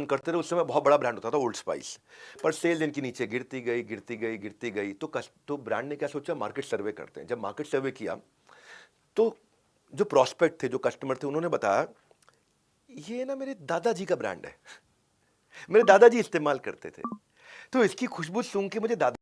करते रहे, उस समय बहुत बड़ा ब्रांड होता था ओल्ड स्पाइस, पर सेल्स इनकी नीचे गिरती गई, गिरती गई, गिरती गई। तो ब्रांड ने क्या सोचा, मार्केट सर्वे करते हैं। जब मार्केट सर्वे किया तो जो प्रॉस्पेक्ट थे, जो कस्टमर थे, उन्होंने बताया ये ना मेरे दादाजी का ब्रांड है, मेरे दादाजी इस्तेमाल करते थे, तो इसकी खुशबू सूंघ के मुझे दादा।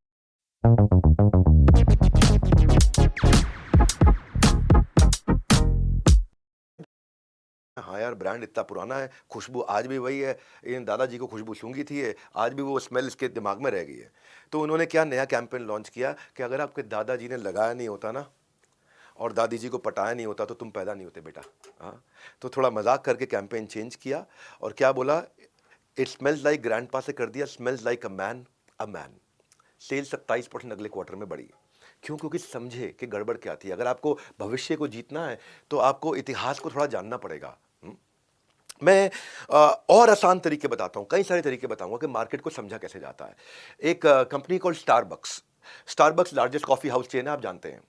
हाँ यार, ब्रांड इतना पुराना है, खुशबू आज भी वही है, इन दादाजी को खुशबू सूंघी थी ये, आज भी वो स्मेल इसके दिमाग में रह गई है। तो उन्होंने क्या नया कैंपेन लॉन्च किया कि अगर आपके दादाजी ने लगाया नहीं होता ना, और दादी जी को पटाया नहीं होता, तो तुम पैदा नहीं होते बेटा। हाँ, तो थोड़ा मजाक करके कैंपेन चेंज किया, और क्या बोला, इट स्मेल्स लाइक ग्रैंडपा से कर दिया smells like a man, a man. Sales 27% अगले क्वार्टर में बढ़ी। क्यों? क्योंकि समझे कि गड़बड़ क्या थी। अगर आपको भविष्य को जीतना है तो आपको इतिहास को थोड़ा जानना पड़ेगा। मैं और आसान तरीके बताता हूँ, कई सारे तरीके बताऊंगा कि मार्केट को समझा कैसे जाता है। एक company called Starbucks, Starbucks largest coffee house chain है, आप जानते हैं।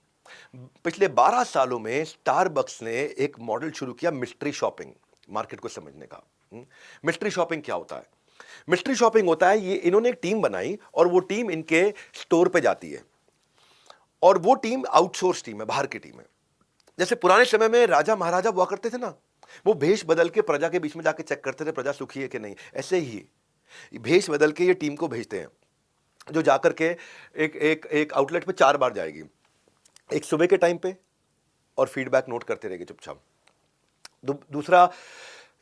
पिछले 12 सालों में स्टारबक्स ने एक मॉडल शुरू किया मिस्ट्री शॉपिंग, मार्केट को समझने का। मिस्ट्री शॉपिंग क्या होता है? मिस्ट्री शॉपिंग होता है, ये इन्होंने एक टीम बनाई और वो टीम इनके स्टोर पे जाती है, और वो टीम आउटसोर्स टीम है, बाहर की टीम है। जैसे पुराने समय में राजा महाराजा हुआ करते थे ना, वो भेष बदल के प्रजा के बीच में जाके चेक करते थे प्रजा सुखी है कि नहीं, ऐसे ही भेष बदल के ये टीम को भेजते हैं, जो जाकर के एक एक एक आउटलेट पे 4 बार जाएगी। एक सुबह के टाइम पे, और फीडबैक नोट करते रहेगी चुपचाप। दूसरा,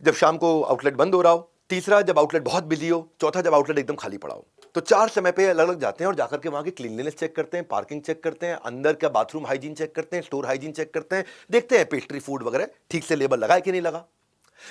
जब शाम को आउटलेट बंद हो रहा हो। तीसरा, जब आउटलेट बहुत बिजी हो। चौथा, जब आउटलेट एकदम खाली पड़ा हो। तो 4 समय पे अलग अलग जाते हैं और जाकर के वहां की क्लीनलीनेस चेक करते हैं, पार्किंग चेक करते हैं, अंदर का बाथरूम हाइजीन चेक करते हैं, स्टोर हाइजीन चेक करते हैं, देखते हैं पेस्ट्री फूड वगैरह ठीक से लेबल लगा है कि नहीं लगा,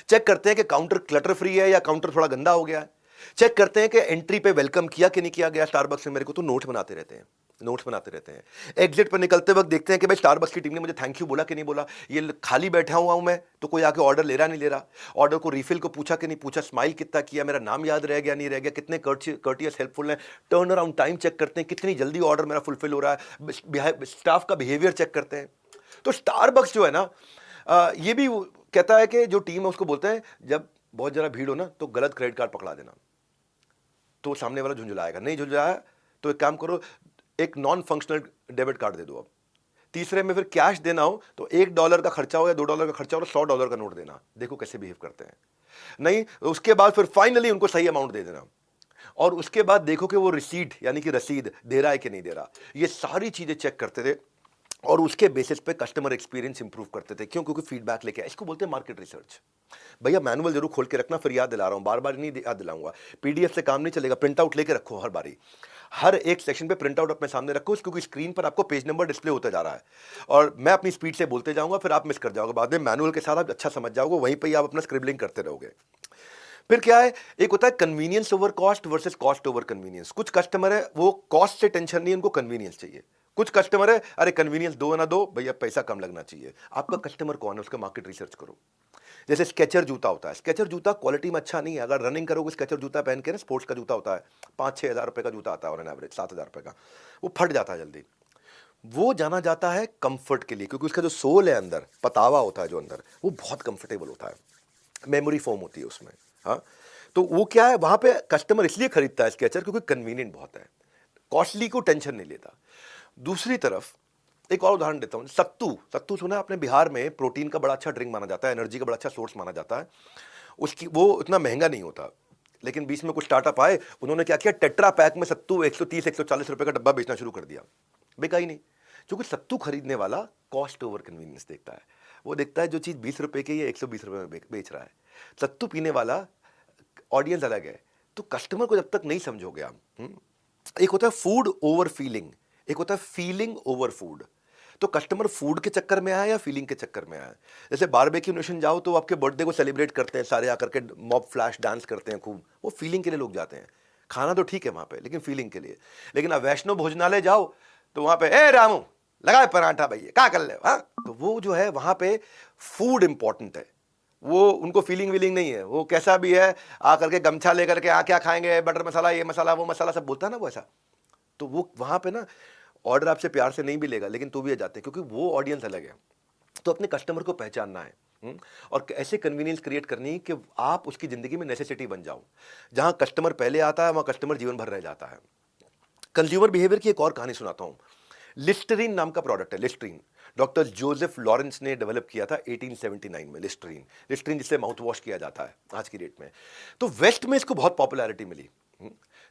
चेक करते हैं कि काउंटर क्लटर फ्री है या काउंटर थोड़ा गंदा हो गया है, चेक करते हैं कि एंट्री पे वेलकम किया कि नहीं किया गया स्टारबक्स में। मेरे को तो नोट बनाते रहते हैं, नोट्स बनाते रहते हैं। एग्जिट पर निकलते वक्त देखते हैं कि भाई स्टारबक्स की टीम ने मुझे थैंक यू बोला कि नहीं बोला, ये खाली बैठा हुआ हूं मैं तो कोई आके ऑर्डर ले रहा नहीं ले रहा, ऑर्डर को रिफिल को पूछा कि नहीं पूछा, स्माइल कितना किया, मेरा नाम याद रह गया नहीं रह गया, कितने कर्टियस हेल्पफुल है, टर्न अराउंड टाइम चेक करते हैं, कितनी जल्दी ऑर्डर मेरा फुलफिल हो रहा है, स्टाफ का बिहेवियर चेक करते हैं। तो स्टारबक्स जो है ना, ये भी कहता है कि जो टीम है उसको बोलते हैं जब बहुत ज़्यादा भीड़ हो ना तो गलत क्रेडिट कार्ड पकड़ा देना, तो सामने वाला झुंझुलाएगा, नहीं झुंझुलाया तो एक काम करो, एक नॉन फंक्शनल डेबिट कार्ड दे दो। अब तीसरे में फिर कैश देना हो तो $1 का खर्चा हो या $2 का खर्चा हो तो $100 का नोट देना, देखो कैसे बिहेव करते हैं। नहीं, उसके बाद फिर फाइनली उनको सही अमाउंट दे देना, और उसके बाद देखो कि वो रिसीट यानी कि रसीद दे रहा है कि नहीं दे रहा। ये सारी चीजें चेक करते थे और उसके बेसिस पे कस्टमर एक्सपीरियंस इंप्रूव करते थे। क्यों? क्योंकि फीडबैक लेके, इसको बोलते हैं मार्केट रिसर्च। भैया मैनुअल जरूर खोल के रखना, फिर याद दिला रहा हूं, बार बार नहीं याद दिलाऊंगा, पीडीएफ से काम नहीं चलेगा, प्रिंट आउट लेके रखो हर बारी, हर एक सेक्शन पे प्रिंट आउट अपने सामने रखो, क्योंकि स्क्रीन पर आपको पेज नंबर डिस्प्ले होता जा रहा है, और मैं अपनी स्पीड से बोलते जाऊंगा, फिर आप मिस कर जाओगे, बाद में मैनुअल के साथ आप अच्छा समझ जाओगे, वहीं पर आप अपना स्क्रिबलिंग करते रहोगे। फिर क्या है, एक होता है convenience over cost versus cost over convenience. कुछ कस्टमर है वो कॉस्ट से टेंशन नहीं, उनको कन्वीनियंस चाहिए। कुछ कस्टमर है अरे कन्वीनियंस दो ना दो भैया, पैसा कम लगना चाहिए। आपका कस्टमर कौन है उसका मार्केट रिसर्च करो। जैसे स्केचर जूता होता है, स्केचर जूता क्वालिटी में अच्छा नहीं है, अगर रनिंग करोगे स्केचर जूता पहन के ना, स्पोर्ट्स का जूता होता है, 5-6 हज़ार रुपए का जूता आता है, और एवरेज 7 हज़ार रुपए का, वो फट जाता है जल्दी। वो जाना जाता है कंफर्ट के लिए, क्योंकि उसका जो सोल है अंदर, पतावा होता है जो अंदर, वो बहुत कंफर्टेबल होता है, मेमोरी फोम होती है उसमें। हाँ, तो वो क्या है, वहां पे कस्टमर इसलिए खरीदता है स्केचर क्योंकि कन्वीनियंट बहुत है, कॉस्टली को टेंशन नहीं लेता। दूसरी तरफ एक और उदाहरण देता हूं, सत्तू। सत्तू सुना है आपने? बिहार में प्रोटीन का बड़ा अच्छा ड्रिंक माना जाता है, एनर्जी का बड़ा अच्छा सोर्स माना जाता है। उसकी वो इतना महंगा नहीं होता, लेकिन बीच में कुछ स्टार्टअप आए, उन्होंने क्या किया, टेट्रा पैक में सत्तू 130-140 रुपए का डब्बा बेचना शुरू कर दिया। बिका ही नहीं, क्योंकि सत्तू खरीदने वाला कॉस्ट ओवर कन्वीनियंस देखता है। वो देखता है जो चीज़ 20 रुपए की है 120 रुपए में बेच रहा है। सत्तू पीने वाला ऑडियंस अलग है। तो कस्टमर को जब तक नहीं समझोगे आप, एक होता है फूड ओवर फीलिंग, एक होता है फीलिंग ओवर फूड। तो कस्टमर फूड के चक्कर में आया या फीलिंग के चक्कर में आया? जैसे बारबेक्यू नेशन जाओ तो आपके बर्थडे को सेलिब्रेट करते हैं सारे आकर के, मॉब फ्लैश डांस करते हैं खूब, वो फीलिंग के लिए लोग जाते हैं। खाना तो ठीक है वहां पे, लेकिन फीलिंग के लिए। लेकिन अब वैष्णो भोजनालय जाओ तो वहां पे ए रामू लगाए पराठा भैया क्या कर ले, हाँ, तो वो जो है वहां पे फूड इंपॉर्टेंट है, वो उनको फीलिंग वीलिंग नहीं है। वो कैसा भी है आकर के गमछा लेकर के क्या खाएंगे, बटर मसाला, ये मसाला वो मसाला, सब बोलता है ना वो ऐसा। तो वो वहां पे ना ऑर्डर आपसे प्यार से नहीं भी लेगा, लेकिन तो भी आ जाते हैं, क्योंकि वो ऑडियंस अलग है। तो अपने कस्टमर को पहचानना है। और ऐसे कन्वीनियंस क्रिएट करनी कि आप उसकी ज़िंदगी में नेसेसिटी बन जाओ। जहाँ कस्टमर पहले आता है, वहाँ कस्टमर जीवन भर रह जाता है। कंज्यूमर बिहेवियर की एक और कहानी सुनाता हूँ। लिस्टरीन नाम का प्रोडक्ट है, लिस्टरीन। डॉक्टर जोसेफ लॉरेंस ने डेवलप किया था 1879 में। लिस्टरीन, लिस्टरीन जिससे माउथ वॉश किया जाता है आज की डेट में। तो वेस्ट में इसको बहुत पॉपुलैरिटी मिली।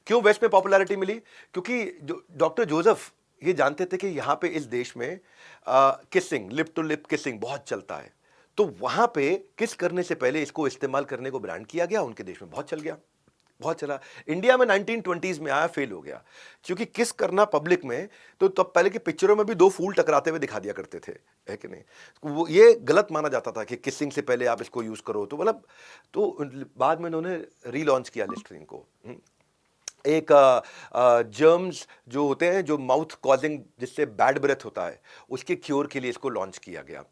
क्यों वेस्ट में पॉपुलैरिटी मिली? क्योंकि जो डॉक्टर जोसेफ ये जानते थे कि यहाँ पे इस देश में kissing, lip to lip kissing बहुत चलता है। तो वहाँ पे किस करने से पहले इसको इस्तेमाल करने को ब्रांड किया गया, उनके देश में बहुत चल गया, बहुत चला। इंडिया में 1920s में आया, फेल हो गया। क्योंकि किस करना पब्लिक में, तो तब पहले की पिक्चरों में भी दो फूल टकराते हुए दिखा दिया करते थे, है कि नहीं? वो ये गलत माना जाता था कि किसिंग से पहले आप इसको यूज करो। तो मतलब, तो बाद में उन्होंने रीलॉन्च किया लिस्टरीन को। एक जर्म्स जो होते हैं, जो माउथ कॉजिंग, जिससे बैड ब्रेथ होता है, उसके क्योर के लिए इसको लॉन्च किया गया।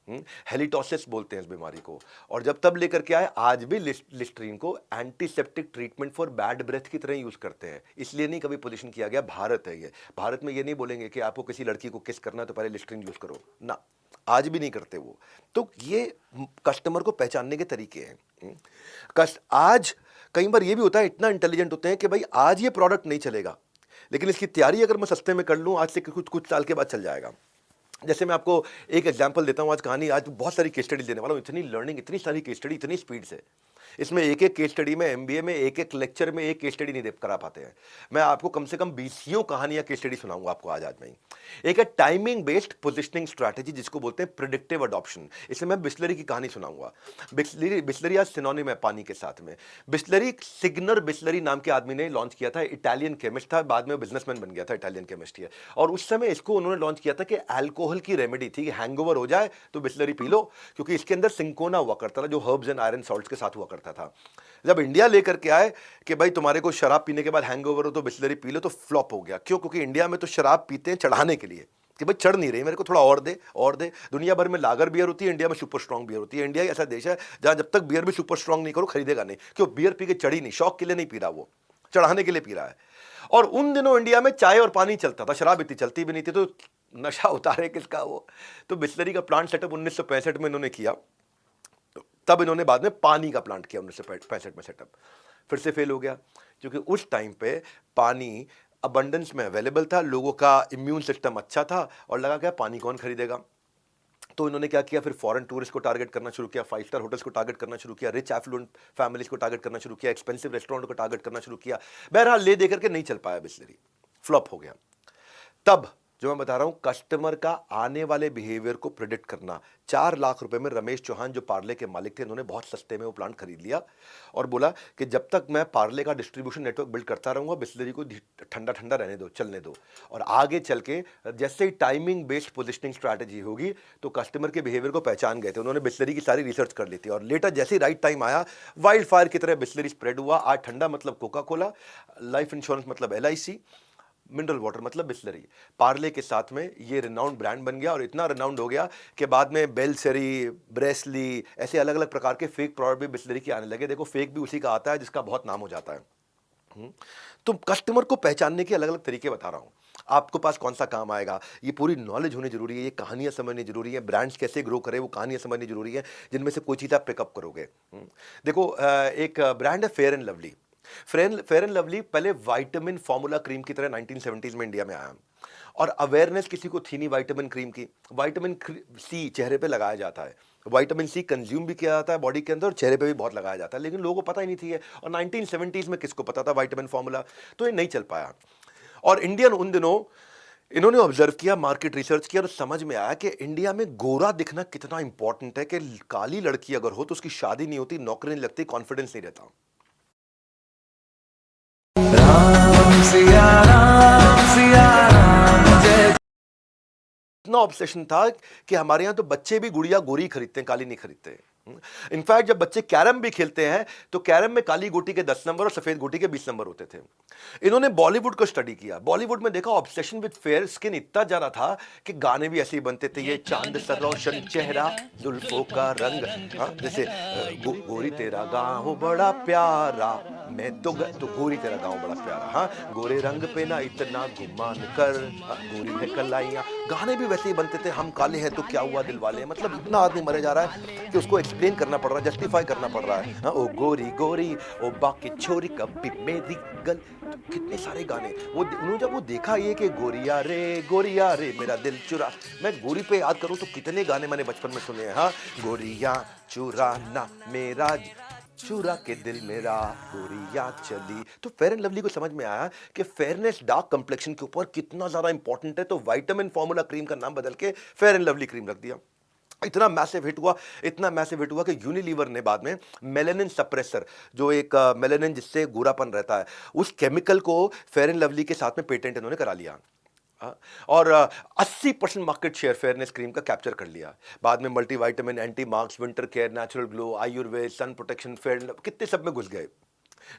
हेलिटोसिस बोलते हैं इस बीमारी को। और जब तब लेकर के आए, आज भी लिस्टरीन को antiseptic treatment for bad breath की तरह यूज करते हैं। इसलिए नहीं कभी पोजीशन किया गया, भारत है ये। भारत में ये नहीं बोलेंगे कि आपको किसी लड़की को किस करना है तो पहले लिस्टरीन यूज करो ना, आज भी नहीं करते वो। तो ये कस्टमर को पहचानने के तरीके हैं। आज कई बार ये भी होता है, इतना इंटेलिजेंट होते हैं कि भाई आज ये प्रोडक्ट नहीं चलेगा, लेकिन इसकी तैयारी अगर मैं सस्ते में कर लूँ, आज से कुछ कुछ साल के बाद चल जाएगा। जैसे मैं आपको एक एग्जांपल देता हूँ, आज कहानी, आज बहुत सारी केस स्टडी देने वाला हूँ। इतनी लर्निंग, इतनी सारी केस स्टडी, इतनी स्पीड से, इसमें एक एक केस स्टडी में, एमबीए में एक एक लेक्चर में एक केस स्टडी नहीं दे करा पाते हैं। मैं आपको कम से कम 20 कहानियां केस स्टडी सुनाऊंगा आपको आज मैं ही। एक है टाइमिंग बेस्ड पोजिशनिंग स्ट्रैटेजी, जिसको बोलते हैं प्रिडिक्टिव अडॉप्शन। इसमें मैं बिस्लरी की कहानी सुनाऊंगा। बिस्लरी आज सिनोनिम है पानी के साथ में। बिस्लरी, सिग्नर बिस्लरी नाम के आदमी ने लॉन्च किया था, इटालियन केमिस्ट था, बाद में बिजनेसमैन बन गया था, इटालियन केमिस्ट ही है। और उस समय इसको उन्होंने लॉन्च किया था कि अल्कोहल की रेमेडी थी, हैंगओवर हो जाए तो बिस्लरी पी लो, क्योंकि इसके अंदर सिंकोना हुआ करता था, जो हर्ब्स एंड आयरन सॉल्ट्स के साथ हुआ करता था। जब इंडिया लेकर के आए कि भाई तुम्हारे को शराब पीने के बाद हैंगओवर हो तो बिस्लरी पी लो, तो फ्लॉप हो गया। क्यों? क्योंकि इंडिया में तो शराब पीते हैं चढ़ाने के लिए, कि भाई चढ़ नहीं रही, मेरे को थोड़ा और दे और दे। दुनिया भर में लागर बियर होती है, इंडिया में सुपर स्ट्रांग बियर होती है। इंडिया ऐसा देश है जहां जब तक बियर भी सुपर स्ट्रांग नहीं करो, खरीदेगा नहीं। क्यों? बियर पी के चढ़ी नहीं, शौक के लिए नहीं पी रहा, वो चढ़ाने के लिए पी रहा है। और उन दिनों इंडिया में चाय और पानी चलता था, शराब इतनी चलती भी नहीं थी, तो नशा उतारे किसका वो। तो बिस्लरी का प्लांट सेटअप 1965 में इन्होंने किया। तब इन्होंने बाद में पानी का प्लांट किया 1965 में सेटअप, फिर से फेल हो गया। क्योंकि उस टाइम पे पानी अबंडेंस में अवेलेबल था, लोगों का इम्यून सिस्टम अच्छा था, और लगा क्या पानी कौन खरीदेगा। तो इन्होंने क्या किया, फिर फॉरेन टूरिस्ट को टारगेट करना शुरू किया, 5 स्टार होटल्स को टारगेट करना शुरू किया, रिच एफ्लुएंट फैमिलीज को टारगेट करना शुरू किया, एक्सपेंसिव रेस्टोरेंट को टारगेट करना शुरू किया। बहरहाल ले दे करके नहीं चल पाया, बिस्लरी फ्लॉप हो गया। तब जो मैं बता रहा हूं, कस्टमर का आने वाले बिहेवियर को प्रिडिक्ट करना। 4 लाख रुपए में रमेश चौहान, जो पार्ले के मालिक थे, इन्होंने बहुत सस्ते में वो प्लांट खरीद लिया और बोला कि जब तक मैं पार्ले का डिस्ट्रीब्यूशन नेटवर्क बिल्ड करता रहूंगा, बिस्लरी को ठंडा ठंडा रहने दो, चलने दो। और आगे चल के जैसे ही टाइमिंग बेस्ड पोजिशनिंग स्ट्रैटेजी होगी, तो कस्टमर के बिहेवियर को पहचान गए थे। उन्होंने बिस्लरी की सारी रिसर्च कर ली थी, और लेटर जैसे ही राइट टाइम आया, वाइल्ड फायर की तरह बिस्लरी स्प्रेड हुआ। आज ठंडा मतलब कोका कोला, लाइफ इंश्योरेंस मतलब LIC, मिनरल वाटर मतलब बिस्लरी। पार्ले के साथ में ये रिनाउंड ब्रांड बन गया, और इतना रिनाउंड हो गया कि बाद में बेलसरी, ब्रेसली, ऐसे अलग अलग प्रकार के फेक प्रोडक्ट भी बिस्लरी के आने लगे। देखो, फेक भी उसी का आता है जिसका बहुत नाम हो जाता है। तो कस्टमर को पहचानने के अलग अलग तरीके बता रहा हूं। आपके पास कौन सा काम आएगा, ये पूरी नॉलेज होनी जरूरी है, ये कहानियां समझनी जरूरी है, ब्रांड्स कैसे ग्रो करे वो कहानियां समझनी जरूरी है, जिनमें से कोई चीज़ आप पिकअप करोगे। देखो, एक ब्रांड है fair and lovely. Fair and lovely पहले विटामिन फॉर्मूला क्रीम की तरह 1970s में इंडिया में आया, और अवेयरनेस किसी को थी नहीं विटामिन क्रीम की। विटामिन C चेहरे पे लगाया जाता है, विटामिन C कंज्यूम भी किया जाता है बॉडी के अंदर, और चेहरे पे भी बहुत लगाया जाता है, लेकिन लोगों को पता ही नहीं थी ये। और 1970s में किसको पता था विटामिन फॉर्मूला, तो ये नहीं चल पाया। और इंडियन उन दिनों इन्होंने ऑब्जर्व किया, मार्केट रिसर्च किया, और समझ में आया कि इंडिया में गोरा दिखना कितना इंपॉर्टेंट है, कि काली लड़की अगर हो तो उसकी शादी नहीं होती, नौकरी नहीं लगती, कॉन्फिडेंस नहीं रहता। इतना ऑब्सेशन था कि हमारे यहाँ तो बच्चे भी गुड़िया गोरी खरीदते हैं, काली नहीं खरीदते। इनफैक्ट जब बच्चे कैरम भी खेलते हैं तो कैरम में काली गोटी के 10 नंबर और सफेद गोटी के 20 नंबर होते थे। इन्होंने बॉलीवुड को स्टडी किया। बॉलीवुड में देखा, ऑब्सेशन विद फेयर स्किन इतना ज्यादा था कि गाने भी ऐसे ही बनते थे। ये चांद सा रोशन चेहरा, जुल्फों का रंग, जैसे गोरी तेरा गाँव बड़ा प्यारा, मैं तो गोरी तेरा गाँव बड़ा प्यारा, हाँ गोरे रंग पे ना इतना गुमान कर, गोरी है कलाइयाँ। गाने भी वैसे ही बनते थे, हम काले हैं तो क्या हुआ दिल वाले। मतलब इतना आदमी मरे जा रहा है कि उसको एक्सप्लेन करना पड़ रहा है, जस्टिफाई करना पड़ रहा है। हाँ, ओ गोरी गोरी ओ बाकी छोरी कभी मेरी गल, तो कितने सारे गाने वो उन्होंने जब वो देखा ये कि गोरिया रे मेरा दिल चुरा, मैं गोरी पे याद करूं तो कितने गाने मैंने बचपन में सुने हैं। हाँ, गोरिया चुराना मेरा चुरा के दिल मेरा, गोरिया चली। तो फेयर एंड लवली को समझ में आया कि फेयरनेस डार्क कंप्लेक्शन के ऊपर कितना ज्यादा इंपॉर्टेंट है, तो विटामिन फॉर्मूला क्रीम का नाम बदल के फेयर एंड लवली क्रीम रख दिया। इतना मैसिव हिट हुआ, इतना मैसिव हिट हुआ कि यूनिलीवर ने बाद में मेलानिन सप्रेसर, जो एक मेलानिन जिससे गोरापन रहता है, उस केमिकल को फेयर एंड लवली के साथ में पेटेंट इन्होंने करा लिया। और 80% मार्केट शेयर फेयरनेस क्रीम का कैप्चर कर लिया। बाद में multivitamin, anti marks, winter care, natural glow, Ayurveda, sun protection, fair, कितने सब में घुस गए।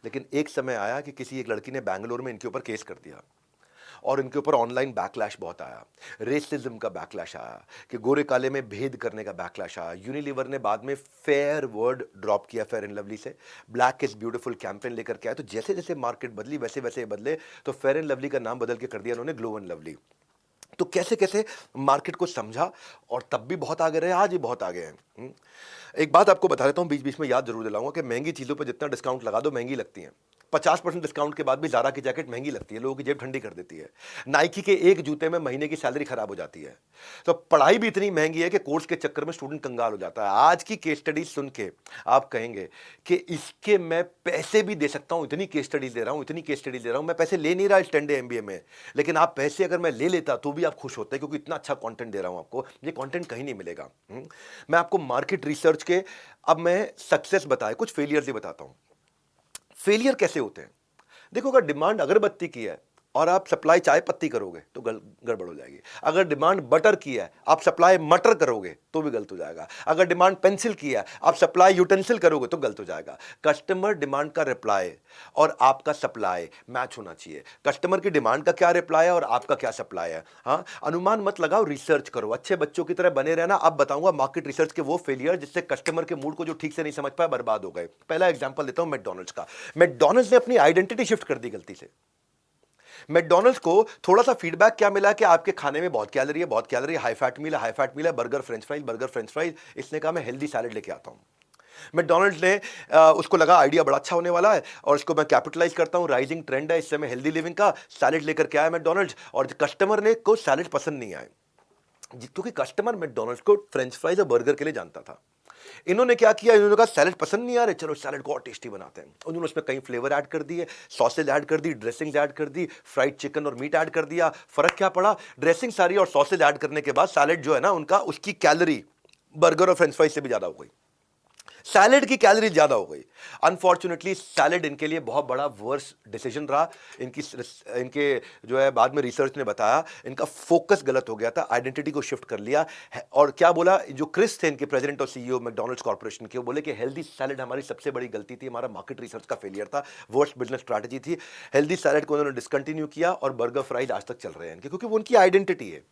लेकिन एक समय आया कि किसी एक लड़की ने बैंगलोर में इनके ऊपर केस कर दिया और इनके ऊपर ऑनलाइन बैकलैश बहुत आया, रेसिज्म का बैकलैश आया, कि गोरे काले में भेद करने का बैकलैश आया। यूनिलीवर ने बाद में फेयर वर्ड ड्रॉप किया फेयर एंड लवली से, ब्लैक इज ब्यूटीफुल कैंपेन लेकर के आया। तो जैसे जैसे मार्केट बदली वैसे वैसे बदले, तो फेयर एंड लवली का नाम बदल के कर दिया उन्होंने ग्लो एंड लवली। तो कैसे कैसे मार्केट को समझा और तब भी बहुत आगे रहे, आज भी बहुत आगे हैं। एक बात आपको बता देता हूं, बीच बीच में याद जरूर दिलाऊंगा कि महंगी चीजों पर जितना डिस्काउंट लगा दो महंगी लगती हैं। 50% डिस्काउंट के बाद भी ज़ारा की जैकेट महंगी लगती है, लोगों की जेब ठंडी कर देती है। नाइकी के एक जूते में महीने की सैलरी खराब हो जाती है। तो पढ़ाई भी इतनी महंगी है कि कोर्स के चक्कर में स्टूडेंट कंगाल हो जाता है। आज की केस स्टडी सुन के आप कहेंगे कि इसके मैं पैसे भी दे सकता हूं, इतनी केस स्टडी दे रहा हूं, इतनी केस स्टडी दे रहा हूं। मैं पैसे ले नहीं रहा स्टैंडे एमबीए में, लेकिन आप पैसे अगर मैं ले लेता तो भी आप खुश होते, क्योंकि इतना अच्छा कंटेंट दे रहा हूं आपको। ये कंटेंट कहीं नहीं मिलेगा। मैं आपको मार्केट रिसर्च के, अब मैं सक्सेस बताए कुछ फेलियर्स ही बताता हूं। फेलियर कैसे होते हैं? देखो, अगर डिमांड अगरबत्ती की है और आप सप्लाई चाय पत्ती करोगे तो गड़बड़ हो जाएगी। अगर डिमांड बटर की है, आप सप्लाई मटर करोगे तो भी गलत हो जाएगा। अगर डिमांड पेंसिल की है, आप सप्लाई यूटेंसिल करोगे तो गलत हो जाएगा। कस्टमर डिमांड का रिप्लाई और आपका सप्लाई मैच होना चाहिए। कस्टमर की डिमांड का क्या रिप्लाई है और आपका क्या सप्लाई है। हाँ, अनुमान मत लगाओ, रिसर्च करो, अच्छे बच्चों की तरह बने रहना। अब बताऊंगा मार्केट रिसर्च के वो फेलियर जिससे कस्टमर के मूड को जो ठीक से नहीं समझ पाया बर्बाद हो गए। पहला एग्जांपल देता हूं मैकडॉनल्ड्स का। मैकडॉनल्ड्स ने अपनी आइडेंटिटी शिफ्ट कर दी गलती से। मैकडॉनल्ड्स को थोड़ा सा फीडबैक क्या मिला कि आपके खाने में बहुत कैलोरी है, बहुत कैलोरी, हाई फैट मील है, हाई फैट मील है, burger French fries, burger French fries. इसने कहा मैं हेल्दी सैलेड लेके आता हूं। मैकडॉनल्ड्स ने उसको लगा आइडिया बड़ा अच्छा होने वाला है और इसको मैं कैपिटलाइज करता हूं, राइजिंग ट्रेंड है इस समय हेल्दी लिविंग का, सैलेड लेकर के आया मैकडॉनल्ड्स। और कस्टमर ने को सैलेड पसंद नहीं आए, क्योंकि कस्टमर मैकडॉनल्ड्स को फ्रेंच फ्राइज और बर्गर के लिए जानता था। इन्होंने क्या किया, इन्होंने कहा सैलेड पसंद नहीं आ रहे, चलो सैलेड को और टेस्टी बनाते हैं। उन्होंने उसमें कई फ्लेवर ऐड कर दिए, सॉसेज ऐड कर दी, ड्रेसिंग्स ऐड कर दी, फ्राइड चिकन और मीट ऐड कर दिया। फर्क क्या पड़ा, ड्रेसिंग सारी और सॉसेज ऐड करने के बाद सैलेड जो है ना उनका, उसकी कैलोरी बर्गर और फ्रेंच फ्राइज से भी ज्यादा हो गई। सैलेड की कैलोरी ज्यादा हो गई। अनफॉर्चुनेटली सैलेड इनके लिए बहुत बड़ा वर्स डिसीजन रहा। इनके जो है बाद में रिसर्च ने बताया इनका फोकस गलत हो गया था, आइडेंटिटी को शिफ्ट कर लिया और क्या बोला, जो क्रिस थे इनके प्रेसिडेंट और सीईओ मैकडॉनल्ड्स कॉर्पोरेशन के, वो बोले कि हेल्दी सैलेड हमारी सबसे बड़ी गलती थी, हमारा मार्केट रिसर्च का फेलियर था, वर्स्ट बिजनेस स्ट्रैटेजी थी। हेल्दी सैलेड को उन्होंने डिसकंटिन्यू किया और बर्गर फ्राइज आज तक चल रहे हैं क्योंकि वो उनकी आइडेंटिटी है।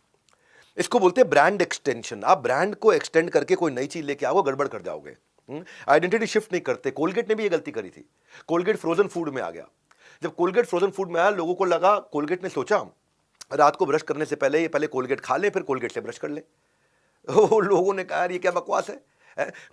इसको बोलते हैं ब्रांड एक्सटेंशन। आप ब्रांड को एक्सटेंड करके कोई नई चीज लेके आओगे, गड़बड़ कर जाओगे। आइडेंटिटी शिफ्ट नहीं करते। कोलगेट ने भी ये गलती करी थी। कोलगेट फ्रोजन फूड में आ गया। जब कोलगेट फ्रोजन फूड में आया, लोगों को लगा, कोलगेट ने सोचा रात को ब्रश करने से पहले ये पहले कोलगेट खा ले, फिर कोलगेट से ब्रश कर ले। लोगों ने कहा यार ये क्या बकवास है?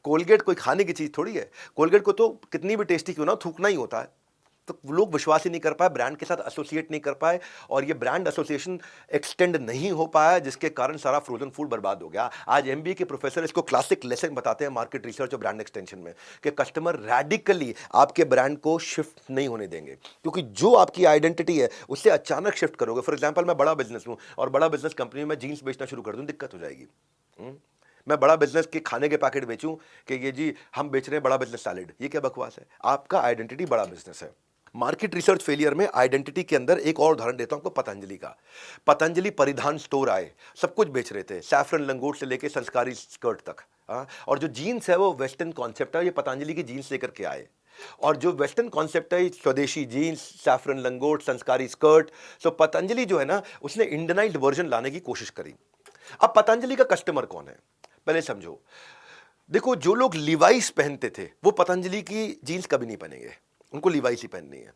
कोलगेट कोई खाने की चीज थोड़ी है। कोलगेट को तो कितनी भी टेस्टी क्यों ना थूकना ही होता है। तो लोग विश्वास ही नहीं कर पाए, ब्रांड के साथ एसोसिएट नहीं कर पाए और ये ब्रांड एसोसिएशन एक्सटेंड नहीं हो पाया, जिसके कारण सारा फ्रोजन फूड बर्बाद हो गया। आज एमबीए के प्रोफेसर इसको क्लासिक लेसन बताते हैं मार्केट रिसर्च और ब्रांड एक्सटेंशन में, कि कस्टमर रैडिकली आपके ब्रांड को शिफ्ट नहीं होने देंगे, क्योंकि जो आपकी आइडेंटिटी है उससे अचानक शिफ्ट करोगे। फॉर एग्जाम्पल, मैं बड़ा बिजनेस हूं और बड़ा बिजनेस कंपनी में जीन्स बेचना शुरू कर दूं, दिक्कत हो जाएगी। मैं बड़ा बिजनेस के खाने के पैकेट बेचूं कि ये जी हम बेच रहे हैं बड़ा बिजनेस सैलेड, ये क्या बकवास है? आपका आइडेंटिटी बड़ा बिजनेस है। मार्केट रिसर्च फेलियर में आइडेंटिटी के अंदर एक और उदाहरण देता हूं आपको, पतंजलि का। पतंजलि परिधान स्टोर आए, सब कुछ बेच रहे थे, सैफरन लंगोट से लेके संस्कारी स्कर्ट तक। और जो जीन्स है वो वेस्टर्न कॉन्सेप्ट है, ये पतंजलि की जीन्स लेकर के आए। और जो वेस्टर्न कॉन्सेप्ट है, स्वदेशी जीन्स, सैफरन लंगोट, संस्कारी स्कर्ट। सो पतंजलि जो है ना, उसने इंडियनाइज्ड वर्जन लाने की कोशिश करी। अब पतंजलि का कस्टमर कौन है पहले समझो। देखो, जो लोग लिवाइस पहनते थे वो पतंजलि की जीन्स कभी नहीं पहनेंगे, उनको लिवाइस ही पहननी है।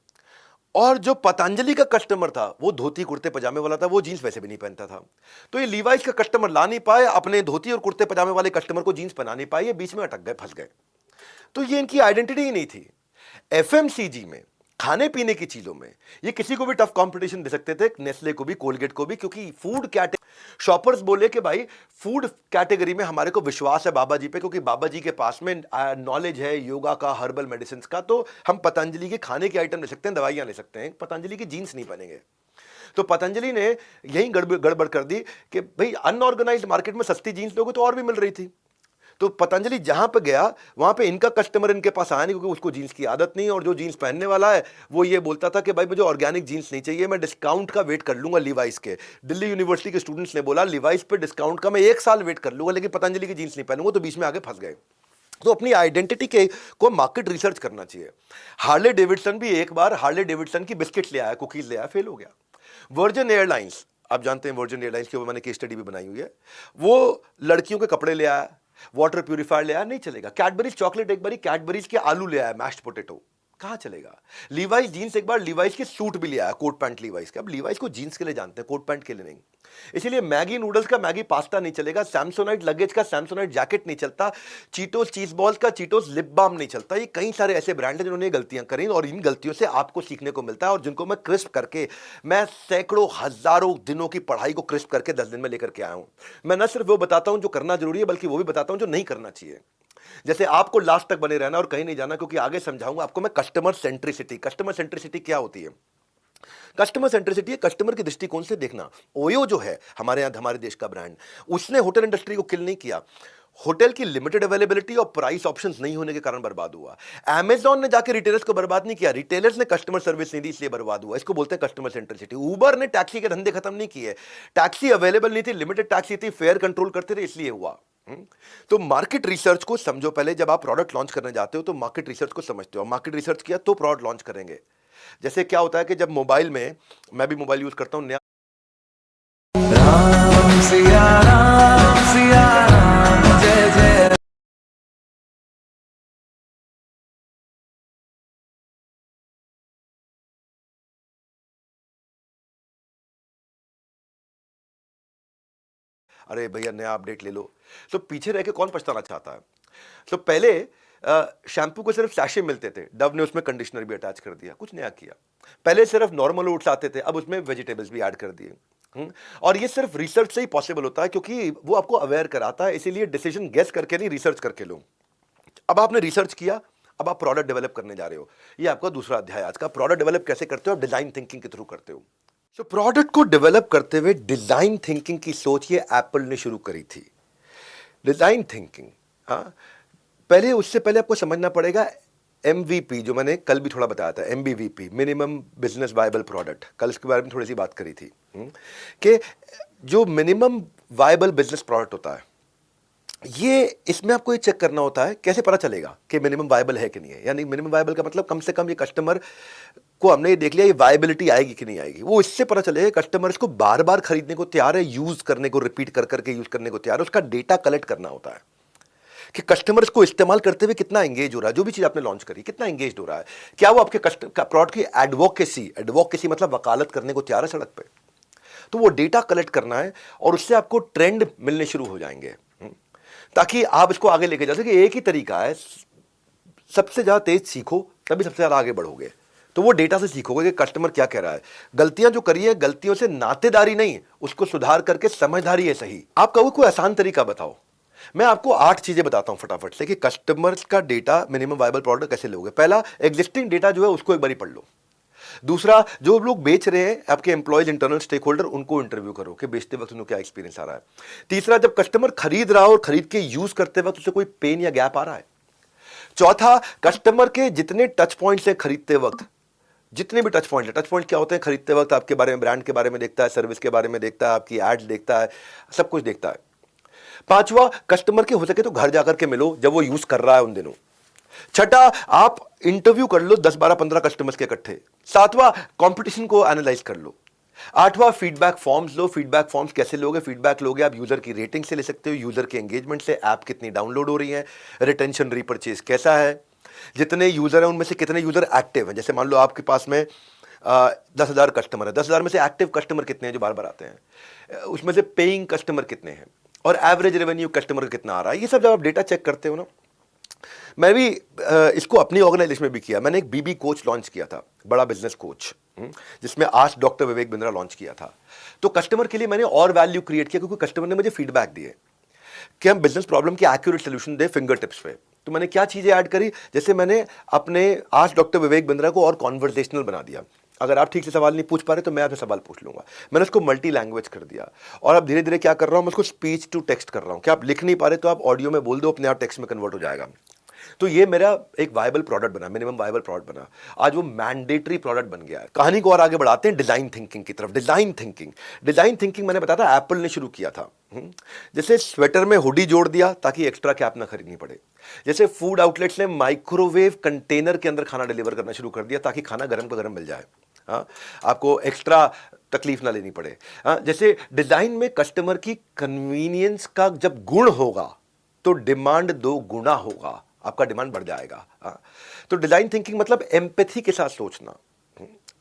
और जो पतंजलि का कस्टमर था वो धोती कुर्ते पजामे वाला था, वो जीन्स वैसे भी नहीं पहनता था। तो ये लीवाइस का कस्टमर ला नहीं पाए, अपने धोती और कुर्ते पजामे वाले कस्टमर को जीन्स पहना नहीं पाए, ये बीच में अटक गए, फंस गए। तो ये इनकी आइडेंटिटी ही नहीं थी। एफएमसीजी में, खाने पीने की चीजों में ये किसी को भी टफ कंपटीशन दे सकते थे, नेस्ले को भी, कोलगेट को भी, क्योंकि फूड कैटेगरी शॉपर्स बोले कि भाई फूड कैटेगरी में हमारे को विश्वास है बाबा जी पे, क्योंकि बाबा जी के पास में नॉलेज है योगा का, हर्बल मेडिसिन का, तो हम पतंजलि के खाने के आइटम ले सकते हैं, दवाइयां ले सकते हैं, पतंजलि की जीन्स नहीं बनेंगे। तो पतंजलि ने यही गड़बड़ कर दी कि भाई अनऑर्गेनाइज्ड मार्केट में सस्ती जीन्स लोगों तो और भी मिल रही थी। तो पतंजलि जहां पे गया वहां पे इनका कस्टमर इनके पास आया नहीं, क्योंकि उसको जीन्स की आदत नहीं, और जो जीन्स पहनने वाला है वो ये बोलता था कि भाई मुझे ऑर्गेनिक जीन्स नहीं चाहिए, मैं डिस्काउंट का वेट कर लूंगा लीवाइस के। दिल्ली यूनिवर्सिटी के स्टूडेंट्स ने बोला लीवाइस पे डिस्काउंट का मैं 1 साल वेट कर लूंगा, लेकिन पतंजलि की जीन्स नहीं पहनूंगा, तो बीच में आगे फंस गए। तो अपनी आइडेंटिटी के को मार्केट रिसर्च करना चाहिए। हार्ले डेविडसन भी एक बार हार्ले डेविडसन की बिस्किट ले आया, कुकीज ले आया, फेल हो गया। वर्जिन एयरलाइंस, आप जानते हैं वर्जिन एयरलाइंस के ऊपर मैंने केस स्टडी भी बनाई हुई है, वो लड़कियों के कपड़े ले आया, वाटर प्यूरिफायर ले आया, नहीं चलेगा। कैडबरीज चॉकलेट एक बारी कैडबरीज के आलू ले आया, मैश्ड पोटैटो, कहां चलेगा। लीवाइस जीन्स एक बार लीवाइस के सूट भी ले आया, कोट पैंट लीवाइस के। अब लीवाइस को जीन्स के लिए जानते हैं, कोट पैंट के लिए नहीं। इसीलिए मैगी नूडल्स का मैगी पास्ता नहीं चलेगा, सैमसोनाइट लगेज का सैमसोनाइट जैकेट नहीं चलता, चीटोस चीज बॉल्स का चीटोस लिप बाम नहीं चलता। ये कई सारे ऐसे ब्रांड हैं जिन्होंने गलतियां करी, और इन गलतियों से आपको सीखने को मिलता है, और जिनको मैं क्रिस्प करके, मैं सैकड़ों हजारों दिनों की पढ़ाई को क्रिस्प करके 10 दिन में लेकर के आया हूं। मैं न सिर्फ वो बताता हूं जो करना जरूरी है, बल्कि वो भी बताता हूं जो नहीं करना चाहिए। जैसे आपको लास्ट तक बने रहना और कहीं नहीं जाना, क्योंकि आगे समझाऊंगा आपको मैं कस्टमर सेंट्रिसिटी। कस्टमर सेंट्रिसिटी क्या होती है? कस्टमर सेंट्रिसिटी है कस्टमर के दृष्टिकोण से देखना। ओयो जो है हमारे यहां, हमारे देश का ब्रांड, उसने होटल इंडस्ट्री को किल नहीं किया। होटल की लिमिटेड अवेलेबिलिटी और प्राइस ऑप्शंस नहीं होने के कारण बर्बाद हुआ। अमेज़न ने जाके रिटेलर्स को बर्बाद नहीं किया, रिटेलर्स ने कस्टमर सर्विस नहीं दी, इसलिए बर्बाद हुआ। इसको बोलते हैं कस्टमर सेंट्रिसिटी। उबर ने टैक्सी के धंधे खत्म नहीं किए, टैक्सी अवेलेबल नहीं थी, लिमिटेड टैक्सी थी, फेयर कंट्रोल करते थे, इसलिए हुआ। तो मार्केट रिसर्च को समझो पहले। जब आप प्रोडक्ट लॉन्च करने जाते हो तो मार्केट रिसर्च को समझते हो, मार्केट रिसर्च किया तो प्रोडक्ट लॉन्च करेंगे। जैसे क्या होता है कि जब मोबाइल में, मैं भी मोबाइल यूज करता हूं, नया राम सिया राम जय जय। अरे भैया नया अपडेट ले लो, तो पीछे रह के कौन पछताना चाहता है। तो पहले शैम्पू को सिर्फ सैशे मिलते थे, डव ने उसमें कंडीशनर भी अटैच कर दिया, कुछ नया किया। पहले सिर्फ नॉर्मल ओट्स आते थे, अब उसमें वेजिटेबल्स भी ऐड कर दिए। और ये सिर्फ रिसर्च से ही पॉसिबल होता है, क्योंकि वो आपको अवेयर कराता है। इसीलिए डिसीजन गेस करके नहीं, रिसर्च करके लो। अब आपने रिसर्च किया, अब आप प्रोडक्ट डेवलप करने जा रहे हो। ये आपका दूसरा अध्याय आज का। प्रोडक्ट डेवलप कैसे करते हो? आप डिजाइन थिंकिंग के थ्रू करते हो। तो प्रोडक्ट को डेवलप करते हुए डिजाइन थिंकिंग की सोच ये एप्पल ने शुरू करी थी। डिजाइन थिंकिंग, हाँ, पहले उससे पहले आपको समझना पड़ेगा एमवीपी, जो मैंने कल भी थोड़ा बताया था, एमबीवीपी, मिनिमम बिजनेस वायबल प्रोडक्ट, कल इसके बारे में थोड़ी सी बात करी थी। कि जो मिनिमम वायबल बिजनेस प्रोडक्ट होता है, ये इसमें आपको ये चेक करना होता है, कैसे पता चलेगा कि मिनिमम वायबल है कि नहीं है। यानी मिनिमम वायबल का मतलब कम से कम ये कस्टमर को हमने ये देख लिया, ये वायबिलिटी आएगी कि नहीं आएगी। वो इससे पता चलेगा कस्टमर इसको बार बार खरीदने को तैयार है, यूज करने को, रिपीट कर करके यूज करने को तैयार है। उसका डेटा कलेक्ट करना होता है कि कस्टमर इसको इस्तेमाल करते हुए कितना एंगेज हो रहा है, जो भी चीज आपने लॉन्च करी कितना एंगेज हो रहा है, क्या वो आपके प्रोडक्ट की एडवोकेसी मतलब वकालत करने को तैयार है सड़क पे। तो वो डेटा कलेक्ट करना है, और उससे आपको ट्रेंड मिलने शुरू हो जाएंगे, ताकि आप इसको आगे लेके जा सके। एक ही तरीका है, सबसे ज्यादा तेज सीखो तभी सबसे ज्यादा आगे बढ़ोगे। तो वो डेटा से सीखोगे कि कस्टमर क्या कह रहा है। गलतियां जो करी है, गलतियों से नातेदारी नहीं, उसको सुधार करके समझदारी है सही। आप कहो कोई आसान तरीका बताओ, मैं आपको 8 चीजें बताता हूं फटाफट से कि कस्टमर्स का डेटा, मिनिमम वायबल प्रोडक्ट कैसे लोगे। पहला, एग्जिस्टिंग डेटा जो है उसको एक बार पढ़ लो। दूसरा, जो लोग बेच रहे हैं, आपके एम्प्लॉयज, इंटरनल स्टेक होल्डर, उनको इंटरव्यू करो कि बेचते वक्त उनको क्या एक्सपीरियंस आ रहा है। तीसरा, जब कस्टमर खरीद रहा हो और खरीद के यूज करते वक्त उसे कोई पेन या गैप आ रहा है। चौथा, कस्टमर के जितने टच पॉइंट्स हैं खरीदते वक्त, जितने भी टच पॉइंट है, टच पॉइंट क्या होते हैं? खरीदते वक्त आपके बारे में, ब्रांड के बारे में देखता है, सर्विस के बारे में देखता है, आपकी एड्स देखता है, सब कुछ देखता है। पांचवा, कस्टमर के हो सके तो घर जाकर के मिलो जब वो यूज कर रहा है उन दिनों। छठा, आप इंटरव्यू कर लो 10 12 15 कस्टमर्स के इकट्ठे। सातवां, कंपटीशन को एनालाइज कर लो। आठवां, फीडबैक फॉर्म्स लो। फीडबैक फॉर्म्स कैसे लोगे? फीडबैक लोगे आप यूजर की रेटिंग से ले सकते हो, यूजर के एंगेजमेंट से, ऐप कितनी डाउनलोड हो रही है, रिटेंशन, रीपरचेज कैसा है, जितने यूजर हैं उनमें से कितने यूजर एक्टिव हैं। जैसे मान लो आपके पास में 10,000 कस्टमर है, 10,000 में से एक्टिव कस्टमर कितने हैं जो बार बार आते हैं, उसमें से पेइंग कस्टमर कितने हैं, और एवरेज रेवेन्यू कस्टमर का कितना आ रहा है, ये सब जब आप डेटा चेक करते हो ना। मैं भी इसको अपनी ऑर्गेनाइजेशन में भी किया। मैंने एक बीबी कोच लॉन्च किया था, बड़ा बिजनेस कोच, जिसमें आज डॉक्टर विवेक बिंद्रा लॉन्च किया था। तो कस्टमर के लिए मैंने और वैल्यू क्रिएट किया, क्योंकि कस्टमर ने मुझे फीडबैक दिए कि हम बिजनेस प्रॉब्लम की एक्यूरेट सोल्यूशन दे फिंगर टिप्स पे। तो मैंने क्या चीजें ऐड करी, जैसे मैंने अपने आज डॉक्टर विवेक बिंद्रा को और कॉन्वर्सेशनल बना दिया। अगर आप ठीक से सवाल नहीं पूछ पा रहे तो मैं आपसे सवाल पूछ लूंगा। मैंने उसको मल्टी लैंग्वेज कर दिया, और अब धीरे धीरे क्या कर रहा हूं, मैं उसको स्पीच टू टेक्स्ट कर रहा हूं कि आप लिख नहीं पा रहे तो आप ऑडियो में बोल दो, अपने आप टेक्स्ट में कन्वर्ट हो जाएगा। तो ये मेरा एक वायबल प्रोडक्ट बना, मिनिमम वायबल प्रोडक्ट बना। आज वो मैंडेटरी प्रोडक्ट बन गया है। कहानी को और आगे बढ़ाते हैं डिजाइन थिंकिंग की तरफ। डिजाइन थिंकिंग मैंने बताया था एप्पल ने शुरू किया था। जैसे स्वेटर में हुडी जोड़ दिया ताकि एक्स्ट्रा कैप ना खरीदनी पड़े। जैसे फूड आउटलेट्स ने माइक्रोवेव कंटेनर के अंदर खाना डिलीवर करना शुरू कर दिया ताकि खाना गर्म का गर्म मिल जाए, हाँ, आपको एक्स्ट्रा तकलीफ ना लेनी पड़े। हाँ, जैसे डिजाइन में कस्टमर की कन्वीनियंस का जब गुण होगा तो डिमांड 2 गुना होगा, आपका डिमांड बढ़ जाएगा। हाँ, तो डिजाइन थिंकिंग मतलब एम्पैथी के साथ सोचना,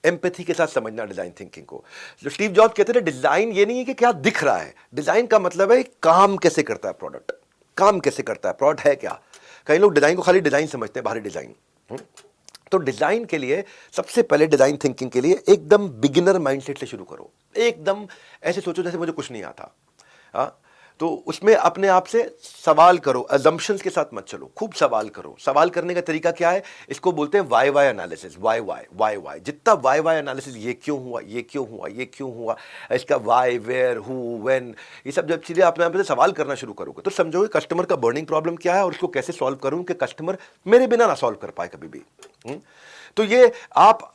एम्पैथी के साथ समझना डिजाइन थिंकिंग को। जो स्टीव जॉब्स कहते थे, डिजाइन ये नहीं है कि क्या दिख रहा है, डिजाइन का मतलब है काम कैसे करता है प्रोडक्ट, काम कैसे करता है प्रोडक्ट है क्या। कई लोग डिजाइन को खाली डिजाइन समझते हैं, बाहरी डिजाइन। तो डिजाइन के लिए सबसे पहले, डिजाइन थिंकिंग के लिए एकदम बिगिनर माइंडसेट से शुरू करो। एकदम ऐसे सोचो जैसे मुझे कुछ नहीं आता। हाँ, तो उसमें अपने आप से सवाल करो, अजम्पशंस के साथ मत चलो, खूब सवाल करो। सवाल करने का तरीका क्या है, इसको बोलते हैं वाई वाई एनालिसिस। वाई जितना वाई वाई एनालिसिस, ये क्यों हुआ, ये क्यों हुआ, ये क्यों हुआ, इसका वाई, वेयर, हु, व्हेन, ये सब जब चीजें अपने आप से सवाल करना शुरू करोगे तो समझोगे कस्टमर का बर्निंग प्रॉब्लम क्या है और उसको कैसे सॉल्व करूं कि कस्टमर मेरे बिना ना सॉल्व कर पाए कभी भी। तो ये आप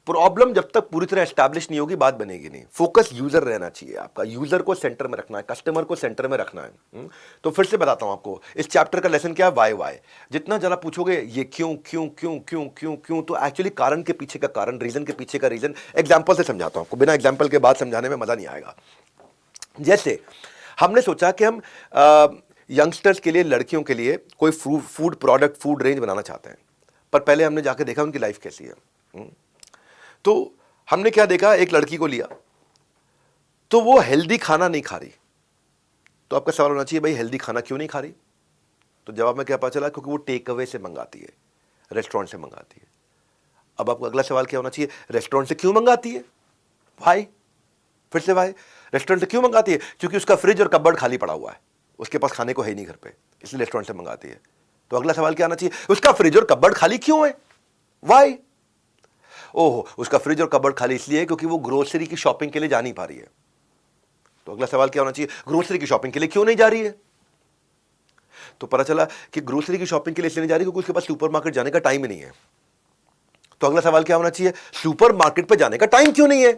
प्रॉब्लम जब तक पूरी तरह एस्टैब्लिश नहीं होगी बात बनेगी नहीं। फोकस यूजर रहना चाहिए आपका, यूजर को सेंटर में रखना है, कस्टमर को सेंटर में रखना है। तो फिर से बताता हूं आपको, इस चैप्टर का लेसन क्या है, वाई। जितना जरा पूछोगे ये क्यों क्यों क्यों क्यों क्यों क्यों, तो एक्चुअली कारण के पीछे का कारण, रीजन के पीछे का रीजन। एग्जाम्पल से समझाता हूं आपको, बिना एग्जाम्पल के बाद समझाने में मजा नहीं आएगा। जैसे हमने सोचा कि हम यंगस्टर्स के लिए, लड़कियों के लिए कोई फूड प्रोडक्ट, फूड रेंज बनाना चाहते हैं, पर पहले हमने जाके देखा उनकी लाइफ कैसी है। तो हमने क्या देखा, एक लड़की को लिया तो वो हेल्दी खाना नहीं खा रही। तो आपका सवाल होना चाहिए, भाई हेल्दी खाना क्यों नहीं खा रही? तो जवाब में क्या पता चला, क्योंकि वो टेक अवे से मंगाती है, रेस्टोरेंट से मंगाती है। अब आपका अगला सवाल क्या होना चाहिए, रेस्टोरेंट से क्यों मंगाती है? भाई फिर से भाई, रेस्टोरेंट से क्यों मंगाती है? क्योंकि उसका फ्रिज और कबर्ड खाली पड़ा हुआ है, उसके पास खाने को है ही नहीं घर पे, इसलिए रेस्टोरेंट से मंगाती है। तो अगला सवाल क्या आना चाहिए, उसका फ्रिज और कबर्ड खाली क्यों है? वाई? ओहो, उसका फ्रिज और कबर्ड खाली इसलिए है क्योंकि वो ग्रोसरी की शॉपिंग के लिए जा नहीं पा रही है। तो अगला सवाल क्या होना चाहिए, ग्रोसरी की शॉपिंग के लिए क्यों नहीं जा रही है? तो पता चला कि ग्रोसरी की शॉपिंग के लिए इसलिए नहीं जा रही क्योंकि उसके पास सुपरमार्केट जाने का टाइम ही नहीं है। तो अगला सवाल क्या होना चाहिए, सुपरमार्केट पे जाने का टाइम क्यों नहीं है?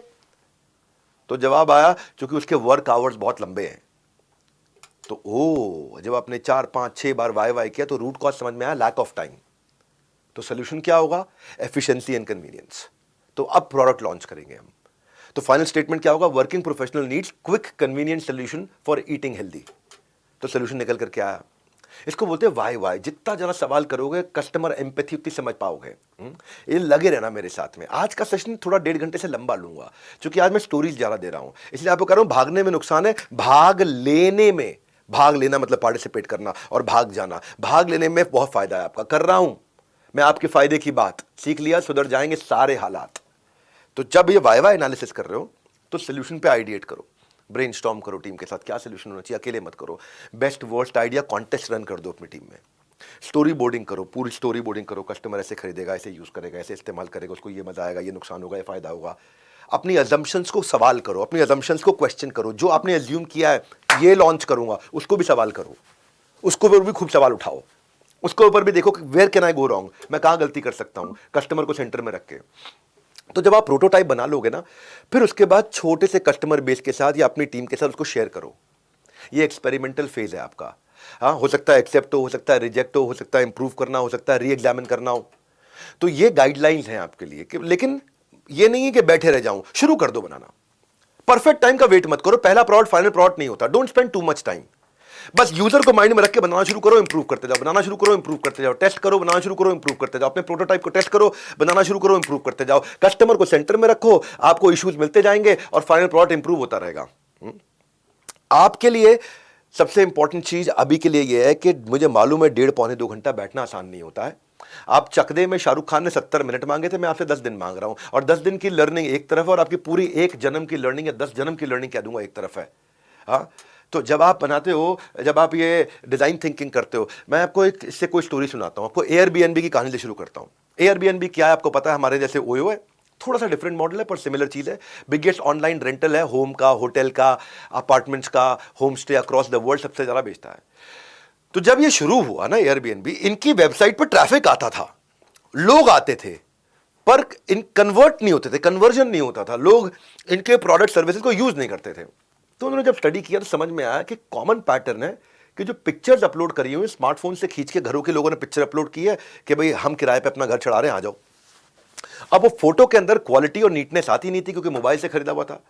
तो जवाब आया, क्योंकि उसके वर्क आवर्स बहुत लंबे हैं। तो जब आपने 4, 5, 6 बार वाई किया तो रूट कॉज समझ में आया, लैक ऑफ टाइम। तो सोल्यूशन क्या होगा, एफिशिएंसी एंड कन्वीनियंस। तो अब प्रोडक्ट लॉन्च करेंगे हम। तो फाइनल स्टेटमेंट क्या होगा, working professional needs quick convenient solution for eating healthy. तो सोल्यूशन निकल कर क्या आया, इसको बोलते हैं वाई। जितना जरा सवाल करोगे, कस्टमर एम्पैथी उतनी समझ पाओगे। ये लगे रहना मेरे साथ में। आज का सेशन थोड़ा 1.5 घंटे से लंबा लूंगा, क्योंकि आज मैं स्टोरीज ज्यादा दे रहा हूं, इसलिए आपको कह रहा हूं भागने में नुकसान है, भाग लेने में, भाग लेना मतलब पार्टिसिपेट करना, और भाग जाना, भाग लेने में बहुत फायदा है आपका। कर रहा हूं मैं आपके फायदे की बात, सीख लिया, सुधर जाएंगे सारे हालात। तो जब ये वाई एनालिसिस कर रहे हो तो सोल्यूशन पे आइडिएट करो, ब्रेनस्टॉर्म करो टीम के साथ, क्या सोल्यूशन होना चाहिए, अकेले मत करो। Best worst idea contest run कर दो अपनी टीम में। स्टोरी बोर्डिंग करो, पूरी स्टोरी बोर्डिंग करो, कस्टमर ऐसे खरीदेगा, ऐसे यूज करेगा, ऐसे इस्तेमाल करेगा, उसको ये मजा आएगा, ये नुकसान होगा, ये फायदा होगा। अपनी अजम्पशंस को सवाल करो, अपनी अजम्पशंस को क्वेश्चन करो। जो आपने अज्यूम किया है ये लॉन्च करूंगा, उसको भी सवाल करो, उसको भी खूब सवाल उठाओ, उसके ऊपर भी देखो कि where can I go wrong, मैं कहां गलती कर सकता हूं, कस्टमर को सेंटर में रख के। तो जब आप प्रोटोटाइप बना लोगे ना, फिर उसके बाद छोटे से कस्टमर बेस के साथ या अपनी टीम के साथ उसको शेयर करो। ये एक्सपेरिमेंटल फेज है आपका। हाँ, हो सकता है एक्सेप्ट हो सकता है रिजेक्ट हो सकता है इंप्रूव करना, हो सकता है री एग्जामिन करना हो। तो ये गाइडलाइंस हैं आपके लिए लेकिन ये नहीं है कि बैठे रह जाऊं, शुरू कर दो बनाना। परफेक्ट टाइम का वेट मत करो, पहला प्रोडक्ट फाइनल प्रोडक्ट नहीं होता। Don't spend too much time. बस यूजर को माइंड में रख के बनाना शुरू करो, इंप्रूव करते जाओ, बनाना शुरू करो, इंप्रूव करते जाओ, टेस्ट करो, बनाना शुरू करो, इंप्रूव करते जाओ, अपने प्रोटोटाइप को टेस्ट करो, बनाना शुरू करो, इंप्रूव करते जाओ, कस्टमर को सेंटर में रखो, आपको इश्यूज मिलते जाएंगे और फाइनल प्रोडक्ट इंप्रूव होता रहेगा। आपके लिए सबसे इंपॉर्टेंट चीज अभी के लिए यह है कि मुझे मालूम है 1.5-2 घंटा बैठना आसान नहीं होता है। आप चकदे में शाहरुख खान ने 70 मिनट मांगे थे, मैं आपसे 10 दिन मांग रहा हूं, और 10 दिन की लर्निंग एक तरफ है और आपकी पूरी एक जन्म की लर्निंग या 10 जन्म की लर्निंग कह दूंगा एक तरफ है। हाँ, तो जब आप बनाते हो, जब आप ये डिजाइन थिंकिंग करते हो, मैं आपको एक इससे कोई स्टोरी सुनाता हूं, आपको एयरबीएनबी की कहानी से शुरू करता हूं। एयरबीएनबी क्या है आपको पता है? हमारे जैसे ओयो है, थोड़ा सा डिफरेंट मॉडल है पर सिमिलर चीज है। बिगेस्ट ऑनलाइन रेंटल है, होम का, होटल का, अपार्टमेंट्स का, home stay across the world सबसे ज्यादा बेचता है। तो जब ये शुरू हुआ ना एयरबीएनबी, इनकी वेबसाइट पर ट्रैफिक आता था, लोग आते थे, पर इन कन्वर्ट नहीं होते थे, कन्वर्जन नहीं होता था, लोग इनके प्रोडक्ट सर्विसेज को यूज नहीं करते थे। तो उन्होंने जब स्टडी किया तो समझ में आया कि कॉमन पैटर्न है कि जो पिक्चर्स अपलोड करी हुई स्मार्टफोन से खींच के घरों के लोगों ने पिक्चर अपलोड की है कि भाई हम किराए पे अपना घर चढ़ा रहे हैं, आ जाओ। अब वो फोटो के अंदर क्वालिटी और नीटनेस आती नहीं थी क्योंकि मोबाइल से खरीदा हुआ था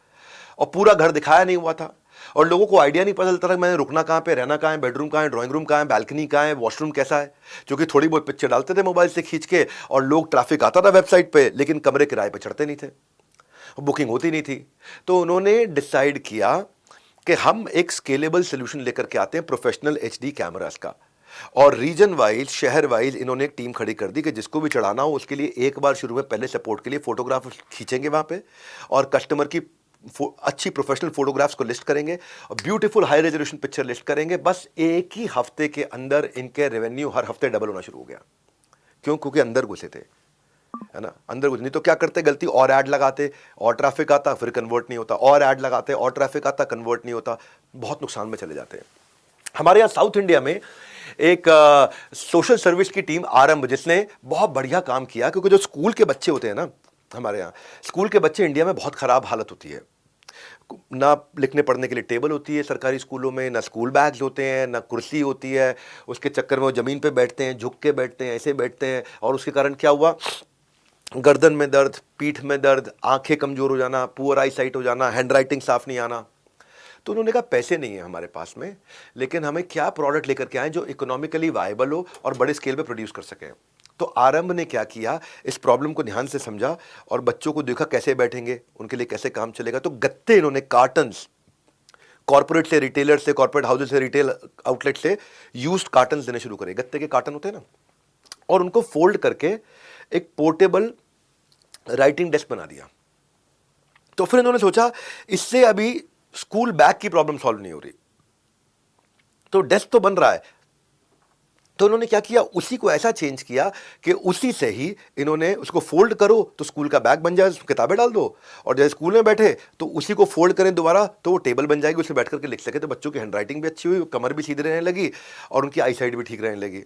और पूरा घर दिखाया नहीं हुआ था और लोगों को आइडिया नहीं पता चलता था मैंने रुकना कहाँ पे, रहना कहाँ है, बेडरूम कहाँ है, ड्राइंग रूम कहाँ है, बैल्कनी कहाँ है, वॉशरूम कैसा है, क्योंकि थोड़ी बहुत पिक्चर डालते थे मोबाइल से खींच के और लोग, ट्रैफिक आता था वेबसाइट पे लेकिन कमरे किराए पे चढ़ते नहीं थे, बुकिंग होती नहीं थी। तो उन्होंने डिसाइड किया कि हम एक स्केलेबल सोल्यूशन लेकर के आते हैं प्रोफेशनल एचडी कैमरास का, और रीजन वाइज, शहर वाइज इन्होंने एक टीम खड़ी कर दी कि जिसको भी चढ़ाना हो उसके लिए एक बार शुरू में पहले सपोर्ट के लिए फोटोग्राफ खींचेंगे वहां पे और कस्टमर की अच्छी प्रोफेशनल फोटोग्राफ्स को लिस्ट करेंगे और beautiful high resolution picture list करेंगे। बस एक ही हफ्ते के अंदर इनके रेवेन्यू हर हफ्ते डबल होना शुरू हो गया। क्यों? क्योंकि अंदर घुसे थे, है ना, अंदर घुसे। नहीं तो क्या करते गलती, और ऐड लगाते और ट्रैफिक आता फिर कन्वर्ट नहीं होता, और ऐड लगाते और ट्रैफिक आता कन्वर्ट नहीं होता, बहुत नुकसान में चले जाते हैं। हमारे यहाँ साउथ इंडिया में एक सोशल सर्विस की टीम आरंभ, जिसने बहुत बढ़िया काम किया, क्योंकि जो स्कूल के बच्चे होते हैं ना, हमारे यहाँ स्कूल के बच्चे, इंडिया में बहुत खराब हालत होती है, ना लिखने पढ़ने के लिए टेबल होती है सरकारी स्कूलों में, ना स्कूल बैग्स होते हैं, ना कुर्सी होती है, उसके चक्कर में वो ज़मीन पे बैठते हैं, झुक के बैठते हैं, ऐसे बैठते हैं, और उसके कारण क्या हुआ, गर्दन में दर्द, पीठ में दर्द, आंखें कमज़ोर हो जाना, पुअर आई साइट हो जाना, हैंड राइटिंग साफ नहीं आना। तो उन्होंने कहा पैसे नहीं है हमारे पास में, लेकिन हमें क्या प्रोडक्ट लेकर के आए जो इकोनॉमिकली वायबल हो और बड़े स्केल पे प्रोड्यूस कर सकें। तो आरंभ ने क्या किया, इस प्रॉब्लम को ध्यान से समझा और बच्चों को देखा कैसे बैठेंगे, उनके लिए कैसे काम चलेगा। तो गत्ते इन्होंने कार्टन्स, कॉर्पोरेट से, रिटेलर से, कॉर्पोरेट हाउसेज से, रिटेल आउटलेट से यूज्ड कार्टन्स देने शुरू करे, गत्ते के कार्टन होते हैं ना, और उनको फोल्ड करके एक पोर्टेबल राइटिंग डेस्क बना दिया। तो फिर इन्होंने सोचा इससे अभी स्कूल बैग की प्रॉब्लम सॉल्व नहीं हो रही, तो डेस्क तो बन रहा है, तो उन्होंने क्या किया, उसी को ऐसा चेंज किया कि उसी से ही इन्होंने उसको फोल्ड करो तो स्कूल का बैग बन जाए, किताबें डाल दो, और जैसे स्कूल में बैठे तो उसी को फोल्ड करें दोबारा तो वो टेबल बन जाएगी, उसमें बैठ करके लिख सके। तो बच्चों की हैंडराइटिंग भी अच्छी हुई, कमर भी सीधी रहने लगी और उनकी आई साइड भी ठीक रहने लगी।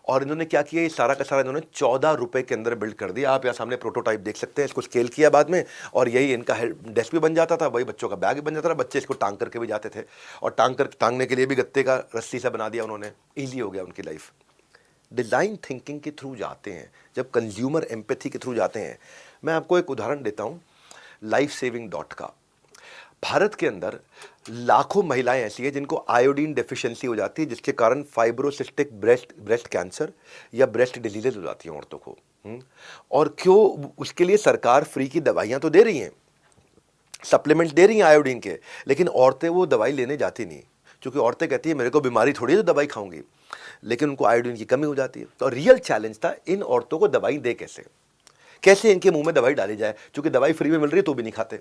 और इन्होंने क्या किया, ये सारा का सारा इन्होंने 14 रुपए के अंदर बिल्ड कर दिया। आप यहाँ सामने प्रोटोटाइप देख सकते हैं, इसको स्केल किया बाद में, और यही इनका डेस्क भी बन जाता था, वही बच्चों का बैग भी बन जाता था, बच्चे इसको टांग करके भी जाते थे, और टांगने के लिए भी गत्ते का रस्सी से बना दिया उन्होंने, ईजी हो गया उनकी लाइफ। डिज़ाइन थिंकिंग के थ्रू जाते हैं, जब कंज्यूमर एम्पैथी के थ्रू जाते हैं। मैं आपको एक उदाहरण देता हूँ लाइफ सेविंग डॉट का। भारत के अंदर लाखों महिलाएं ऐसी हैं जिनको आयोडीन डेफिशिएंसी हो जाती है, जिसके कारण फाइब्रोसिस्टिक ब्रेस्ट कैंसर या ब्रेस्ट डिजीजेज हो जाती हैं औरतों को। और क्यों? उसके लिए सरकार फ्री की दवाइयाँ तो दे रही हैं, सप्लीमेंट्स दे रही हैं आयोडीन के, लेकिन औरतें वो दवाई लेने जाती नहीं, क्योंकि औरतें कहती हैं मेरे को बीमारी थोड़ी है जो दवाई खाऊंगी, लेकिन उनको आयोडीन की कमी हो जाती है। तो रियल चैलेंज था इन औरतों को दवाई दे कैसे इनके मुंह में दवाई डाली जाए, क्योंकि दवाई फ्री में मिल रही है तो भी नहीं खाते।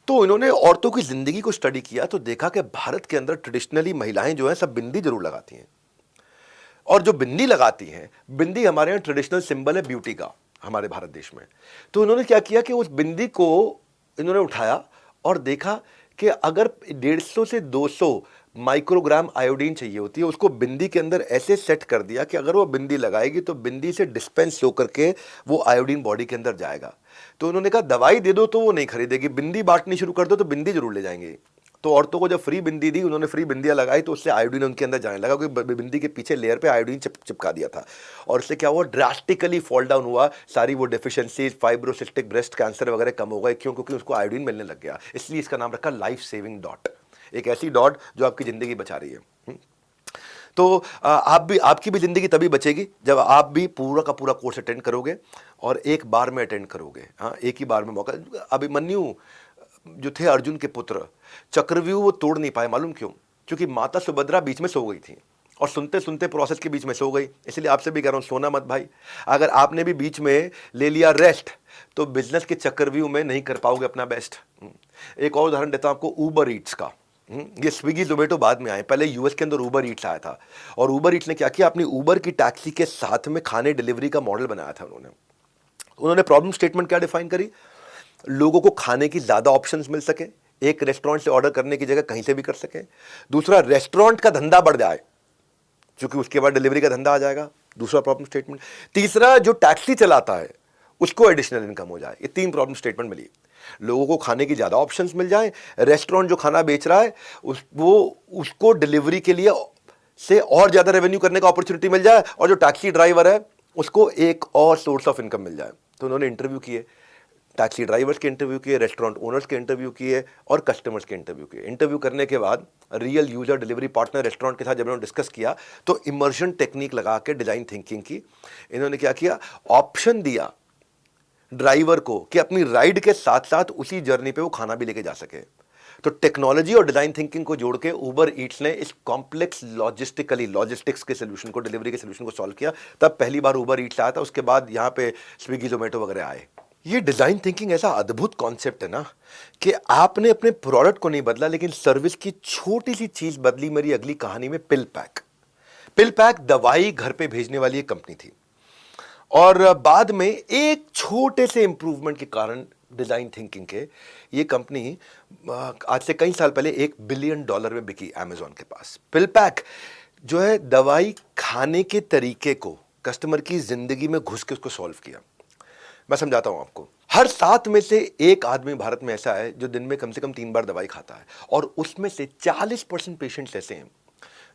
तो इन्होंने औरतों की जिंदगी को स्टडी किया तो देखा कि भारत के अंदर ट्रेडिशनली महिलाएं जो हैं सब बिंदी जरूर लगाती हैं, और जो बिंदी लगाती हैं, बिंदी हमारे यहाँ ट्रेडिशनल सिंबल है ब्यूटी का हमारे भारत देश में। तो इन्होंने क्या किया कि उस बिंदी को इन्होंने उठाया और देखा कि अगर 150 से 200 माइक्रोग्राम आयोडीन चाहिए होती है, उसको बिंदी के अंदर ऐसे सेट कर दिया कि अगर वो बिंदी लगाएगी तो बिंदी से डिस्पेंस होकर के वो आयोडीन बॉडी के अंदर जाएगा। तो उन्होंने कहा दवाई दे दो तो वो नहीं खरीदेगी, बिंदी बांटनी शुरू कर दो तो बिंदी जरूर ले जाएंगे। तो औरतों को जब फ्री बिंदी दी, उन्होंने फ्री बिंदियां लगाई तो उससे आयोडीन उनके अंदर जाने लगा, क्योंकि बिंदी के पीछे लेयर पे आयोडीन चिपका दिया था, और इससे क्या हुआ, ड्रास्टिकली फॉल डाउन हुआ, सारी वो डेफिशिएंसीज, फाइब्रोसिस्टिक ब्रेस्ट कैंसर वगैरह कम हो गए। क्यों? क्योंकि उसको आयोडीन मिलने लग गया। इसलिए इसका नाम रखा लाइफ सेविंग डॉट। एक ऐसी दौड़ जो आपकी ज़िंदगी बचा रही है। तो आपकी भी ज़िंदगी तभी बचेगी जब आप भी पूरा का पूरा कोर्स अटेंड करोगे और एक बार में अटेंड करोगे। हाँ, एक ही बार में मौका। अभिमन्यु जो थे अर्जुन के पुत्र, चक्रव्यूह वो तोड़ नहीं पाए, मालूम क्यों? क्योंकि माता सुभद्रा बीच में सो गई थी और सुनते सुनते प्रोसेस के बीच में सो गई। इसलिए आपसे भी कह रहा हूँ, सोना मत भाई। अगर आपने भी बीच में ले लिया रेस्ट तो बिजनेस के चक्रव्यूह में नहीं कर पाओगे अपना बेस्ट। एक और उदाहरण देता हूँ आपको, ऊबर ईट्स का। ये स्विगी जोमेटो बाद में आए, पहले यूएस के अंदर ऊबर ईट्स आया था। और ऊबर ईट्स ने क्या किया, अपनी ऊबर की टैक्सी के साथ में खाने डिलीवरी का मॉडल बनाया था। उन्होंने प्रॉब्लम स्टेटमेंट क्या डिफाइन करी? लोगों को खाने की ज़्यादा ऑप्शंस मिल सके, एक रेस्टोरेंट से ऑर्डर करने की जगह कहीं से भी कर सके। दूसरा, रेस्टोरेंट का धंधा बढ़ जाए क्योंकि उसके बाद डिलीवरी का धंधा आ जाएगा, दूसरा प्रॉब्लम स्टेटमेंट। तीसरा, जो टैक्सी चलाता है उसको एडिशनल इनकम हो जाए। ये 3 प्रॉब्लम स्टेटमेंट मिली। लोगों को खाने की ज़्यादा ऑप्शंस मिल जाए, रेस्टोरेंट जो खाना बेच रहा है उसको डिलीवरी के लिए से और ज़्यादा रेवेन्यू करने का अपॉर्चुनिटी मिल जाए, और जो टैक्सी ड्राइवर है उसको एक और सोर्स ऑफ इनकम मिल जाए। तो उन्होंने इंटरव्यू किए, टैक्सी ड्राइवर्स के इंटरव्यू किए, रेस्टोरेंट ओनर्स के इंटरव्यू किए और कस्टमर्स के इंटरव्यू किए। इंटरव्यू करने के बाद real user delivery partner restaurant के साथ जब इन्होंने डिस्कस किया तो इमर्शन टेक्निक लगा के डिज़ाइन थिंकिंग की। इन्होंने क्या किया, ऑप्शन दिया ड्राइवर को कि अपनी राइड के साथ साथ उसी जर्नी पे वो खाना भी लेके जा सके। तो टेक्नोलॉजी और डिज़ाइन थिंकिंग को जोड़ के ऊबर ईट्स ने इस कॉम्प्लेक्स लॉजिस्टिक्स के सोल्यूशन को, डिलीवरी के सोल्यूशन को सॉल्व किया। तब पहली बार ऊबर ईट्स आया था, उसके बाद यहाँ पे स्विगी जोमेटो वगैरह आए। ये डिज़ाइन थिंकिंग ऐसा अद्भुत कॉन्सेप्ट है ना कि आपने अपने प्रोडक्ट को नहीं बदला लेकिन सर्विस की छोटी सी चीज़ बदली। मेरी अगली कहानी में पिल पैक दवाई घर पे भेजने वाली एक कंपनी थी, और बाद में एक छोटे से इंप्रूवमेंट के कारण डिज़ाइन थिंकिंग के ये कंपनी आज से कई साल पहले $1 बिलियन में बिकी अमेजॉन के पास। पिल पैक जो है, दवाई खाने के तरीके को कस्टमर की ज़िंदगी में घुस के उसको सॉल्व किया। मैं समझाता हूं आपको। हर 7 में से 1 आदमी भारत में ऐसा है जो दिन में कम से कम 3 बार दवाई खाता है, और उसमें से 40% पेशेंट्स ऐसे हैं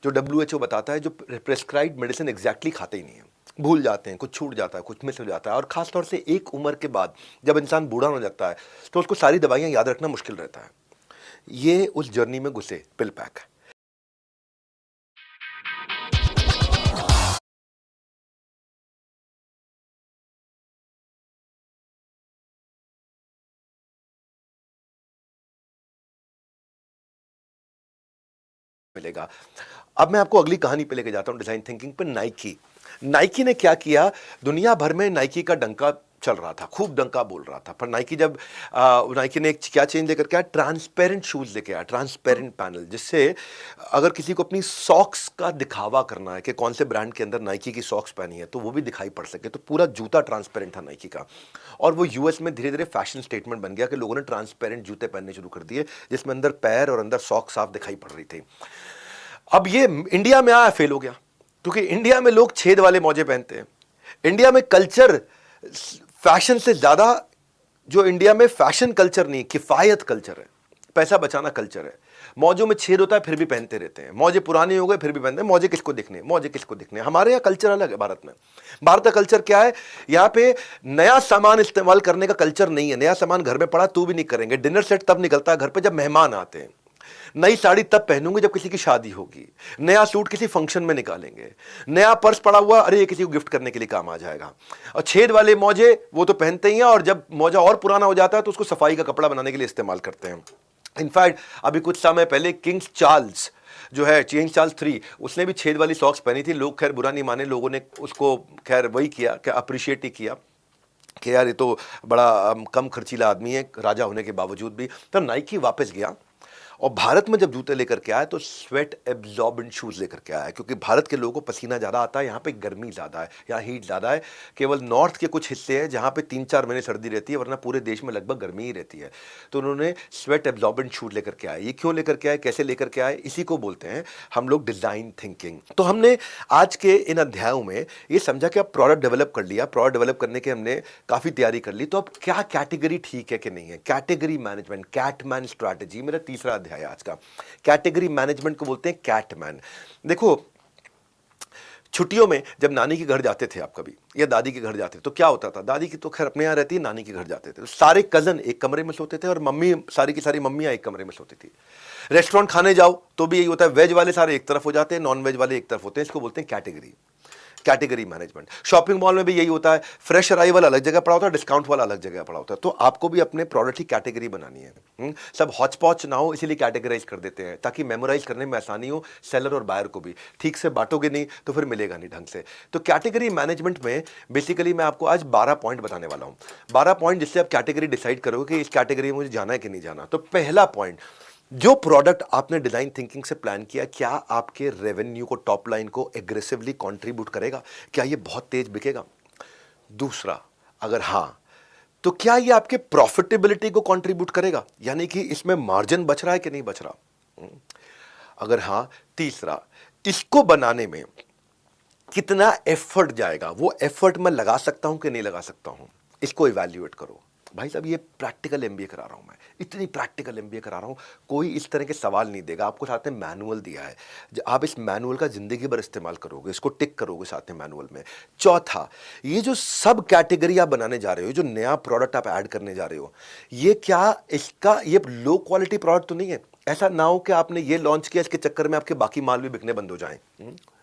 जो WHO बताता है जो प्रेस्क्राइब्ड मेडिसिन एग्जैक्टली खाते ही नहीं है, भूल जाते हैं, कुछ छूट जाता है, कुछ मिस हो जाता है। और खासतौर से एक उम्र के बाद जब इंसान बूढ़ा हो जाता है तो उसको सारी दवाइयाँ याद रखना मुश्किल रहता है। ये उस जर्नी में घुसे पिल पैक। मिलेगा। अब मैं आपको अगली कहानी पे लेके जाता हूँ, डिजाइन थिंकिंग पे। नाइकी ने क्या किया, दुनिया भर में नाइकी का डंका चल रहा था, खूब डंका बोल रहा था। पर नाइकी ने क्या चेंज लेकर के आया, ट्रांसपेरेंट शूज लेके आया, ट्रांसपेरेंट पैनल, जिससे अगर किसी को अपनी सॉक्स का दिखावा करना है कि कौन से ब्रांड के अंदर नाइकी की सॉक्स पहनी है तो वो भी दिखाई पड़ सके। तो पूरा जूता ट्रांसपेरेंट था नाइकी का, और वो यूएस में धीरे धीरे फैशन स्टेटमेंट बन गया कि लोगों ने ट्रांसपेरेंट जूते पहनने शुरू कर दिए जिसमें अंदर पैर और अंदर सॉक्स साफ दिखाई पड़ रही थी। अब ये इंडिया में आया, फेल हो गया, क्योंकि इंडिया में लोग छेद वाले मोजे पहनते हैं। इंडिया में कल्चर फैशन से ज्यादा, जो इंडिया में फैशन कल्चर नहीं, किफायत कल्चर है, पैसा बचाना कल्चर है। मौजों में छेद होता है फिर भी पहनते रहते हैं, मौजे पुराने हो गए फिर भी पहनते हैं, मौजे किसको दिखने। हमारे यहाँ कल्चर अलग है। भारत का कल्चर क्या है, यहाँ पे नया सामान इस्तेमाल करने का कल्चर नहीं है। नया सामान घर में पड़ा तो भी नहीं करेंगे। डिनर सेट तब निकलता है घर पे जब मेहमान आते हैं। नई साड़ी तब पहनूंगे जब किसी की शादी होगी। नया सूट किसी फंक्शन में निकालेंगे। नया पर्स पड़ा हुआ, अरे ये किसी को गिफ्ट करने के लिए काम आ जाएगा। और छेद वाले मौजे वो तो पहनते ही हैं, और जब मौजा और पुराना हो जाता है तो उसको सफाई का कपड़ा बनाने के लिए इस्तेमाल करते हैं। इनफैक्ट अभी कुछ समय पहले किंग्स चार्ल्स जो है, किंग्स चार्ल्स 3, उसने भी छेद वाली सॉक्स पहनी थी। लोग खैर बुरा नहीं माने, लोगों ने उसको खैर वही किया कि अप्रिशिएट ही किया कि यार ये तो बड़ा कम खर्चीला आदमी है राजा होने के बावजूद भी। तो नाइकी वापस गया और भारत में जब जूते लेकर के आया तो स्वेट एब्जॉर्बेंट शूज लेकर के आया, क्योंकि भारत के लोगों को पसीना ज़्यादा आता है, यहाँ पे गर्मी ज़्यादा है, यहाँ हीट ज़्यादा है। केवल नॉर्थ के कुछ हिस्से हैं जहाँ पे 3-4 महीने सर्दी रहती है, वरना पूरे देश में लगभग गर्मी ही रहती है। तो उन्होंने स्वेट एब्जॉर्बेंट शूज लेकर के आए। ये क्यों लेकर के आए, कैसे लेकर के आए, इसी को बोलते हैं हम लोग डिज़ाइन थिंकिंग। तो हमने आज के इन अध्यायों में ये समझा कि अब प्रोडक्ट डेवलप कर लिया, प्रोडक्ट डेवलप करने के हमने काफ़ी तैयारी कर ली, तो अब क्या कैटेगरी ठीक है कि नहीं है, कैटेगरी मैनेजमेंट, कैटमैन स्ट्रैटेजी, मेरा तीसरा अध्याय आज का। कैटेगरी मैनेजमेंट को बोलते हैं कैटमैन। देखो, छुट्टियों में जब नानी के घर जाते थे आप कभी, या दादी के घर जाते थे, तो क्या होता था, दादी की तो खैर अपने यहाँ रहती है, नानी के घर जाते थे तो सारे कजन एक कमरे में सोते थे और मम्मी, सारी की सारी मम्मियाँ एक कमरे में सोती थी। रेस्टोरेंट खाने जाओ तो भी यही होता है, वेज वाले सारे एक तरफ हो जाते हैं, नॉन वेज वाले एक तरफ होते हैं, इसको बोलते हैं कैटेगरी मैनेजमेंट। शॉपिंग मॉल में भी यही होता है, फ्रेश अराइवल अलग जगह पड़ा होता है, डिस्काउंट वाला अलग जगह पड़ा होता है। तो आपको भी अपने प्रोडक्ट की कैटेगरी बनानी है। सब हॉच पॉच ना हो, इसीलिए कैटेगराइज कर देते हैं ताकि मेमोराइज करने में आसानी हो सेलर और बायर को भी। ठीक से बांटोगे नहीं तो फिर मिलेगा नहीं ढंग से। तो कैटेगरी मैनेजमेंट में बेसिकली मैं आपको आज 12 पॉइंट बताने वाला हूं। 12 पॉइंट जिससे आप कैटेगरी डिसाइड करोगे कि इस कैटेगरी में मुझे जाना है कि नहीं जाना। तो पहला पॉइंट, जो प्रोडक्ट आपने डिजाइन थिंकिंग से प्लान किया, क्या आपके रेवेन्यू को, टॉप लाइन को एग्रेसिवली कंट्रीब्यूट करेगा? क्या ये बहुत तेज बिकेगा? दूसरा, अगर हां तो क्या ये आपके प्रॉफिटेबिलिटी को कंट्रीब्यूट करेगा, यानी कि इसमें मार्जिन बच रहा है कि नहीं बच रहा? अगर हां, तीसरा, इसको बनाने में कितना एफर्ट जाएगा, वो एफर्ट मैं लगा सकता हूं कि नहीं लगा सकता हूं, इसको इवैल्यूएट करो। भाई साहब, ये प्रैक्टिकल एमबीए करा रहा हूं मैं, इतनी प्रैक्टिकल एमबीए करा रहा हूं, कोई इस तरह के सवाल नहीं देगा आपको। साथ में मैनुअल दिया है, आप इस मैनुअल का जिंदगी भर इस्तेमाल करोगे, इसको टिक करोगे साथ में मैनुअल में। चौथा, ये जो सब कैटेगरी आप बनाने जा रहे हो, जो नया प्रोडक्ट आप ऐड करने जा रहे हो, ये क्या इसका ये लो क्वालिटी प्रोडक्ट तो नहीं है? ऐसा ना हो कि आपने ये लॉन्च किया, इसके चक्कर में आपके बाकी माल भी बिकने बंद हो जाएं।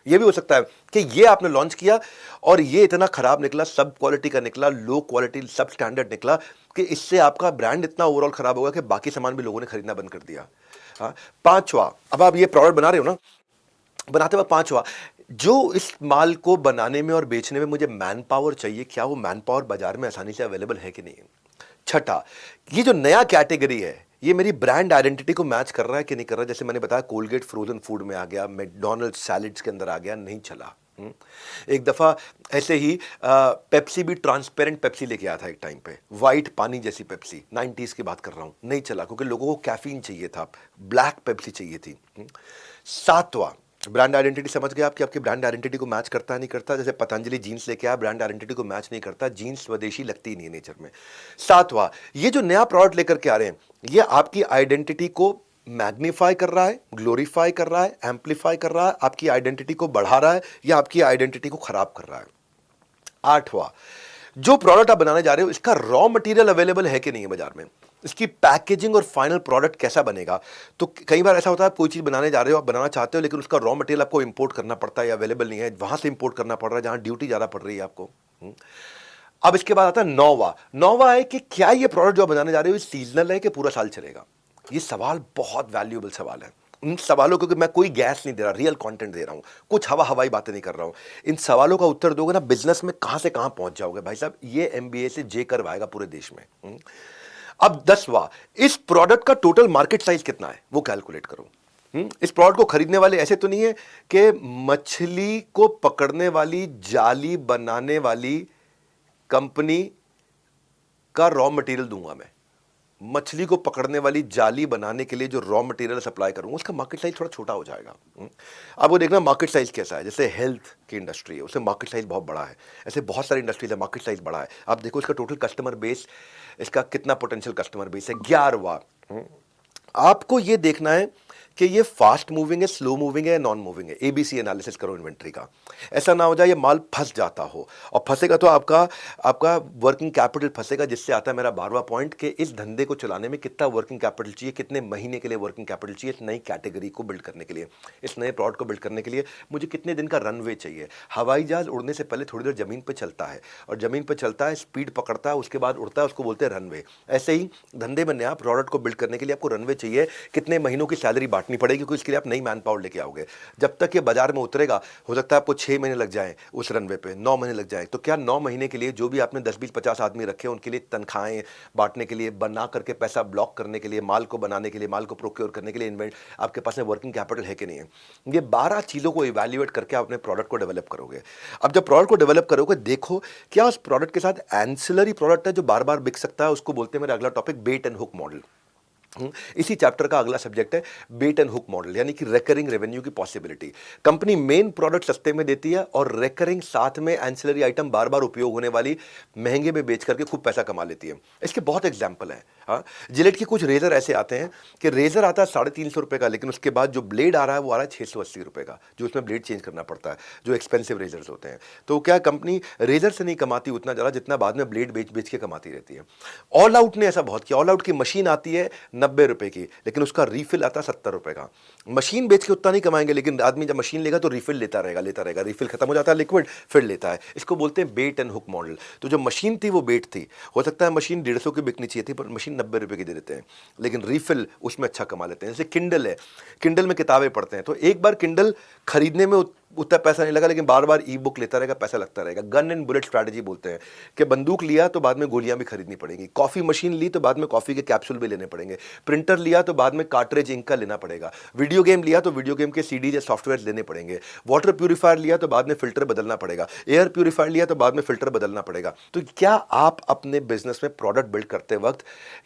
ये भी हो सकता है कि ये आपने लॉन्च किया और ये इतना खराब निकला, सब क्वालिटी का निकला, लो क्वालिटी, सब स्टैंडर्ड निकला, कि इससे आपका ब्रांड इतना ओवरऑल खराब होगा कि बाकी सामान भी लोगों ने खरीदना बंद कर दिया। हाँ। पांचवा, अब आप ये प्रोडक्ट बना रहे हो ना, बनाते वक्त पांचवा, जो इस माल को बनाने में और बेचने में मुझे मैन पावर चाहिए, क्या वो मैन पावर बाजार में आसानी से अवेलेबल है कि नहीं? छठा, ये जो नया कैटेगरी है, ये मेरी ब्रांड आइडेंटिटी को मैच कर रहा है कि नहीं कर रहा है? जैसे मैंने बताया, कोलगेट फ्रोजन फूड में आ गया, मैकडॉनल्ड्स सैलेड्स के अंदर आ गया, नहीं चला। एक दफा ऐसे ही पेप्सी भी ट्रांसपेरेंट पेप्सी लेके आया था एक टाइम पे, वाइट पानी जैसी पेप्सी, 90s की बात कर रहा हूं, नहीं चला क्योंकि लोगों को कैफीन चाहिए था, ब्लैक पेप्सी चाहिए थी। सातवां, ब्रांड आइडेंटिटी समझ गए आप कि आपकी ब्रांड आइडेंटिटी को मैच करता है नहीं करता? जैसे पतंजलि जीन्स लेके आया, ब्रांड आइडेंटिटी को मैच नहीं करता, जीन्स स्वदेशी लगती नहीं है नेचर में। सातवां, ये जो नया प्रोडक्ट लेकर के आ रहे हैं, ये आपकी आइडेंटिटी को मैग्नीफाई कर रहा है, ग्लोरीफाई कर रहा है, एम्पलीफाई कर रहा है, आपकी आइडेंटिटी को बढ़ा रहा है या आपकी आइडेंटिटी को खराब कर रहा है? आठवां, जो प्रोडक्ट आप बनाने जा रहे हो, इसका रॉ मटेरियल अवेलेबल है कि नहीं है बाजार में, इसकी पैकेजिंग और फाइनल प्रोडक्ट कैसा बनेगा। तो कई बार ऐसा होता है, कोई चीज बनाने जा रहे हो, आप बनाना चाहते हो, लेकिन उसका रॉ मटेरियल आपको इंपोर्ट करना पड़ता है या अवेलेबल नहीं है, वहां से इंपोर्ट करना पड़ रहा है जहां ड्यूटी ज्यादा पड़ रही है आपको। अब इसके बाद आता है नौवा है कि क्या ये प्रोडक्ट जो आप बनाने जा रहे हो सीजनल है कि पूरा साल चलेगा? ये सवाल बहुत वैल्यूएबल सवाल है। इन सवालों को, मैं कोई गैस नहीं दे रहा, रियल कंटेंट दे रहा हूं, कुछ हवाई बातें नहीं कर रहा हूं। इन सवालों का उत्तर दोगे ना, बिजनेस में कहां से कहां पहुंच जाओगे भाई साहब। ये एमबीए से जे करवाएगा पूरे देश में। अब 10वां, इस प्रोडक्ट का टोटल मार्केट साइज कितना है वो कैलकुलेट करो। इस प्रोडक्ट को खरीदने वाले ऐसे तो नहीं है कि मछली को पकड़ने वाली जाली बनाने वाली कंपनी का रॉ मटेरियल दूंगा मैं, मछली को पकड़ने वाली जाली बनाने के लिए जो रॉ मटेरियल सप्लाई करूंगा, उसका मार्केट साइज थोड़ा छोटा हो जाएगा। अब वो देखना मार्केट साइज कैसा है। जैसे हेल्थ की इंडस्ट्री है, उससे मार्केट साइज बहुत बड़ा है, ऐसे बहुत सारी इंडस्ट्रीज है, मार्केट साइज बड़ा है। आप देखो इसका टोटल कस्टमर बेस, इसका कितना पोटेंशियल कस्टमर बेस है। 11वां, आपको ये देखना है कि ये फास्ट मूविंग है, स्लो मूविंग है, नॉन मूविंग है। एबीसी एनालिसिस करो इन्वेंट्री का। ऐसा ना हो जाए ये माल फंस जाता हो, और फंसेगा तो आपका वर्किंग कैपिटल फंसेगा, जिससे आता है मेरा 12वां पॉइंट कि इस धंधे को चलाने में कितना वर्किंग कैपिटल चाहिए, कितने महीने के लिए वर्किंग कैपिटल चाहिए, इस नई कैटेगरी को बिल्ड करने के लिए, इस नए प्रोडक्ट को बिल्ड करने के लिए मुझे कितने दिन का रनवे चाहिए। हवाई जहाज उड़ने से पहले थोड़ी देर जमीन पर चलता है, और जमीन पर चलता है, स्पीड पकड़ता है, उसके बाद उड़ता है, उसको बोलते हैं रनवे। ऐसे ही धंधे में नया प्रोडक्ट को बिल्ड करने के लिए आपको रनवे चाहिए, कितने महीनों की सैलरी बांटनी पड़ेगी, क्योंकि इसके लिए आप नई मैन पावर लेके आओगे। जब तक ये बाजार में उतरेगा, हो सकता है आपको 6 महीने लग जाएं, उस रनवे पे 9 महीने लग जाएं। तो क्या 9 महीने के लिए जो भी आपने 10 20 50 आदमी रखे हैं, उनके लिए तनख्वाहें बांटने के लिए, बना करके पैसा ब्लॉक करने के लिए, माल को बनाने के लिए, माल को प्रोक्योर करने के लिए इन्वेंट आपके पास में वर्किंग कैपिटल है कि नहीं है? ये 12 चीजों को इवैल्यूएट करके आप अपने प्रोडक्ट को डेवलप करोगे। अब जब प्रोडक्ट को डेवलप करोगे, देखो क्या उस प्रोडक्ट के साथ एंसिलरी प्रोडक्ट है जो बार बार बिक सकता है। उसको बोलते हैं मेरा अगला topic bait and hook model. इसी चैप्टर का अगला सब्जेक्ट है बेट एंड हुक मॉडल, यानी कि रिकरिंग रेवेन्यू की पॉसिबिलिटी। कंपनी मेन प्रोडक्ट सस्ते में देती है और रिकरिंग साथ में एंसिलरी आइटम बार बार उपयोग होने वाली महंगे में बेच करके खूब पैसा कमा लेती है। इसके बहुत एग्जांपल हैं। हाँ, जिलेट के कुछ रेजर ऐसे आते हैं कि रेजर आता है 350 रुपए का, लेकिन उसके बाद जो ब्लेड आ रहा है वो आ रहा है 680 रुपए का, जो उसमें ब्लेड चेंज करना पड़ता है, जो एक्सपेंसिव रेजर्स होते हैं। तो क्या कंपनी रेजर से नहीं कमाती उतना ज़्यादा जितना बाद में ब्लेड बेच बेच के कमाती रहती है। ऑल आउट ने ऐसा बहुत किया। ऑल आउट की मशीन आती है, ₹90 की, लेकिन उसका रीफिल आता है ₹70 का। मशीन बेच के उतना नहीं कमाएंगे, लेकिन आदमी जब मशीन लेगा तो रीफिल लेता रहेगा, रीफिल खत्म हो जाता है, लिक्विड फिर लेता है। इसको बोलते हैं बेट एंड हुक मॉडल। तो जो मशीन थी वो बेट थी, हो सकता है मशीन 150 की बिकनी चाहिए थी, पर मशीन ₹90 की दे देते हैं, लेकिन रीफिल उसमें अच्छा कमा लेते हैं। जैसे किंडल है, किंडल में किताबें पढ़ते हैं, तो एक बार किंडल खरीदने में उतना पैसा नहीं लगा, लेकिन बार बार ई बुक लेता रहेगा, पैसा लगता रहेगा। गन एंड बुलेट स्ट्रैटेजी बोलते हैं कि बंदूक लिया तो बाद में गोलियां भी खरीदनी पड़ेगी, कॉफी मशीन ली तो बाद में कॉफी के कैप्सूल भी लेने पड़ेंगे, प्रिंटर लिया तो बाद में कार्ट्रिज इंक का लेना पड़ेगा, वीडियो गेम लिया तो वीडियो गेम के सीडी या सॉफ्टवेयर लेने पड़ेंगे, वाटर प्यूरिफायर लिया तो बाद में फिल्टर बदलना पड़ेगा, एयर प्यूरिफायर लिया तो बाद में फिल्टर बदलना पड़ेगा। तो क्या आप अपने बिजनेस में प्रोडक्ट बिल्ड करते वक्त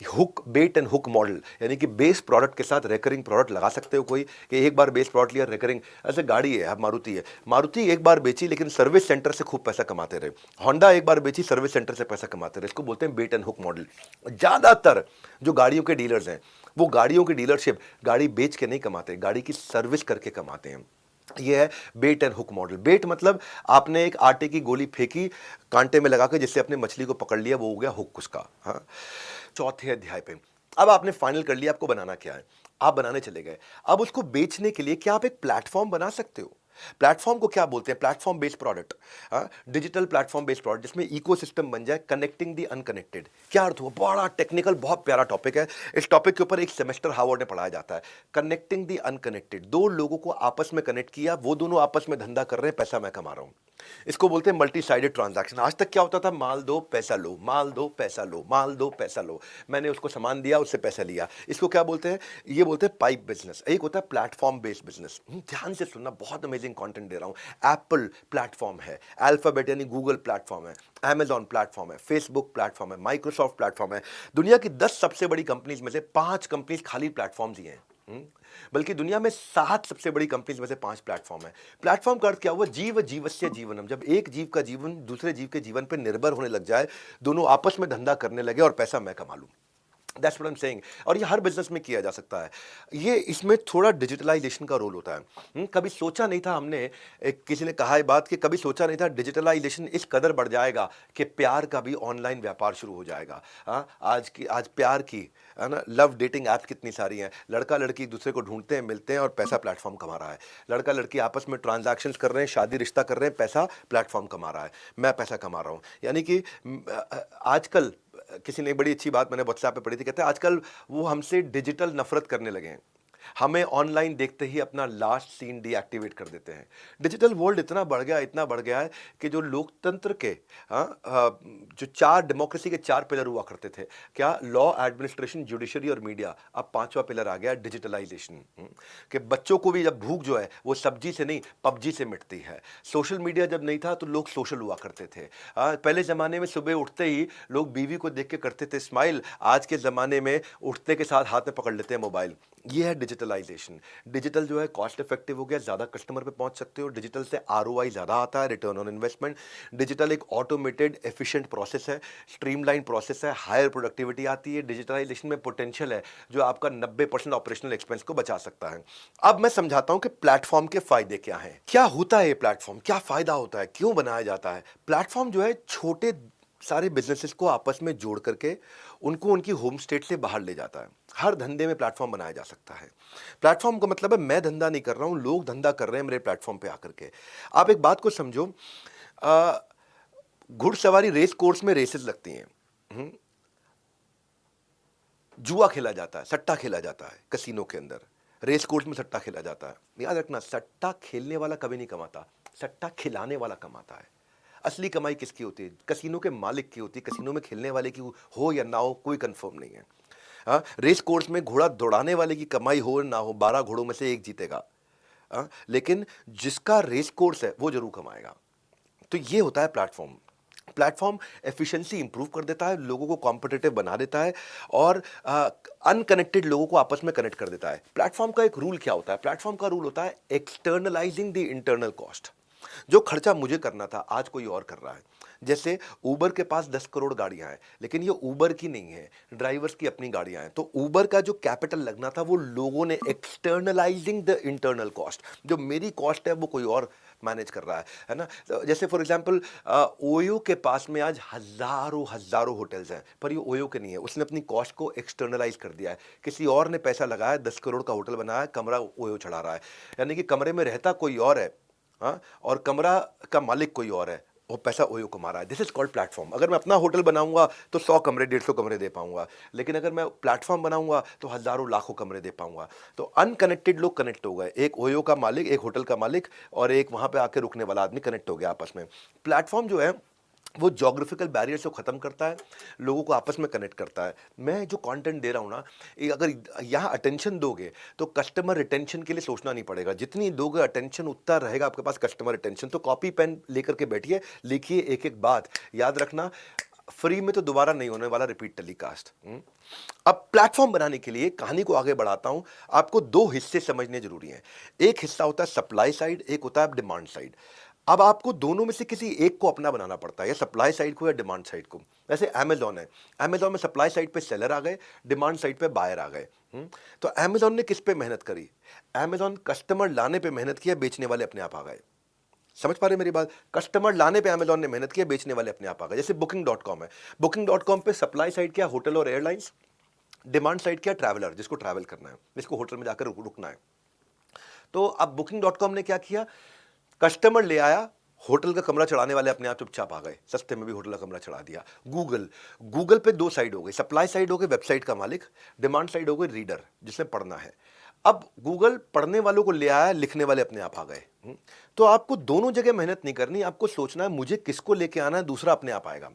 hook bait and hook model, यानी कि बेस प्रोडक्ट के साथ रिकरिंग प्रोडक्ट लगा सकते हो? कोई कि एक बार बेस प्रोडक्ट लिया, रिकरिंग, ऐसे गाड़ी है, अब मारुति है, मारुति एक बार बेची लेकिन सर्विस सेंटर से खूब पैसा कमाते रहे, होंडा एक बार बेची, सर्विस सेंटर से पैसा कमाते रहे। इसको बोलते हैं बेट एंड हुक मॉडल। ज्यादातर जो गाड़ियों के डीलर्स हैं, वो गाड़ियों की डीलरशिप गाड़ी बेच के नहीं कमाते, गाड़ी की सर्विस करके कमाते हैं। ये है बेट एंड हुक मॉडल। बेट मतलब आपने एक आटे की गोली फेंकी कांटे में लगा के, जिससे अपने मछली को पकड़ लिया, वो हो गया हुक उसका। हाँ, चौथे अध्याय पे अब आपने फाइनल कर लिया आपको बनाना क्या है, आप बनाने चले गए। अब उसको बेचने के लिए क्या आप एक प्लेटफॉर्म बना सकते हो? प्लेटफॉर्म को क्या बोलते हैं? Platform based product, digital platform based product, जिसमें इकोसिस्टम बन जाए, कनेक्टिंग द अनकनेक्टेड। क्या अर्थ हुआ? बड़ा टेक्निकल, बहुत प्यारा टॉपिक है। इस टॉपिक के ऊपर एक सेमेस्टर हार्वर्ड में पढ़ाया जाता है। कनेक्टिंग द अनकनेक्टेड, दो लोगों को आपस में कनेक्ट किया, वो दोनों आपस में धंधा कर रहे हैं, पैसा मैं कमा रहा हूं। इसको बोलते हैं मल्टी साइडेड ट्रांजैक्शन। आज तक क्या होता था? माल दो पैसा लो, माल दो पैसा लो, माल दो पैसा लो, मैंने उसको सामान दिया, उससे पैसा लिया। इसको क्या बोलते हैं? ये बोलते हैं पाइप बिजनेस। एक होता है प्लेटफॉर्म बेस्ड बिजनेस। ध्यान से सुनना, बहुत अमेजिंग कंटेंट दे रहा हूं। एप्पल प्लेटफॉर्म है, अल्फाबेट यानी गूगल प्लेटफॉर्म है, अमेजॉन प्लेटफॉर्म है, फेसबुक प्लेटफॉर्म है, माइक्रोसॉफ्ट प्लेटफॉर्म है। दुनिया की 10 सबसे बड़ी कंपनीज में से 5 कंपनीज खाली प्लेटफॉर्म्स ही हैं। बल्कि दुनिया में 7 सबसे बड़ी कंपनीज में से 5 प्लेटफॉर्म है। प्लेटफॉर्म का अर्थ क्या हुआ? जीव जीवस्य जीवनम। जब एक जीव का जीवन दूसरे जीव के जीवन पर निर्भर होने लग जाए, दोनों आपस में धंधा करने लगे और पैसा मैं कमा लूं। That's what I am saying. और ये हर बिजनेस में किया जा सकता है। ये इसमें थोड़ा डिजिटलाइजेशन का रोल होता है। कभी सोचा नहीं था हमने, किसी ने कहा है बात कि कभी सोचा नहीं था डिजिटलाइजेशन इस कदर बढ़ जाएगा कि प्यार का भी ऑनलाइन व्यापार शुरू हो जाएगा। आज प्यार की, है ना, लव डेटिंग ऐप्स कितनी सारी हैं। लड़का लड़की एक दूसरे को ढूंढते हैं, मिलते हैं और पैसा प्लेटफॉर्म कमा रहा है। लड़का लड़की आपस में ट्रांजैक्शंस कर रहे हैं, शादी रिश्ता कर रहे हैं, पैसा प्लेटफॉर्म कमा रहा है, मैं पैसा कमा रहा हूँ। यानी कि आजकल किसी ने बड़ी अच्छी बात मैंने व्हाट्सएप पे पढ़ी थी, कहते हैं आजकल वो हमसे डिजिटल नफरत करने लगे हैं, हमें ऑनलाइन देखते ही अपना लास्ट सीन डीएक्टिवेट कर देते हैं। डिजिटल वर्ल्ड इतना बढ़ गया है कि जो लोकतंत्र के जो 4 डेमोक्रेसी के 4 पिलर हुआ करते थे, क्या? लॉ, एडमिनिस्ट्रेशन, जुडिशरी और मीडिया। अब 5वां पिलर आ गया डिजिटलाइजेशन। कि बच्चों को भी जब भूख जो है वो सब्जी से नहीं पबजी से मिटती है। सोशल मीडिया जब नहीं था तो लोग सोशल हुआ करते थे। पहले ज़माने में सुबह उठते ही लोग बीवी को देख के करते थे स्माइल, आज के ज़माने में उठते के साथ हाथ में पकड़ लेते हैं मोबाइल। ये है डिजिटलाइजेशन। डिजिटल जो है कॉस्ट इफेक्टिव हो गया, ज़्यादा कस्टमर पे पहुंच सकते हो। डिजिटल से आरओआई ज़्यादा आता है, रिटर्न ऑन इन्वेस्टमेंट। डिजिटल एक ऑटोमेटेड एफिशिएंट प्रोसेस है, स्ट्रीमलाइन प्रोसेस है, हायर प्रोडक्टिविटी आती है। डिजिटलाइजेशन में पोटेंशियल है जो आपका 90% ऑपरेशनल एक्सपेंस को बचा सकता है। अब मैं समझाता हूं कि प्लेटफॉर्म के फायदे क्या हैं। क्या होता है ये प्लेटफॉर्म, क्या फायदा होता है, क्यों बनाया जाता है? प्लेटफॉर्म जो है छोटे सारे बिजनेसेस को आपस में जोड़ करके उनको उनकी होम स्टेट से बाहर ले जाता है। हर धंधे में प्लेटफॉर्म बनाया जा सकता है। प्लेटफॉर्म का मतलब है मैं धंधा नहीं कर रहा हूं, लोग धंधा कर रहे हैं मेरे प्लेटफॉर्म पे आकर के। आप एक बात को समझो, घुड़सवारी रेस कोर्स में रेसेस लगती हैं, जुआ खेला जाता है, सट्टा खेला जाता है कसिनो के अंदर, रेस कोर्स में सट्टा खेला जाता है। याद रखना, सट्टा खेलने वाला कभी नहीं कमाता, सट्टा खिलाने वाला कमाता है। असली कमाई किसकी होती है? कसिनो के मालिक की होती है। कसिनो में खेलने वाले की हो या ना हो कोई कंफर्म नहीं है। रेस कोर्स में घोड़ा दौड़ाने वाले की कमाई हो ना हो, 12 घोड़ों में से एक जीतेगा। लेकिन जिसका रेस कोर्स है वो जरूर कमाएगा। तो ये होता है प्लेटफॉर्म। प्लेटफॉर्म एफिशिएंसी इंप्रूव कर देता है, लोगों को कॉम्पिटिटिव बना देता है और अनकनेक्टेड लोगों को आपस में कनेक्ट कर देता है। प्लेटफॉर्म का एक रूल क्या होता है? प्लेटफॉर्म का रूल होता है एक्सटर्नलाइजिंग द इंटरनल कॉस्ट। जो खर्चा मुझे करना था आज कोई और कर रहा है। जैसे ऊबर के पास 10 करोड़ गाड़ियां हैं, लेकिन ये ऊबर की नहीं है, ड्राइवर्स की अपनी गाड़ियां हैं। तो ऊबर का जो कैपिटल लगना था वो लोगों ने एक्सटर्नलाइजिंग द इंटरनल कॉस्ट, जो मेरी कॉस्ट है वो कोई और मैनेज कर रहा है ना। तो जैसे फॉर एग्जांपल ओयो के पास में आज हजारों हजारों होटल्स हैं, पर ये ओयो के नहीं है, उसने अपनी कॉस्ट को एक्सटर्नलाइज कर दिया है। किसी और ने पैसा लगाया, 10 करोड़ का होटल बनाया, कमरा ओयो चढ़ा रहा है, यानी कि कमरे में रहता कोई और है, हाँ, और कमरा का मालिक कोई और है, वो पैसा ओयो कमा रहा है। This is called platform. अगर मैं अपना होटल बनाऊंगा तो 100 कमरे 150 कमरे दे पाऊंगा, लेकिन अगर मैं प्लेटफॉर्म बनाऊंगा तो हजारों लाखों कमरे दे पाऊंगा। तो अनकनेक्टेड लोग कनेक्ट हो गए, एक ओयो का मालिक, एक होटल का मालिक और एक वहां पे आके रुकने वाला आदमी कनेक्ट हो गया आपस में। प्लेटफॉर्म जो है वो जोग्राफिकल बैरियर्स को ख़त्म करता है, लोगों को आपस में कनेक्ट करता है। मैं जो कंटेंट दे रहा हूँ ना, अगर यहाँ अटेंशन दोगे तो कस्टमर रिटेंशन के लिए सोचना नहीं पड़ेगा। जितनी दोगे अटेंशन उतना रहेगा आपके पास कस्टमर रिटेंशन। तो कॉपी पेन लेकर के बैठिए, लिखिए एक एक बात, याद रखना फ्री में तो दोबारा नहीं होने वाला रिपीट टेलीकास्ट। अब प्लेटफॉर्म बनाने के लिए कहानी को आगे बढ़ाता हूं। आपको दो हिस्से समझने जरूरी हैं। एक हिस्सा होता है सप्लाई साइड, एक होता है डिमांड साइड। अब आपको दोनों में से किसी एक को अपना बनाना पड़ता है, या सप्लाई साइड को या डिमांड साइड को। जैसे अमेजॉन है, अमेजॉन में सप्लाई साइड पे सेलर आ गए, डिमांड साइड पे बायर आ गए। तो अमेजॉन ने किस पे मेहनत करी? अमेजॉन कस्टमर लाने पे मेहनत किया, बेचने वाले अपने आप आ गए। समझ पा रहे मेरी बात? कस्टमर लाने पे अमेजॉन ने मेहनत किया, बेचने वाले अपने आप आ गए। जैसे बुकिंग.com है, बुकिंग.com पे सप्लाई साइड क्या? होटल और एयरलाइंस। डिमांड साइड क्या? ट्रैवलर, जिसको ट्रैवल करना है, जिसको होटल में जाकर रुकना है। तो अब बुकिंग.com ने क्या किया? कस्टमर ले आया, होटल का कमरा चढ़ाने वाले अपने आप चुपचाप आ गए, सस्ते में भी होटल का कमरा चढ़ा दिया। गूगल पे दो साइड हो गई, सप्लाई साइड हो गई वेबसाइट का मालिक, डिमांड साइड हो गई रीडर, जिसने पढ़ना है। अब गूगल पढ़ने वालों को ले आया, लिखने वाले अपने आप आ गए। तो आपको दोनों जगह मेहनत नहीं करनी, आपको सोचना है मुझे किसको लेके आना है, दूसरा अपने आप आएगा।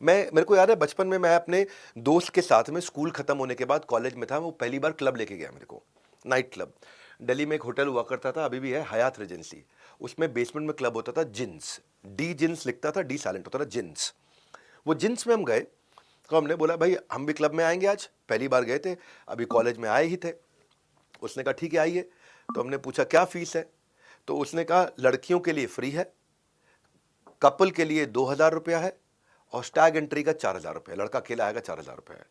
मेरे को याद है बचपन में मैं अपने दोस्त के साथ में, स्कूल खत्म होने के बाद कॉलेज में था, वो पहली बार क्लब लेके गया मेरे को, नाइट क्लब। दिल्ली में एक होटल हुआ करता था, अभी भी है, हयात रेजेंसी। उसमें बेसमेंट में क्लब होता था, जिन्स, डी जिन्स लिखता था, डी साइलेंट होता था, जिन्स। वो जिन्स में हम गए, तो हमने बोला भाई हम भी क्लब में आएंगे आज, पहली बार गए थे, अभी कॉलेज में आए ही थे। उसने कहा ठीक है आइए। तो हमने पूछा क्या फीस है? तो उसने कहा लड़कियों के लिए फ्री है, कपल के लिए 2,000 रुपया है, और स्टैग एंट्री का 4,000 रुपया, लड़का अकेला आएगा 4,000 रुपया है।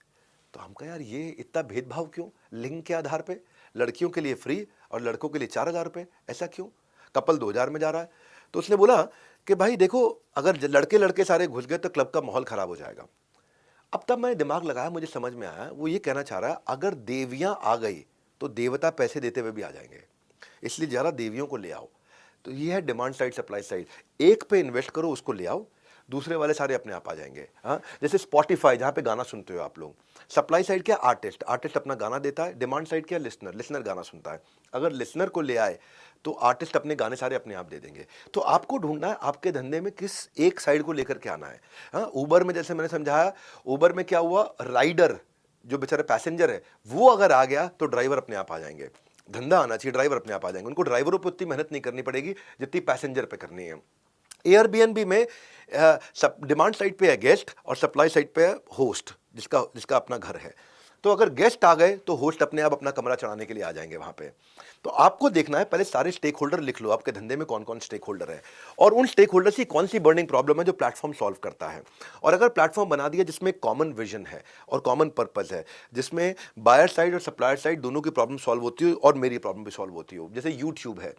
तो हम कहा यार ये इतना भेदभाव क्यों, लिंग के आधार पे? लड़कियों के लिए फ्री और लड़कों के लिए 4,000 रुपये, ऐसा क्यों? कपल 2,000 में जा रहा है। तो उसने बोला कि भाई देखो, अगर लड़के लड़के सारे घुस गए तो क्लब का माहौल खराब हो जाएगा। अब तब मैंने दिमाग लगाया, मुझे समझ में आया वो ये कहना चाह रहा है अगर देवियां आ गई तो देवता पैसे देते हुए भी आ जाएंगे, इसलिए जरा देवियों को ले आओ। तो ये है डिमांड साइड सप्लाई साइड। एक पे इन्वेस्ट करो, उसको ले आओ, दूसरे वाले सारे अपने आप आ जाएंगे। हाँ, जैसे स्पॉटिफाई जहाँ पे गाना सुनते हो आप लोग, सप्लाई साइड क्या? आर्टिस्ट, आर्टिस्ट अपना गाना देता है। डिमांड साइड क्या? लिसनर, लिसनर गाना सुनता है। अगर लिसनर को ले आए तो आर्टिस्ट अपने गाने सारे अपने आप दे देंगे। तो आपको ढूंढना है आपके धंधे में किस एक साइड को लेकर के आना है। हाँ, ऊबर में जैसे मैंने समझाया, ऊबर में क्या हुआ, राइडर जो बेचारे पैसेंजर है वो अगर आ गया तो ड्राइवर अपने आप आ जाएंगे। धंधा आना चाहिए, ड्राइवर अपने आप आ जाएंगे। उनको ड्राइवरों पर उतनी मेहनत नहीं करनी पड़ेगी जितनी पैसेंजर पे करनी है। एयरबीएनबी में डिमांड साइड पे है गेस्ट और सप्लाई साइड पे है होस्ट, जिसका जिसका अपना घर है। तो अगर गेस्ट आ गए तो होस्ट अपने आप अपना कमरा चढ़ाने के लिए आ जाएंगे वहां पे। तो आपको देखना है पहले सारे स्टेक होल्डर लिख लो, आपके धंधे में कौन कौन स्टेक होल्डर है और उन स्टेक होल्डर की कौन सी बर्निंग प्रॉब्लम है जो प्लेटफॉर्म सॉल्व करता है। और अगर प्लेटफॉर्म बना दिया जिसमें कॉमन विजन है और कॉमन पर्पस है, जिसमें बायर साइड और सप्लायर साइड दोनों की प्रॉब्लम सॉल्व होती हो और मेरी प्रॉब्लम भी सॉल्व होती हो। जैसे यूट्यूब है,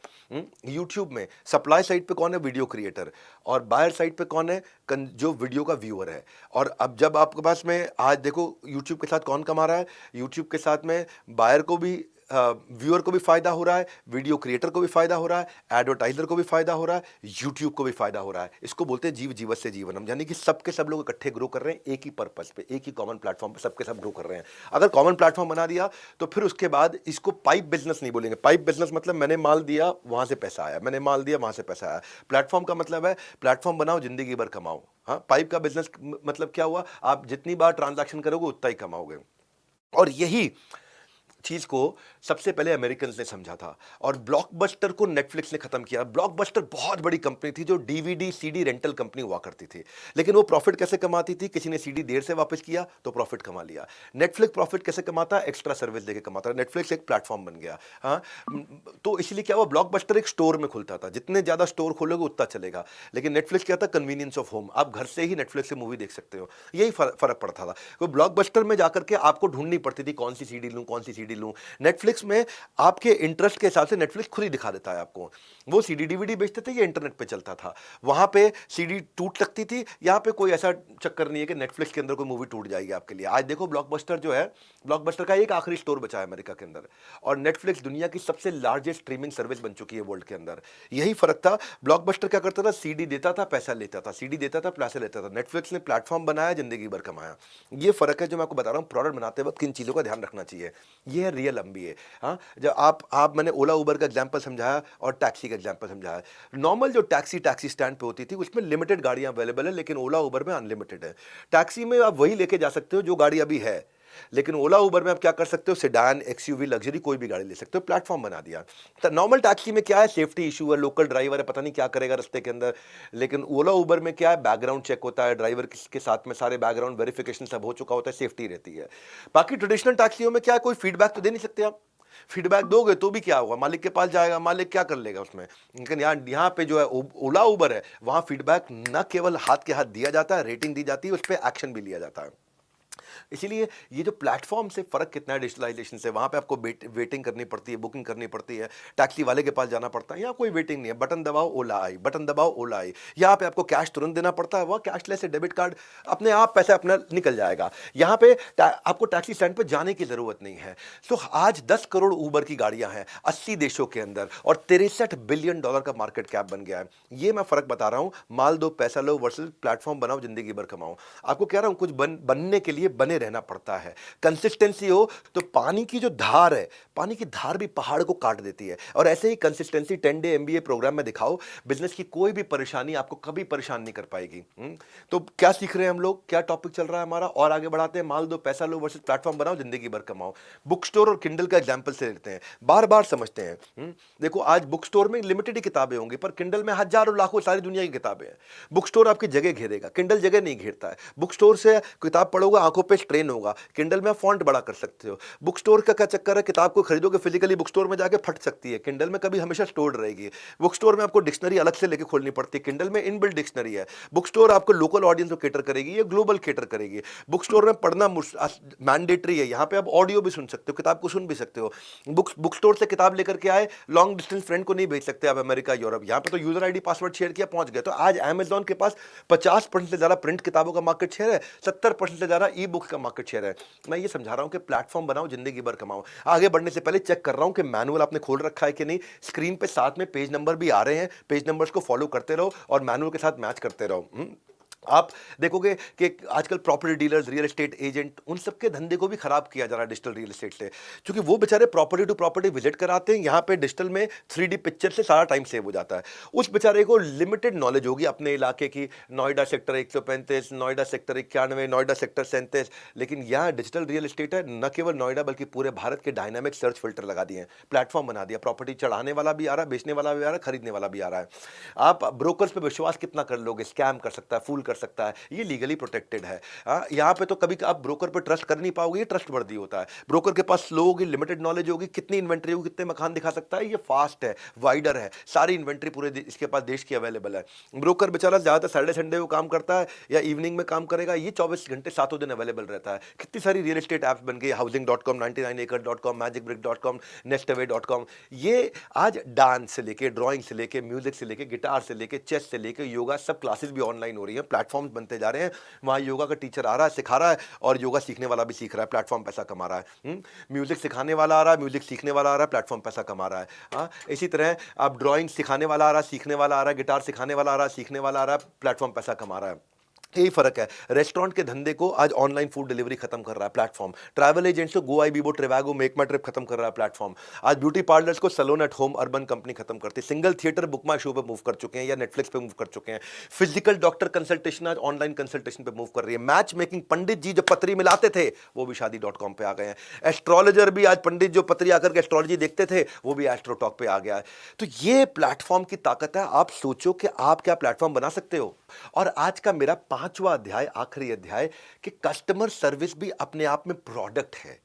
यूट्यूब में सप्लाई साइड पे कौन है? वीडियो क्रिएटर, और बायर साइड पे कौन है? जो वीडियो का व्यूअर है। और अब जब आपके पास में आज देखो यूट्यूब के साथ कौन कमा रहा है, यूट्यूब के साथ में बायर को भी, व्यूअर को भी फायदा हो रहा है, वीडियो क्रिएटर को भी फायदा हो रहा है, एडवर्टाइजर को भी फायदा हो रहा है, यूट्यूब को भी फायदा हो रहा है। इसको बोलते हैं जीव जीवत से जीवनम, यानी कि सबके सब लोग इकट्ठे ग्रो कर रहे हैं एक ही पर्पस पे, एक ही कॉमन प्लेटफॉर्म पे सबके सब ग्रो कर रहे हैं। अगर कॉमन प्लेटफॉर्म बना दिया तो फिर उसके बाद इसको पाइप बिजनेस नहीं बोलेंगे। पाइप बिजनेस मतलब मैंने माल दिया वहां से पैसा आया, मैंने माल दिया वहां से पैसा आया। प्लेटफॉर्म का मतलब है प्लेटफॉर्म बनाओ जिंदगी भर कमाओ। हाँ, पाइप का बिजनेस मतलब क्या हुआ? आप जितनी बार ट्रांजैक्शन करोगे उतना ही कमाओगे। और यही चीज़ को सबसे पहले अमेरिकन्स ने समझा था और ब्लॉकबस्टर को नेटफ्लिक्स ने खत्म किया। ब्लॉकबस्टर बहुत बड़ी कंपनी थी जो डीवीडी सीडी रेंटल कंपनी हुआ करती थी, लेकिन वो प्रॉफिट कैसे कमाती थी? किसी ने सीडी देर से वापस किया तो प्रॉफिट कमा लिया। नेटफ्लिक्स प्रॉफिट कैसे कमाता है? एक्स्ट्रा सर्विस देके कमाता है। नेटफ्लिक्स एक प्लेटफॉर्म बन गया। हाँ, तो इसलिए क्या हुआ, ब्लॉकबस्टर एक स्टोर में खुलता था, जितने ज़्यादा स्टोर खोलोगे उतना चलेगा। लेकिन नेटफ्लिक्स क्या था? कन्वीनियंस ऑफ होम, आप घर से ही नेटफ्लिक्स से मूवी देख सकते हो। यही फर्क पड़ता था। तो ब्लॉकबस्टर में जाकर के आपको ढूंढनी पड़ती थी कौन सी सीडी लूँ, कौन सी सीडी लूँ। नेटफ्लिक्स में आपके इंटरेस्ट के हिसाब से नेटफ्लिक्स खुद ही दिखा देता है आपको। वो सीडी डीवीडी बेचते थे, ये इंटरनेट पे चलता था। वहां पे सीडी टूट सकती थी, यहाँ पे कोई ऐसा चक्कर नहीं है कि नेटफ्लिक्स के अंदर कोई मूवी टूट जाएगी आपके लिए। आज देखो ब्लॉकबस्टर जो है, ब्लॉकबस्टर का एक आखिरी स्टोर बचा है अमेरिका के अंदर, और नेटफ्लिक्स दुनिया की सबसे लार्जेस्ट स्ट्रीमिंग सर्विस बन चुकी है वर्ल्ड के अंदर। यही फर्क था। ब्लॉकबस्टर क्या करता था? सीडी देता था, पैसा लेता था, सीडी देता था, पैसा लेता था। नेटफ्लिक्स ने प्लेटफॉर्म बनाया, जिंदगी भर कमाया। ये फर्क है जो मैं आपको बता रहा हूँ। प्रोडक्ट बनाते वक्त किन चीज़ों का ध्यान रखना चाहिए, ये है रियल MBA। हाँ, जब आप मैंने ओला उबर का एग्जांपल समझाया और टैक्सी का एग्जांपल समझाया। नॉर्मल जो टैक्सी स्टैंड पे होती थी उसमें लिमिटेड गाड़ियां अवेलेबल है, लेकिन ओला उबर में अनलिमिटेड है। टैक्सी में आप वही लेके जा सकते हो जो गाड़ी अभी है, लेकिन ओला उबर में आप क्या कर सकते हो? सेडान, XUV, लग्जरी कोई भी गाड़ी ले सकते हो। प्लेटफॉर्म बना दिया। तो नॉर्मल टैक्सी में क्या है? सेफ्टी इशू है, लोकल ड्राइवर है, पता नहीं क्या करेगा रास्ते के अंदर। लेकिन ओला उबर में क्या है? बैकग्राउंड चेक होता है, ड्राइवर के साथ में सारे बैकग्राउंड वेरिफिकेशन सब हो चुका होता है, सेफ्टी रहती है। बाकी ट्रेडिशनल टैक्सियों में क्या है? कोई फीडबैक तो दे नहीं सकते आप। फीडबैक दोगे तो भी क्या होगा? मालिक के पास जाएगा, मालिक क्या कर लेगा उसमें। लेकिन यहाँ पे जो है ओला उबर है, वहां फीडबैक न केवल हाथ के हाथ दिया जाता है, रेटिंग दी जाती है, उस पर एक्शन भी लिया जाता है। इसीलिए ये जो प्लेटफॉर्म से फर्क कितना है डिजिटलाइजेशन से, वहां पे आपको वेटिंग करनी पड़ती है, बुकिंग करनी पड़ती है, टैक्सी वाले के पास जाना पड़ता है। यहाँ कोई वेटिंग नहीं है, बटन दबाओ ओला आई, बटन दबाओ ओला आई। यहाँ पे आपको कैश तुरंत देना पड़ता है, वह कैशलेस है, डेबिट कार्ड अपने आप पैसा अपना निकल जाएगा। यहाँ पे आपको टैक्सी स्टैंड पे जाने की जरूरत नहीं है। तो आज 10 करोड़ ऊबर की गाड़ियां हैं 80 देशों के अंदर, और $63 बिलियन का मार्केट कैप बन गया है। ये मैं फर्क बता रहा हूं, माल दो पैसा लो वर्सेस प्लेटफॉर्म बनाओ, जिंदगी भर कमाओ। आपको कह रहा हूं, कुछ बनने के लिए बने रहना पड़ता है। कंसिस्टेंसी हो तो पानी की जो धार है, पानी की धार भी पहाड़ को काट देती है। और ऐसे ही कंसिस्टेंसी 10 डे MBA प्रोग्राम में दिखाओ, बिजनेस की कोई भी परेशानी आपको कभी परेशान नहीं कर पाएगी। तो क्या सीख रहे हैं हम लोग, क्या टॉपिक चल रहा है हमारा, और आगे बढ़ाते हैं। माल दो पैसा लो वर्सेस प्लेटफॉर्म बनाओ, जिंदगी भर कमाओ। बुक स्टोर और किंडल का एग्जांपल से लेते हैं, बार बार समझते हैं। देखो आज बुक स्टोर में लिमिटेड ही किताबें होंगी, पर किंडल में हजारों लाखों सारी दुनिया की किताबें हैं। बुक स्टोर आपकी जगह घेरेगा, किंडल जगह नहीं घेरता है। बुक स्टोर से किताब पढ़ोगे, आंखों पे स्ट्रेन होगा, किंडल में फॉन्ट बड़ा कर सकते हो। बुक स्टोर का क्या चक्कर है? किताब को खरीदोगे फिजिकली, बुक स्टोर में जाके फट सकती है, किंडल में कभी हमेशा स्टोर्ड रहेगी। बुक स्टोर में आपको डिक्शनरी अलग से लेके खोलनी पड़ती है, किंडल में इनबिल्ट डिक्शनरी है। बुक स्टोर आपको लोकल ऑडियंस को कैटर करेगी, ये ग्लोबल कैटर करेगी। बुक स्टोर में पढ़ना मैंडेटरी है, यहाँ पे आप ऑडियो भी सुन सकते हो, किताब को सुन भी सकते हो। बुक स्टोर से किताब लेकर के आए, लॉन्ग डिस्टेंस फ्रेंड को नहीं भेज सकते आप अमेरिका यूरोप, यहाँ पे तो यूजर आईडी पासवर्ड शेयर किया पहुंच गए। तो आज अमेजॉन के पास 50% से ज्यादा प्रिंट किताबों का मार्केट शेयर है, 70% से ज्यादा ई बुक का मार्केट शेयर है। मैं ये समझा रहा हूं कि प्लेटफॉर्म बनाओ, जिंदगी भर कमाओ। आगे बढ़ने से पहले चेक कर रहा हूं कि मैनुअल आपने खोल रखा है कि नहीं। स्क्रीन पे साथ में पेज नंबर भी आ रहे हैं, पेज नंबर्स को फॉलो करते रहो और मैनुअल के साथ मैच करते रहो। आप देखोगे कि आजकल property dealers, real estate agent, उन सबके धंधे को भी खराब किया जा रहा है डिजिटल रियल एस्टेट से, क्योंकि वो बेचारे प्रॉपर्टी टू प्रॉपर्टी विजिट कराते हैं। यहाँ पे डिजिटल में 3D पिक्चर से सारा टाइम सेव हो जाता है। उस बेचारे को लिमिटेड नॉलेज होगी अपने इलाके की, Noida sector 135, Noida sector 91, Noida sector 37, लेकिन यहाँ डिजिटल रियल एस्टेट है, न केवल नोएडा बल्कि पूरे भारत के डायनामिक सर्च फिल्टर लगा दिए हैं, प्लेटफॉर्म बना दिया। प्रॉपर्टी चढ़ाने वाला भी आ रहा है, बेचने वाला भी आ रहा है, खरीदने वाला भी आ रहा है। आप ब्रोकर्स पर विश्वास कितना कर लोगे? स्कैम कर सकता है, फूल कर सकता है, ये लीगली प्रोटेक्टेड है। यहाँ पे तो कभी आप ब्रोकर पे ट्रस्ट कर नहीं पाओगे, ये ट्रस्ट वर्दी होता है। ब्रोकर के पास स्लो होगी, लिमिटेड नॉलेज होगी, कितनी इन्वेंट्री होगी, कितने मकान दिखा सकता है, ये फास्ट है, वाइडर है, सारी इन्वेंट्री पूरे इसके पास देश की अवेलेबल है। ब्रोकर बेचारा ज्यादातर सैटरडे संडे को काम करता है या इवनिंग में काम करेगा, ये 24 घंटे सातों दिन अवेलेबल रहता है। कितनी सारी रियल एस्टेट ऐप्स बन गई, housing.com, 99acres.com, magicbrick.com, nestaway.com। ये आज डांस से लेके, ड्राइंग से लेके, म्यूजिक से लेके, गिटार से लेके, चेस से लेके, योगा, सब क्लासेस भी ऑनलाइन हो रही है, प्लेटफॉर्म्स बनते जा रहे हैं। वहाँ योगा का टीचर आ रहा है, सिखा रहा है, और योगा सीखने वाला भी सीख रहा है, प्लेटफॉर्म पैसा कमा रहा है। म्यूजिक सिखाने वाला आ रहा है, म्यूजिक सीखने वाला आ रहा है, प्लेटफॉर्म पैसा कमा रहा है। हाँ, इसी तरह आप ड्राइंग सिखाने वाला आ रहा है, सीखने वाला आ रहा है, गिटार सिखाने वाला आ रहा है, सीखने वाला आ रहा है, प्लेटफॉर्म पैसा कमा रहा है। यही फर्क है। रेस्टोरेंट के धंधे को आज ऑनलाइन फूड डिलीवरी खत्म कर रहा है प्लेटफॉर्म। ट्रैवल एजेंट्स को गो आई बीबो ट्रिवागो मेक माई ट्रिप खत्म कर रहा है प्लेटफॉर्म। आज ब्यूटी पार्लर्स को salon at home urban company खत्म करती है। सिंगल थिएटर बुक माई शो पे मूव कर चुके हैं या नेटफ्लिक्स पे मूव कर चुके हैं। फिजिकल डॉक्टर कंसल्टेशन आज ऑनलाइन कंसल्टेशन पे मूव कर रही है। मैच मेकिंग पंडित जी जो पत्री मिलाते थे वो भी शादी.com पे आ गए हैं। एस्ट्रोलॉजर भी आज पंडित जो पत्री आकर के एस्ट्रोलॉजी देखते थे वो भी एस्ट्रोटॉक पे आ गया है। तो ये प्लेटफॉर्म की ताकत है। आप सोचो कि आप क्या प्लेटफॉर्म बना सकते हो। और आज का मेरा 5वां अध्याय, आखिरी अध्याय, कि कस्टमर सर्विस भी अपने आप में प्रोडक्ट है।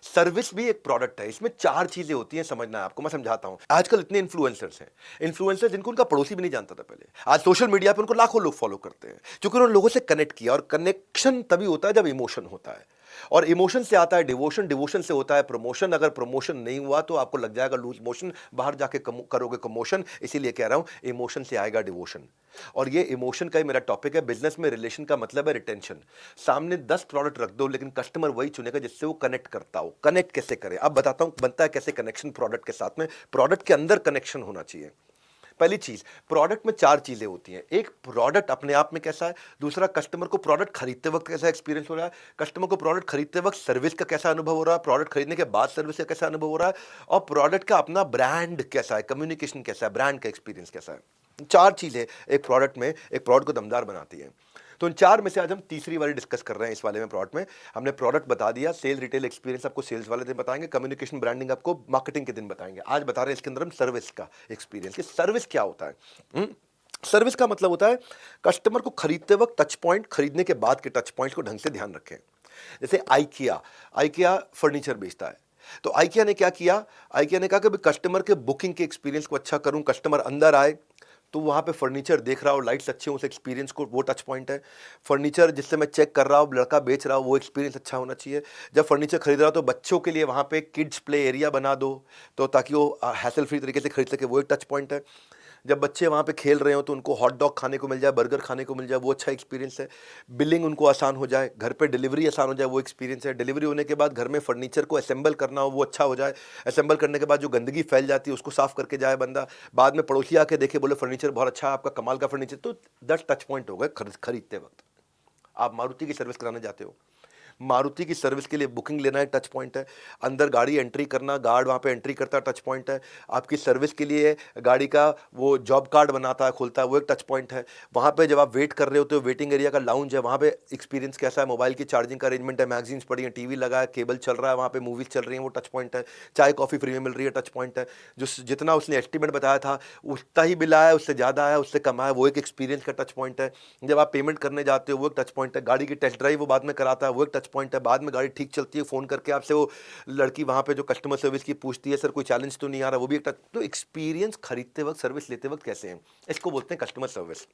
सर्विस भी एक प्रोडक्ट है। इसमें 4 चीजें होती हैं, समझना है आपको। मैं समझाता हूं। आजकल इतने इन्फ्लुएंसर्स हैं, इन्फ्लुएंसर जिनको उनका पड़ोसी भी नहीं जानता था पहले, आज सोशल मीडिया पे उनको लाखों लोग फॉलो करते हैं, क्योंकि उन्होंने लोगों से कनेक्ट किया। और कनेक्शन तभी होता है जब इमोशन होता है, और इमोशन से आता है डिवोशन, डिवोशन से होता है प्रमोशन। अगर प्रमोशन नहीं हुआ तो आपको लग जाएगा लूज मोशन, बाहर जाके करोगे कमोशन। इसीलिए कह रहा हूं इमोशन से आएगा डिवोशन। और ये इमोशन का ही मेरा टॉपिक है। बिजनेस में रिलेशन का मतलब है रिटेंशन। सामने 10 प्रोडक्ट रख दो, लेकिन कस्टमर वही चुनेगा जिससे वो कनेक्ट करता हो। कनेक्ट कैसे करें अब बताता हूं। बनता है कैसे कनेक्शन प्रोडक्ट के साथ में। प्रोडक्ट के अंदर कनेक्शन होना चाहिए। पहली चीज, प्रोडक्ट में 4 चीजें होती हैं। एक, प्रोडक्ट अपने आप में कैसा है। दूसरा, कस्टमर को प्रोडक्ट खरीदते वक्त कैसा एक्सपीरियंस हो रहा है। कस्टमर को प्रोडक्ट खरीदते वक्त सर्विस का कैसा अनुभव हो रहा है। प्रोडक्ट खरीदने के बाद सर्विस का कैसा अनुभव हो रहा है। और प्रोडक्ट का अपना ब्रांड कैसा है, कम्युनिकेशन कैसा है, ब्रांड का एक्सपीरियंस कैसा है। 4 चीजें एक प्रोडक्ट में, एक प्रोडक्ट को दमदार बनाती है। तो इन 4 में से आज हम तीसरी वाली डिस्कस कर रहे हैं। इस वाले में प्रोडक्ट में हमने प्रोडक्ट बता दिया, सेल रिटेल एक्सपीरियंस आपको सेल्स वाले दिन बताएंगे, कम्युनिकेशन ब्रांडिंग आपको मार्केटिंग के दिन बताएंगे। आज बता रहे हैं इसके अंदर हम सर्विस का एक्सपीरियंस, कि सर्विस क्या होता है। सर्विस का मतलब होता है कस्टमर को खरीदते वक्त टच पॉइंट, खरीदने के बाद के टच पॉइंट्स को ढंग से ध्यान रखें। जैसे आइकिया, आइकिया फर्नीचर बेचता है। तो आइकिया ने क्या किया, आइकिया ने कहा कि कस्टमर के बुकिंग के एक्सपीरियंस को अच्छा करूं। कस्टमर अंदर आए तो वहाँ पे फर्नीचर देख रहा हो, लाइट्स अच्छे हो, उस एक्सपीरियंस को, वो टच पॉइंट है। फर्नीचर जिससे मैं चेक कर रहा हूँ, लड़का बेच रहा हूँ, वो एक्सपीरियंस अच्छा होना चाहिए। जब फर्नीचर खरीद रहा हो तो बच्चों के लिए वहाँ पे किड्स प्ले एरिया बना दो, तो ताकि वो हैसल फ्री तरीके से खरीद सके, वो एक टच पॉइंट है। जब बच्चे वहाँ पे खेल रहे हो तो उनको हॉट डॉग खाने को मिल जाए, बर्गर खाने को मिल जाए, वो अच्छा एक्सपीरियंस है। बिलिंग उनको आसान हो जाए, घर पे डिलीवरी आसान हो जाए, वो एक्सपीरियंस है। डिलीवरी होने के बाद घर में फर्नीचर को असेंबल करना हो, वो अच्छा हो जाए। असेंबल करने के बाद जो गंदगी फैल जाती है उसको साफ करके जाए बंदा। बाद में पड़ोसी आके देखे, बोले फर्नीचर बहुत अच्छा है आपका, कमाल का फर्नीचर। तो 10 टच पॉइंट हो गए खरीदते वक्त। आप मारुति की सर्विस कराने जाते हो, मारुति की सर्विस के लिए बुकिंग लेना एक टच पॉइंट है। अंदर गाड़ी एंट्री करना, गार्ड वहाँ पे एंट्री करता है, टच पॉइंट है। आपकी सर्विस के लिए गाड़ी का वो जॉब कार्ड बनाता है, खोलता है, वो एक टच पॉइंट है। वहाँ पे जब आप वेट कर रहे होते हो, वेटिंग एरिया का लाउंज है, वहाँ पे एक्सपीरियंस कैसा है, मोबाइल की चार्जिंग का अरेंजमेंट है, मैगजीन्स पड़ी है, टीवी लगा है, केबल चल रहा है, वहाँ पे मूवीज चल रही हैं, वो टच पॉइंट है। चाय कॉफ़ी फ्री में मिल रही है, टच पॉइंट है। जो जितना उसने एस्टिमेट बताया था उतना ही बिल आया, उससे ज़्यादा आया, उससे कम आया, वो एक एक्सपीरियंस का टच पॉइंट है। जब आप पेमेंट करने जाते हो वो एक टच पॉइंट है। गाड़ी की टेस्ट ड्राइव वो बाद में कराता है, वो एक टच पॉइंट है। बाद में गाड़ी ठीक चलती है, फ़ोन करके आपसे वो लड़की वहाँ पे जो कस्टमर सर्विस की पूछती है, सर कोई चैलेंज तो नहीं आ रहा, वो भी एक टच। तो एक्सपीरियंस खरीदते वक्त, सर्विस लेते वक्त कैसे हैं, इसको बोलते हैं कस्टमर सर्विस।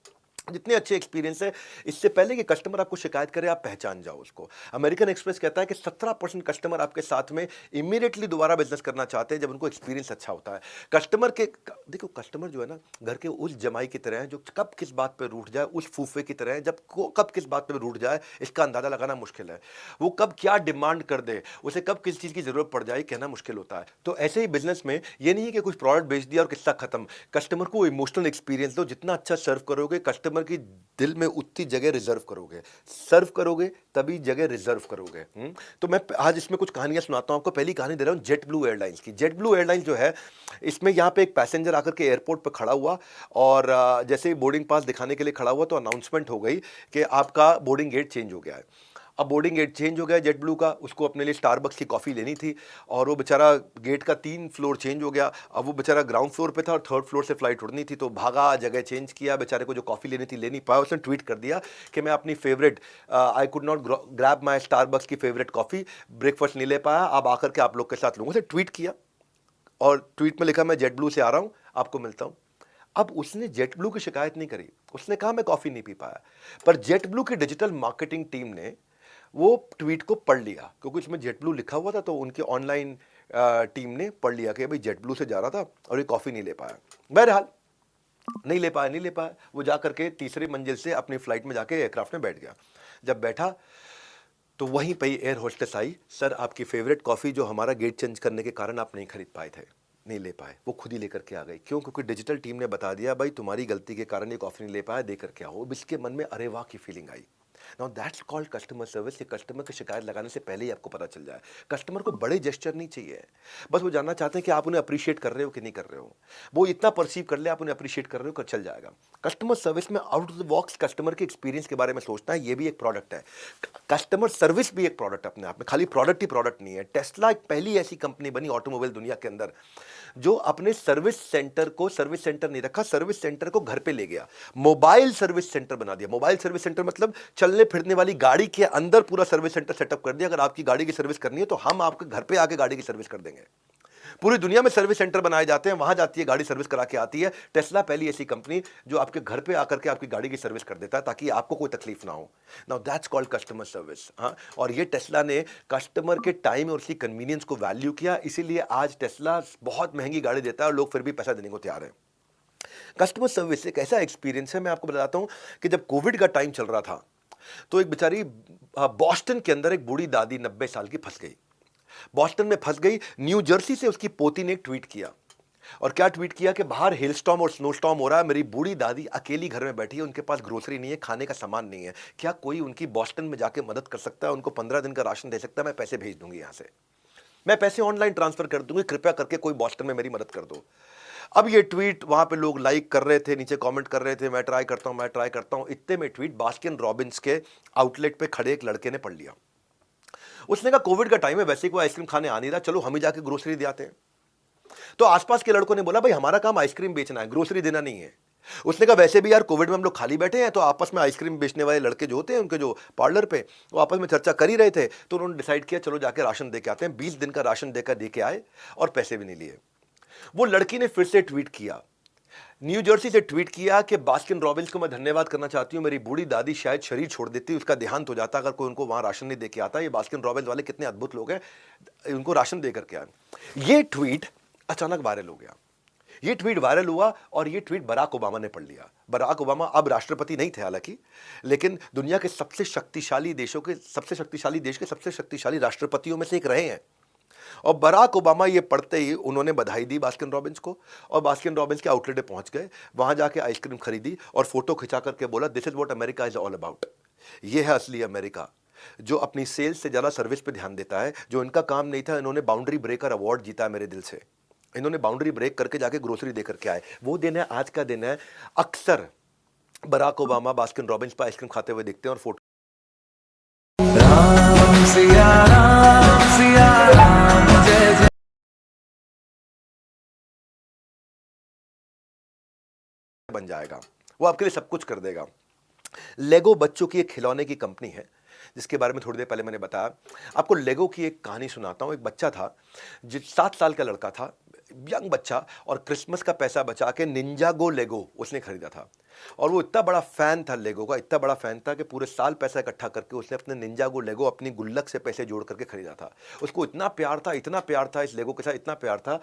जितने अच्छे एक्सपीरियंस है, इससे पहले कि कस्टमर आपको शिकायत करे आप पहचान जाओ उसको। अमेरिकन एक्सप्रेस कहता है कि 17% कस्टमर आपके साथ में इमीडिएटली दोबारा बिजनेस करना चाहते हैं जब उनको एक्सपीरियंस अच्छा होता है। कस्टमर के, देखो कस्टमर जो है ना, घर के उस जमाई की तरह है जो कब किस बात पे रूठ जाए, उस फूफे की तरह है जब कब किस बात पे रूठ जाए इसका अंदाजा लगाना मुश्किल है। वो कब क्या डिमांड कर दे, उसे कब किस चीज़ की जरूरत पड़ जाए कहना मुश्किल होता है। तो ऐसे ही बिजनेस में ये नहीं है कि कुछ प्रोडक्ट बेच दिया और किस्सा खत्म। कस्टमर को इमोशनल एक्सपीरियंस दो। जितना अच्छा सर्व करोगे, कस्टमर की दिल में उतनी जगह रिजर्व करोगे। सर्व करोगे तभी जगह रिजर्व करोगे। तो मैं आज इसमें कुछ कहानियां सुनाता हूं आपको। पहली कहानी दे रहा हूं जेट ब्लू एयरलाइंस की। जेट ब्लू एयरलाइंस जो है, इसमें यहां पे एक पैसेंजर आकर के एयरपोर्ट पर खड़ा हुआ, और जैसे ही बोर्डिंग पास दिखाने के लिए खड़ा हुआ तो अनाउंसमेंट हो गई कि आपका बोर्डिंग गेट चेंज हो गया है। अब बोर्डिंग गेट चेंज हो गया जेट ब्लू का, उसको अपने लिए स्टारबक्स की कॉफ़ी लेनी थी, और वो बेचारा गेट का 3 फ्लोर चेंज हो गया। अब वो बेचारा ग्राउंड फ्लोर पे था और 3rd फ्लोर से फ्लाइट उड़नी थी, तो भागा, जगह चेंज किया। बेचारे को जो कॉफ़ी लेनी थी ले नहीं पाया। उसने ट्वीट कर दिया कि मैं अपनी favourite, I could not grab my Starbucks की फेवरेट कॉफ़ी, ब्रेकफास्ट नहीं ले पाया, अब आकर के आप लोग के साथ लूँगा। उसे ट्वीट किया और ट्वीट में लिखा मैं जेट ब्लू से आ रहा हूँ, आपको मिलता हूँ। अब उसने जेट ब्लू की शिकायत नहीं करी, उसने कहा मैं कॉफ़ी नहीं पी पाया। पर जेट ब्लू की डिजिटल मार्केटिंग टीम ने वो ट्वीट को पढ़ लिया, क्योंकि उसमें जेट ब्लू लिखा हुआ था, तो उनकी ऑनलाइन टीम ने पढ़ लिया कि भाई जेट ब्लू से जा रहा था और ये कॉफ़ी नहीं ले पाया। बहरहाल नहीं ले पाया, वो जा करके तीसरी मंजिल से अपनी फ्लाइट में जाके एयरक्राफ्ट में बैठ गया। जब बैठा तो वहीं पे एयर होस्टेस आई, सर आपकी फेवरेट कॉफ़ी जो हमारा गेट चेंज करने के कारण आप नहीं खरीद पाए थे, नहीं ले पाए, वो खुद ही लेकर के आ गई। क्यों? क्योंकि डिजिटल टीम ने बता दिया भाई तुम्हारी गलती के कारण ये कॉफ़ी नहीं ले पाया, दे करके आओ। अब इसके मन में अरे वाह की feeling I. Now that's called customer service. ये कस्टमर की शिकायत लगाने से पहले ही आपको पता चल जाए। कस्टमर को बड़े जेस्चर नहीं चाहिए, बस वो जानना चाहते हैं कि आप उन्हें अप्रिशिएट कर रहे हो कि नहीं कर रहे हो। वो इतना परसीव कर ले आप उन्हें अप्रिशिएट कर रहे हो, कर चल जाएगा। कस्टमर सर्विस में out of the box customer के एक्सपीरियंस के बारे में सोचना है, ये भी एक प्रोडक्ट है। कस्टमर सर्विस भी एक प्रोडक्ट अपने आप में, खाली प्रोडक्ट ही प्रोडक्ट नहीं है। टेस्ला एक पहली ऐसी कंपनी बनी ऑटोमोबाइल दुनिया के अंदर जो अपने सर्विस सेंटर को सर्विस सेंटर नहीं रखा, सर्विस सेंटर को घर पे ले गया, मोबाइल सर्विस सेंटर बना दिया। मोबाइल सर्विस सेंटर मतलब चलने फिरने वाली गाड़ी के अंदर पूरा सर्विस सेंटर सेटअप कर दिया। अगर आपकी गाड़ी की सर्विस करनी है तो हम आपके घर पे आके गाड़ी की सर्विस कर देंगे। पूरी दुनिया में सर्विस सेंटर बनाए जाते हैं, वहां जाती है गाड़ी, सर्विस करा के आती है। टेस्ला पहली ऐसी कंपनी जो आपके घर पे आकर के आपकी गाड़ी की सर्विस कर देता है ताकि आपको कोई तकलीफ ना हो। Now that's called customer service. हाँ, और ये टेस्ला ने कस्टमर के टाइम और उसकी कन्वीनियंस को वैल्यू किया, इसीलिए आज टेस्ला बहुत महंगी गाड़ी देता है और लोग फिर भी पैसा देने को तैयार हैं। कस्टमर सर्विस एक ऐसा एक्सपीरियंस है, मैं आपको बताता हूं कि जब कोविड का टाइम चल रहा था तो एक बेचारी बॉस्टन के अंदर एक बूढ़ी दादी 90 साल की फंस गई। बॉस्टन में फंस गई। न्यू जर्सी से उसकी पोती ने एक ट्वीट किया, और क्या ट्वीट किया कि बाहर हेलस्टॉर्म और स्नोस्टॉर्म हो रहा है, मेरी बूढ़ी दादी अकेली घर में बैठी है, उनके पास ग्रोसरी नहीं है, खाने का सामान नहीं है, क्या कोई उनकी बॉस्टन में जाके मदद कर सकता है, उनको 15 दिन का राशन दे सकता है, मैं पैसे भेज दूंगी, यहाँ से मैं पैसे ऑनलाइन ट्रांसफर कर दूंगी, कृपया करके कोई बॉस्टन में मेरी मदद कर दो। अब ये ट्वीट वहां पे लोग लाइक कर रहे थे, नीचे कमेंट कर रहे थे, मैं ट्राई करता हूं, मैं ट्राई करता हूं। इतने में ट्वीट बास्किन रॉबिन्स के आउटलेट पे खड़े एक लड़के ने पढ़ लिया। उसने कहा कोविड का टाइम है, वैसे कोई आइसक्रीम खाने आ नहीं रहा, चलो हम ही जाके ग्रोसरी दे आते हैं। तो आसपास के लड़कों ने बोला भाई हमारा काम आइसक्रीम बेचना है, ग्रोसरी देना नहीं है। उसने कहा वैसे भी यार कोविड में हम लोग खाली बैठे हैं, तो आपस में आइसक्रीम बेचने वाले लड़के जो होते हैं उनके जो पार्लर पे, वो आपस में चर्चा कर ही रहे थे, तो उन्होंने डिसाइड किया चलो जाके राशन दे के आते हैं। 20 दिन का राशन देकर दे के आए और पैसे भी नहीं लिए। वो लड़की ने फिर से ट्वीट किया, न्यू जर्सी से ट्वीट किया कि बास्किन रॉबिन्स को मैं धन्यवाद करना चाहती हूं, मेरी बूढ़ी दादी शायद शरीर छोड़ देती, उसका देहांत हो जाता अगर कोई उनको वहां राशन नहीं दे के आता। ये बास्किन रॉबिन्स वाले कितने अद्भुत लोग हैं, उनको राशन दे करके आए। ये ट्वीट अचानक वायरल हो गया। ये ट्वीट वायरल हुआ और ये ट्वीट बराक ओबामा ने पढ़ लिया। बराक ओबामा अब राष्ट्रपति नहीं थे हालांकि, लेकिन दुनिया के सबसे शक्तिशाली देशों के सबसे शक्तिशाली देश के सबसे शक्तिशाली राष्ट्रपतियों में से एक रहे हैं। और बराक ओबामा ये पढ़ते ही उन्होंने बधाई दी बास्किन रॉबिन्स को, और बास्किन रॉबिन्स के आउटलेट पे पहुंच गए, वहां जाके आइसक्रीम खरीदी और फोटो खिंचा करके बोला this is what America is all about. ये है असली अमेरिका, जो अपनी सेल्स से ज्यादा सर्विस पे ध्यान देता है। जो इनका काम नहीं था, इन्होंने बाउंड्री ब्रेकर अवार्ड जीता है मेरे दिल से। इन्होंने बाउंड्री ब्रेक करके जाके ग्रोसरी दे करके आए। वो दिन है, आज का दिन है। अक्सर बराक ओबामा बास्किन रॉबिन्स पर आइसक्रीम खाते हुए दिखते हैं और फोटो राम सिया राम जय जय बन जाएगा, वो आपके लिए सब कुछ कर देगा। लेगो बच्चों की एक खिलौने की कंपनी है जिसके बारे में थोड़ी देर पहले मैंने बताया। आपको लेगो की एक कहानी सुनाता हूं। एक बच्चा था, जो 7 साल का लड़का था, यंग बच्चा, और क्रिसमस का पैसा बचा के निंजागो लेगो उसने खरीदा था। और वो इतना बड़ा फैन था लेगो का, इतना बड़ा फैन था कि पूरे साल पैसा इकट्ठा करके उसने अपने निंजागो लेगो अपनी गुल्लक से पैसे जोड़ करके खरीदा था। उसको इतना प्यार था, इतना प्यार था इस लेगो के साथ, इतना प्यार था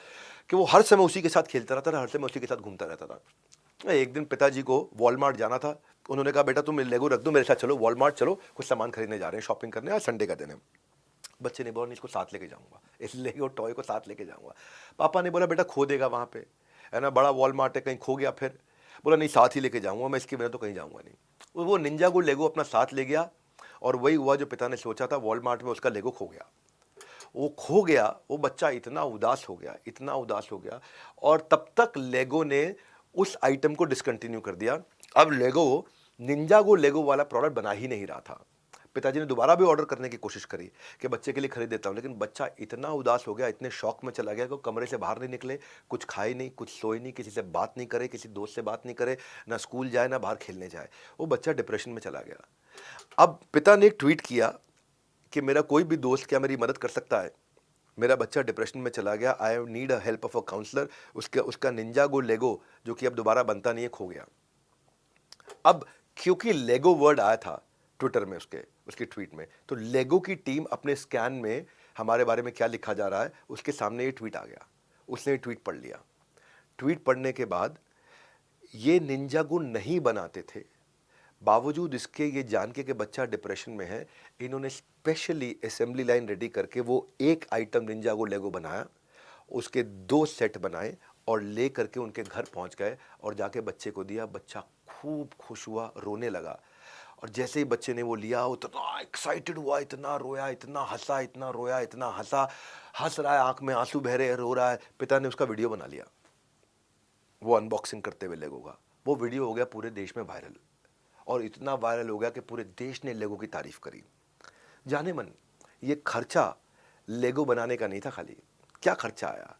कि वो हर समय उसी के साथ खेलता रहता था, हर समय उसी के साथ घूमता रहता था। एक दिन पिताजी को वॉलमार्ट जाना था। उन्होंने कहा बेटा तुम लेगो रख दो, मेरे साथ चलो वॉलमार्ट चलो, कुछ सामान खरीदने जा रहे हैं, शॉपिंग करने, आज संडे का दिन है। बच्चे ने बोला नहीं, इसको साथ लेके जाऊंगा, इस लेगो टॉय को साथ लेके जाऊंगा। पापा ने बोला बेटा खो देगा वहां पे, है ना, बड़ा वॉलमार्ट है, कहीं खो गया फिर। बोला नहीं, साथ ही लेके जाऊंगा मैं, इसके बिना तो कहीं जाऊंगा नहीं। वो निंजागो लेगो अपना साथ ले गया और वही हुआ जो पिता ने सोचा था। वॉलमार्ट में उसका लेगो खो गया। वो खो गया, वो बच्चा इतना उदास हो गया, इतना उदास हो गया, और तब तक लेगो ने उस आइटम को डिसकंटिन्यू कर दिया। अब लेगो निंजागो लेगो वाला प्रोडक्ट बना ही नहीं रहा था। पिताजी ने दोबारा भी ऑर्डर करने की कोशिश करी कि बच्चे के लिए खरीद देता हूँ, लेकिन बच्चा इतना उदास हो गया, इतने शौक में चला गया कि वो कमरे से बाहर नहीं निकले, कुछ खाए नहीं, कुछ सोए नहीं, किसी से बात नहीं करे, किसी दोस्त से बात नहीं करे, ना स्कूल जाए ना बाहर खेलने जाए। वो बच्चा डिप्रेशन में चला गया। अब पिता ने एक ट्वीट किया कि मेरा कोई भी दोस्त क्या मेरी मदद कर सकता है, मेरा बच्चा डिप्रेशन में चला गया, I need a help of a counsellor. उसका निंजागो लेगो जो कि अब दोबारा बनता नहीं है, खो गया। अब क्योंकि लेगो वर्ड आया था ट्विटर में, उसकी ट्वीट में, तो लेगो की टीम अपने स्कैन में हमारे बारे में क्या लिखा जा रहा है उसके सामने ये ट्वीट आ गया। उसने ये ट्वीट पढ़ लिया। ट्वीट पढ़ने के बाद ये निंजागो नहीं बनाते थे, बावजूद इसके ये जान के कि बच्चा डिप्रेशन में है, इन्होंने स्पेशली असेंबली लाइन रेडी करके वो एक आइटम निंजागो लेगो बनाया उसके 2 सेट बनाए और ले करके उनके घर पहुंच गए और जाके बच्चे को दिया। बच्चा खूब खुश हुआ, रोने लगा। और जैसे ही बच्चे ने वो लिया, उतना एक्साइटेड हुआ, इतना रोया, इतना हंसा, इतना रोया, इतना हंसा, हंस रहा है, आंख में आंसू बह रहे हैं, रो रहा है। पिता ने उसका वीडियो बना लिया, वो अनबॉक्सिंग करते हुए लेगो का। वो वीडियो हो गया पूरे देश में वायरल, और इतना वायरल हो गया कि पूरे देश ने लेगो की तारीफ करी। जाने मन ये खर्चा लेगो बनाने का नहीं था खाली। क्या खर्चा आया?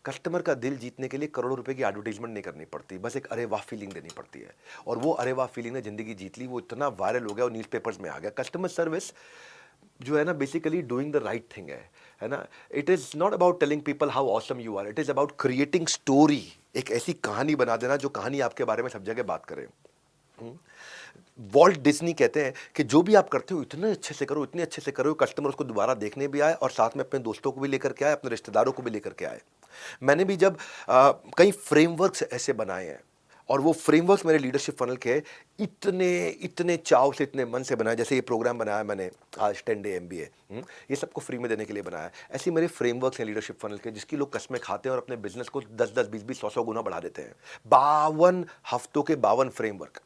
कस्टमर का दिल जीतने के लिए करोड़ों रुपए की एडवर्टाइजमेंट नहीं करनी पड़ती, बस एक अरे वाह फीलिंग देनी पड़ती है। और वो अरे वाह फीलिंग ने जिंदगी जीत ली। वो इतना वायरल हो गया और न्यूज़पेपर्स में आ गया। कस्टमर सर्विस जो है ना, basically doing the right thing है ना। It is not about telling people how awesome you are, it is about creating story. एक ऐसी कहानी बना देना जो कहानी आपके बारे में सब जगह बात करे। वॉल्ट डिज्नी कहते हैं कि जो भी आप करते हो इतने अच्छे से करो, इतने अच्छे से करो, कस्टमर उसको दोबारा देखने भी आए और साथ में अपने दोस्तों को भी लेकर के आए, अपने रिश्तेदारों को भी लेकर के आए। मैंने भी जब कई फ्रेमवर्क्स ऐसे बनाए हैं, और वो फ्रेमवर्क्स मेरे लीडरशिप फनल के इतने इतने चाव से, इतने मन से बनाए। जैसे ये प्रोग्राम बनाया मैंने आज 10 डे MBA, ये सबको फ्री में देने के लिए बनाया। ऐसे मेरे फ्रेमवर्क्स हैं लीडरशिप फनल के, जिसकी लोग कसमें खाते हैं और अपने बिजनेस को 10-10, 20-20, 100-100 गुना बढ़ा देते हैं। 52 हफ्तों के 52 फ्रेमवर्क।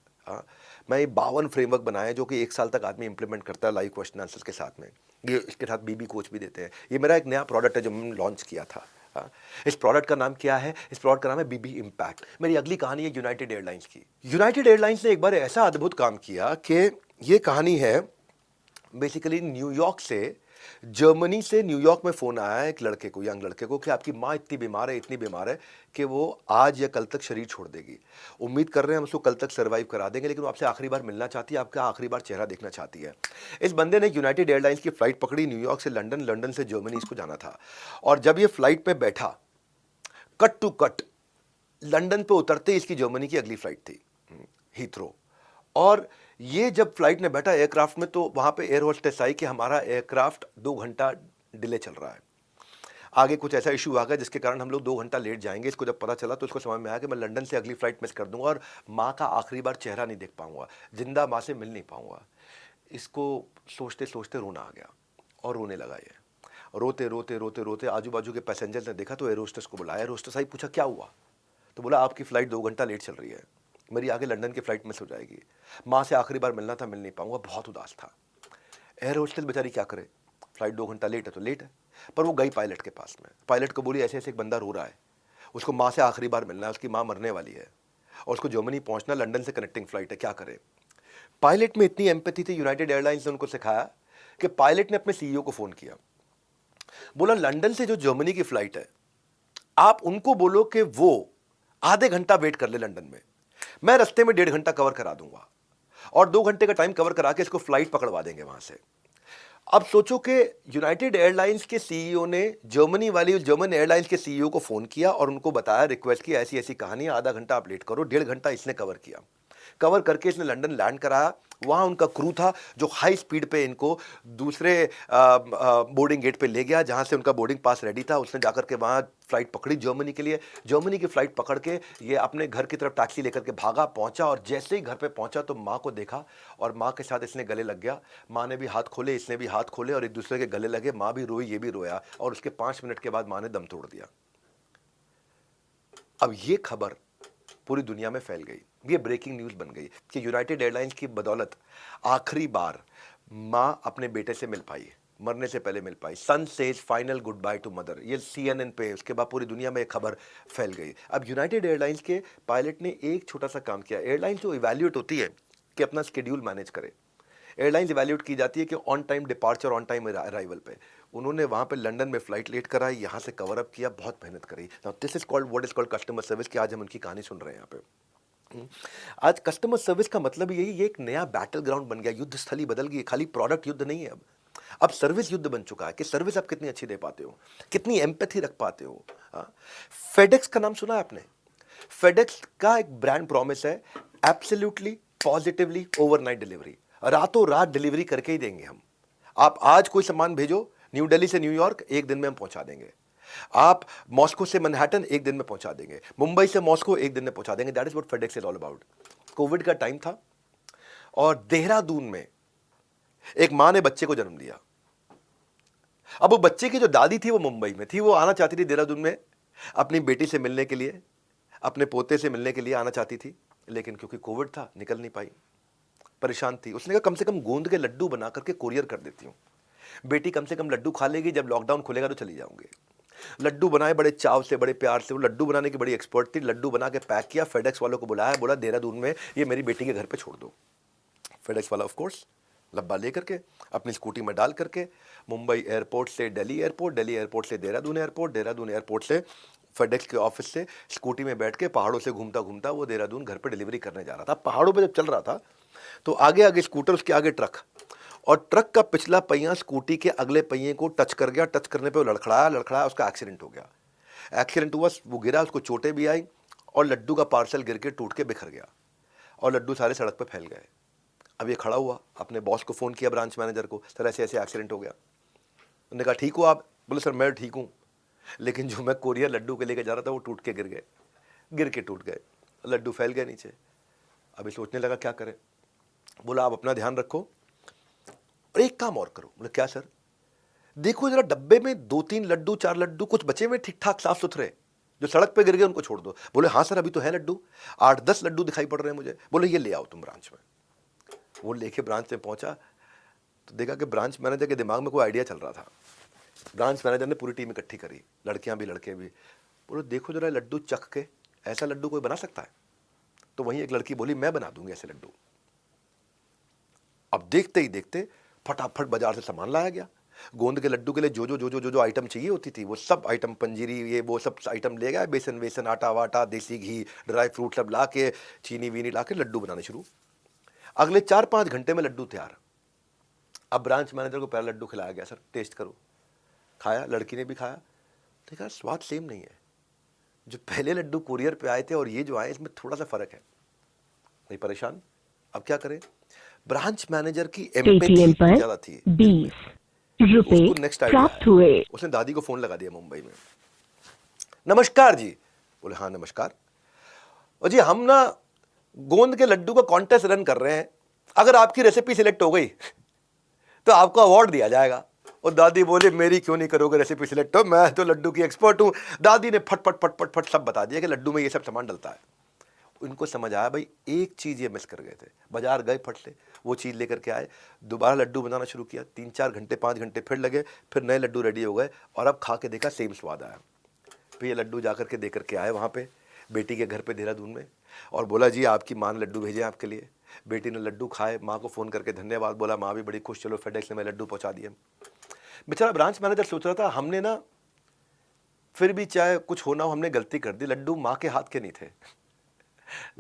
मैं ये 52 फ्रेमवर्क बनाए जो कि 1 साल तक आदमी इंप्लीमेंट करता है लाइव क्वेश्चन आंसर्स के साथ में। ये इसके साथ बीबी कोच भी देते हैं। ये मेरा एक नया प्रोडक्ट है जो मैंने लॉन्च किया था। इस प्रोडक्ट का नाम क्या है? इस प्रोडक्ट का नाम है बीबी इम्पैक्ट। मेरी अगली कहानी है यूनाइटेड एयरलाइंस की। यूनाइटेड एयरलाइंस ने एक बार ऐसा अद्भुत काम किया कि ये कहानी है बेसिकली न्यूयॉर्क से, जर्मनी से न्यूयॉर्क में फ़ोन आया है एक लड़के को, यंग लड़के को, कि आपकी माँ इतनी बीमार है, इतनी बीमार है कि वो आज या कल तक शरीर छोड़ देगी। उम्मीद कर रहे हैं हम उसको कल तक सर्वाइव करा देंगे, लेकिन वो आपसे आखिरी बार मिलना चाहती है, आपका आखिरी बार चेहरा देखना चाहती है। इस बंदे ने यूनाइटेड एयरलाइंस की फ़्लाइट पकड़ी, न्यूयॉर्क से लंदन, लंदन से जर्मनी इसको जाना था। और जब ये फ़्लाइट में बैठा, कट टू कट लंदन पे उतरते ही इसकी जर्मनी की अगली फ़्लाइट थी, हीथ्रो। और ये जब फ्लाइट में बैठा एयरक्राफ्ट में, तो वहाँ पे एयर होस्टेस आई कि हमारा एयरक्राफ्ट 2 घंटा डिले चल रहा है, आगे कुछ ऐसा इशू आ गया जिसके कारण हम लोग 2 घंटा लेट जाएंगे। इसको जब पता चला तो इसको समझ में आया कि मैं लंदन से अगली फ्लाइट मिस कर दूंगा और माँ का आखिरी बार चेहरा नहीं देख पाऊंगा, जिंदा माँ से मिल नहीं पाऊंगा। इसको सोचते सोचते रोना आ गया और रोने लगा। ये रोते रोते रोते रोते आजू बाजू के पैसेंजर्स ने देखा तो एयर होस्टेस को बुलाया। एयर होस्टेस आई, पूछा क्या हुआ? तो बोला आपकी फ़्लाइट 2 घंटा लेट चल रही है, मेरी आगे लंदन की फ़्लाइट मिस हो जाएगी, माँ से आखिरी बार मिलना था, मिल नहीं पाऊंगा। बहुत उदास था। एयर होस्टेस बेचारी क्या करे, फ़्लाइट 2 घंटा लेट है तो लेट है। पर वो गई पायलट के पास में, पायलट को बोली ऐसे ऐसे एक बंदा रो रहा है, उसको माँ से आखिरी बार मिलना है, उसकी माँ मरने वाली है और उसको जर्मनी पहुंचना, लंदन से कनेक्टिंग फ़्लाइट है, क्या करे। पायलट में इतनी एम्पैथी थी, यूनाइटेड एयरलाइंस ने उनको सिखाया कि पायलट ने अपने CEO को फ़ोन किया, बोला लंदन से जो जर्मनी की फ़्लाइट है आप उनको बोलो कि वो आधे घंटा वेट कर ले लंदन में, मैं रास्ते में 1.5 घंटा कवर करा दूंगा और 2 घंटे का टाइम कवर करा के इसको फ्लाइट पकड़वा देंगे वहां से। अब सोचो कि यूनाइटेड एयरलाइंस के CEO ने जर्मन एयरलाइंस के CEO को फोन किया और उनको बताया, रिक्वेस्ट की, ऐसी ऐसी कहानी, आधा घंटा आप लेट करो। 1.5 घंटा इसने कवर किया। कवर करके इसने लंदन लैंड कराया। वहाँ उनका क्रू था जो हाई स्पीड पे इनको दूसरे बोर्डिंग गेट पे ले गया जहाँ से उनका बोर्डिंग पास रेडी था। उसने जाकर के वहाँ फ्लाइट पकड़ी जर्मनी के लिए। जर्मनी की फ्लाइट पकड़ के ये अपने घर की तरफ टैक्सी लेकर के भागा, पहुँचा और जैसे ही घर पे पहुँचा तो माँ को देखा और माँ के साथ इसने गले लग गया। माँ ने भी हाथ खोले, इसने भी हाथ खोले और एक दूसरे के गले लगे। माँ भी रोई, ये भी रोया और उसके 5 मिनट के बाद माँ ने दम तोड़ दिया। अब ये खबर पूरी दुनिया में फैल गई, ये ब्रेकिंग न्यूज़ बन गई कि यूनाइटेड एयरलाइंस की बदौलत आखिरी बार माँ अपने बेटे से मिल पाई, मरने से पहले मिल पाई। Son says final good bye to mother, ये CNN पे, उसके बाद पूरी दुनिया में एक खबर फैल गई। अब यूनाइटेड एयरलाइंस के पायलट ने एक छोटा सा काम किया। एयरलाइंस जो इवैल्यूएट होती है कि अपना स्केड्यूल मैनेज करे, एयरलाइंस इवैल्यूएट की जाती है कि on time departure, on time arrival पे। उन्होंने वहाँ पे लंदन में फ्लाइट लेट कराई, यहाँ से कवर अप किया, बहुत मेहनत करी। Now this is called, what is called customer service, कि आज हम उनकी कहानी सुन रहे हैं यहाँ पे। आज कस्टमर सर्विस का मतलब यही, ये एक नया बैटल ग्राउंड बन गया, युद्ध स्थली बदल गई। खाली प्रोडक्ट युद्ध नहीं है, अब सर्विस युद्ध बन चुका है कि सर्विस आप कितनी अच्छी दे पाते हो, कितनी एम्पैथी रख पाते हो। फेडेक्स का नाम सुना है आपने? फेडेक्स का एक ब्रांड प्रॉमिस है, एब्सोल्युटली पॉजिटिवली ओवरनाइट डिलीवरी, रातों रात डिलीवरी करके ही देंगे हम। आप आज कोई सामान भेजो न्यू दिल्ली से न्यूयॉर्क, 1 दिन में हम पहुंचा देंगे। आप मॉस्को से मैनहट्टन 1 दिन में पहुंचा देंगे। मुंबई से मॉस्को 1 दिन में पहुंचा देंगे। That is what FedEx is all about. Covid का टाइम था और देहरादून में एक मां ने बच्चे को जन्म दिया। अब वो बच्चे की जो दादी थी वो मुंबई में थी, वो आना चाहती थी देहरादून में अपनी बेटी से मिलने के लिए, अपने पोते से मिलने के लिए आना चाहती थी, लेकिन क्योंकि कोविड था निकल नहीं पाई, परेशान थी। उसने कहा कम से कम गोंद के लड्डू बना करके कोरियर कर देती हूँ, बेटी कम से कम लड्डू खा लेगी, जब लॉकडाउन खुलेगा तो चली जाऊंगी। लड्डू बनाए बड़े चाव से, बड़े प्यार से, वो लड्डू बनाने की बड़ी एक्सपर्ट थी। लड्डू बना के पैक किया, फेडेक्स वालों को बुलाया, बोला देहरादून में ये मेरी बेटी के घर पे छोड़ दो। फेडेक्स वाला ऑफ कोर्स डब्बा लेकर के अपनी स्कूटी में डाल करके मुंबई एयरपोर्ट से दिल्ली एयरपोर्ट, दिल्ली एयरपोर्ट से देहरादून एयरपोर्ट, देहरादून एयरपोर्ट से फेडेक्स के ऑफिस से स्कूटी में बैठ के पहाड़ों से घूमता घूमता वो देहरादून घर पे डिलीवरी करने जा रहा था। पहाड़ों पे जब चल रहा था तो आगे आगे स्कूटर, उसके आगे ट्रक, और ट्रक का पिछला पहिया स्कूटी के अगले पहिए को टच कर गया। टच करने पे वो लड़खड़ाया, उसका एक्सीडेंट हो गया। एक्सीडेंट हुआ, वो गिरा, उसको चोटें भी आई और लड्डू का पार्सल गिर के टूट के बिखर गया और लड्डू सारे सड़क पे फैल गए। अब ये खड़ा हुआ, अपने बॉस को फ़ोन किया, ब्रांच मैनेजर को, सर ऐसे ऐसे एक्सीडेंट हो गया। उन्होंने कहा ठीक हो आप? बोले सर मैं ठीक हूँ, लेकिन जो मैं कोरियर लड्डू के लेके जा रहा था वो टूट के गिर गए, गिर के टूट गए, लड्डू फैल गए नीचे। अभी सोचने लगा क्या करें। बोला आप अपना ध्यान रखो और एक काम और करो। बोले क्या सर? देखो जरा डब्बे में 2-3 लड्डू, 4 लड्डू कुछ बचे हुए ठीक ठाक साफ सुथरे, जो सड़क पे गिर गए उनको छोड़ दो। बोले हाँ सर अभी तो है लड्डू, 8-10 लड्डू दिखाई पड़ रहे हैं मुझे। बोले ये ले आओ तुम ब्रांच में। वो लेके ब्रांच में पहुंचा तो देखा कि ब्रांच मैनेजर के दिमाग में कोई आइडिया चल रहा था। ब्रांच मैनेजर ने पूरी टीम इकट्ठी करी, लड़कियां भी लड़के भी। बोले देखो जरा लड्डू चख के, ऐसा लड्डू कोई बना सकता है? तो वहीं एक लड़की बोली मैं बना दूंगी ऐसे लड्डू। अब देखते ही देखते फटाफट बाजार से सामान लाया गया। गोंद के लड्डू के लिए जो आइटम चाहिए होती थी वो सब आइटम, पंजीरी ये वो सब आइटम ले गया, बेसन वेसन, आटा वाटा, देसी घी, ड्राई फ्रूट सब ला के, चीनी वीनी ला के लड्डू बनाने शुरू। अगले 4-5 घंटे में लड्डू तैयार। अब ब्रांच मैनेजर को पहला लड्डू खिलाया गया, सर टेस्ट करो। खाया, लड़की ने भी खाया, देखा स्वाद सेम नहीं है, जो पहले लड्डू कुरियर पे आए थे और ये जो आए इसमें थोड़ा सा फर्क है। नहीं परेशान, अब क्या करें? ब्रांच मैनेजर की एम्पैथी ज्यादा थी, 20 उसको रुपए नेक्स्ट आइडिया प्राप्त हुए। आया। उसने दादी को फोन लगा दिया मुंबई में। नमस्कार जी। बोले हाँ नमस्कार। और जी हम ना गोंद के लड्डू का कॉन्टेस्ट रन कर रहे हैं, अगर आपकी रेसिपी सिलेक्ट हो गई तो आपको अवार्ड दिया जाएगा। और दादी बोले मेरी क्यों नहीं करोगे रेसिपी सिलेक्ट, हो मैं तो लड्डू की एक्सपर्ट हूं। दादी ने फट फट फट फट फट सब बता दिया कि लड्डू में ये सब सामान डलता है। उनको समझ आया भाई एक चीज़ ये मिस कर गए थे। बाजार गए फट से, वो चीज़ लेकर के आए, दोबारा लड्डू बनाना शुरू किया। 3-4 घंटे 5 घंटे फिर लगे, फिर नए लड्डू रेडी हो गए और अब खा के देखा सेम स्वाद आया। फिर ये लड्डू जा करके दे करके आए वहाँ पे बेटी के घर पे देहरादून में और बोला जी आपकी माँ ने लड्डू भेजे आपके लिए। बेटी ने लड्डू खाए, माँ को फ़ोन करके धन्यवाद बोला, माँ भी बड़ी खुश, चलो फेडेक्स ने मैं लड्डू पहुँचा दिए। बेचारा ब्रांच मैनेजर सोच रहा था हमने ना फिर भी चाहे कुछ होना हो हमने गलती कर दी, लड्डू माँ के हाथ के नहीं थे,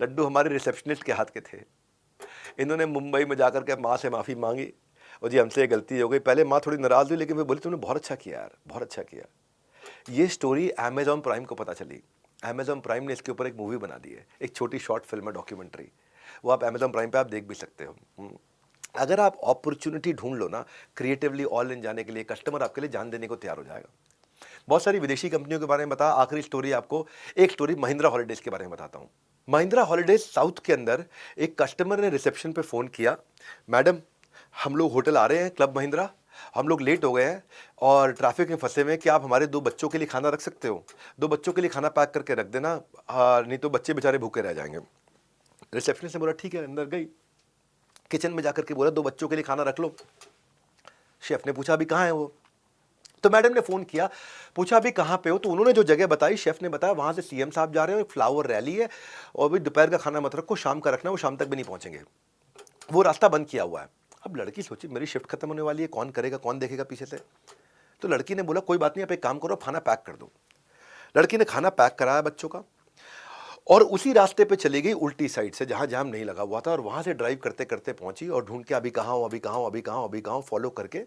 लड्डू हमारे रिसेप्शनिस्ट के हाथ के थे। इन्होंने मुंबई में जाकर के माँ से माफ़ी मांगी और जी हमसे गलती हो गई। पहले माँ थोड़ी नाराज़ हुई लेकिन फिर बोली तुमने बहुत अच्छा किया यार, बहुत अच्छा किया। ये स्टोरी अमेजॉन प्राइम को पता चली। अमेजॉन प्राइम ने इसके ऊपर एक मूवी बना दी है, एक छोटी शॉर्ट फिल्म है, डॉक्यूमेंट्री, वो आप अमेजॉन प्राइम पे आप देख भी सकते हो। अगर आप अपॉर्चुनिटी ढूंढ लो ना क्रिएटिवली ऑल इन जाने के लिए, कस्टमर आपके लिए जान देने को तैयार हो जाएगा। बहुत सारी विदेशी कंपनियों के बारे में बता। आखिरी स्टोरी आपको, एक स्टोरी महिंद्रा हॉलीडेज के बारे में बताता हूँ। महिंद्रा हॉलीडेज साउथ के अंदर एक कस्टमर ने रिसेप्शन पे फ़ोन किया, मैडम हम लोग होटल आ रहे हैं क्लब महिंद्रा, हम लोग लेट हो गए हैं और ट्रैफिक में फंसे हुए हैं, कि आप हमारे 2 बच्चों के लिए खाना रख सकते हो? 2 बच्चों के लिए खाना पैक करके रख देना, नहीं तो बच्चे बेचारे भूखे रह जाएंगे। रिसेप्शनिस्ट ने बोला ठीक है। अंदर गई, किचन में जाकर के बोला 2 बच्चों के लिए खाना रख लो। शेफ ने पूछा अभी कहाँ है वो? तो मैडम ने फ़ोन किया, पूछा अभी कहाँ पे हो? तो उन्होंने जो जगह बताई, शेफ ने बताया वहाँ से सीएम साहब जा रहे हैं, फ्लावर रैली है और भी दोपहर का खाना मत रखो, शाम का रखना, वो शाम तक भी नहीं पहुँचेंगे, वो रास्ता बंद किया हुआ है। अब लड़की सोची मेरी शिफ्ट खत्म होने वाली है, कौन करेगा, कौन देखेगा पीछे से? तो लड़की ने बोला कोई बात नहीं, आप एक काम करो, खाना पैक कर दो। लड़की ने खाना पैक कराया बच्चों का और उसी रास्ते पे चली गई उल्टी साइड से जहाँ जाम नहीं लगा हुआ था, और वहाँ से ड्राइव करते करते पहुँची और ढूंढ के अभी कहाँ हो, अभी कहाँ हो, अभी कहाँ हो, अभी कहाँ हो, फॉलो करके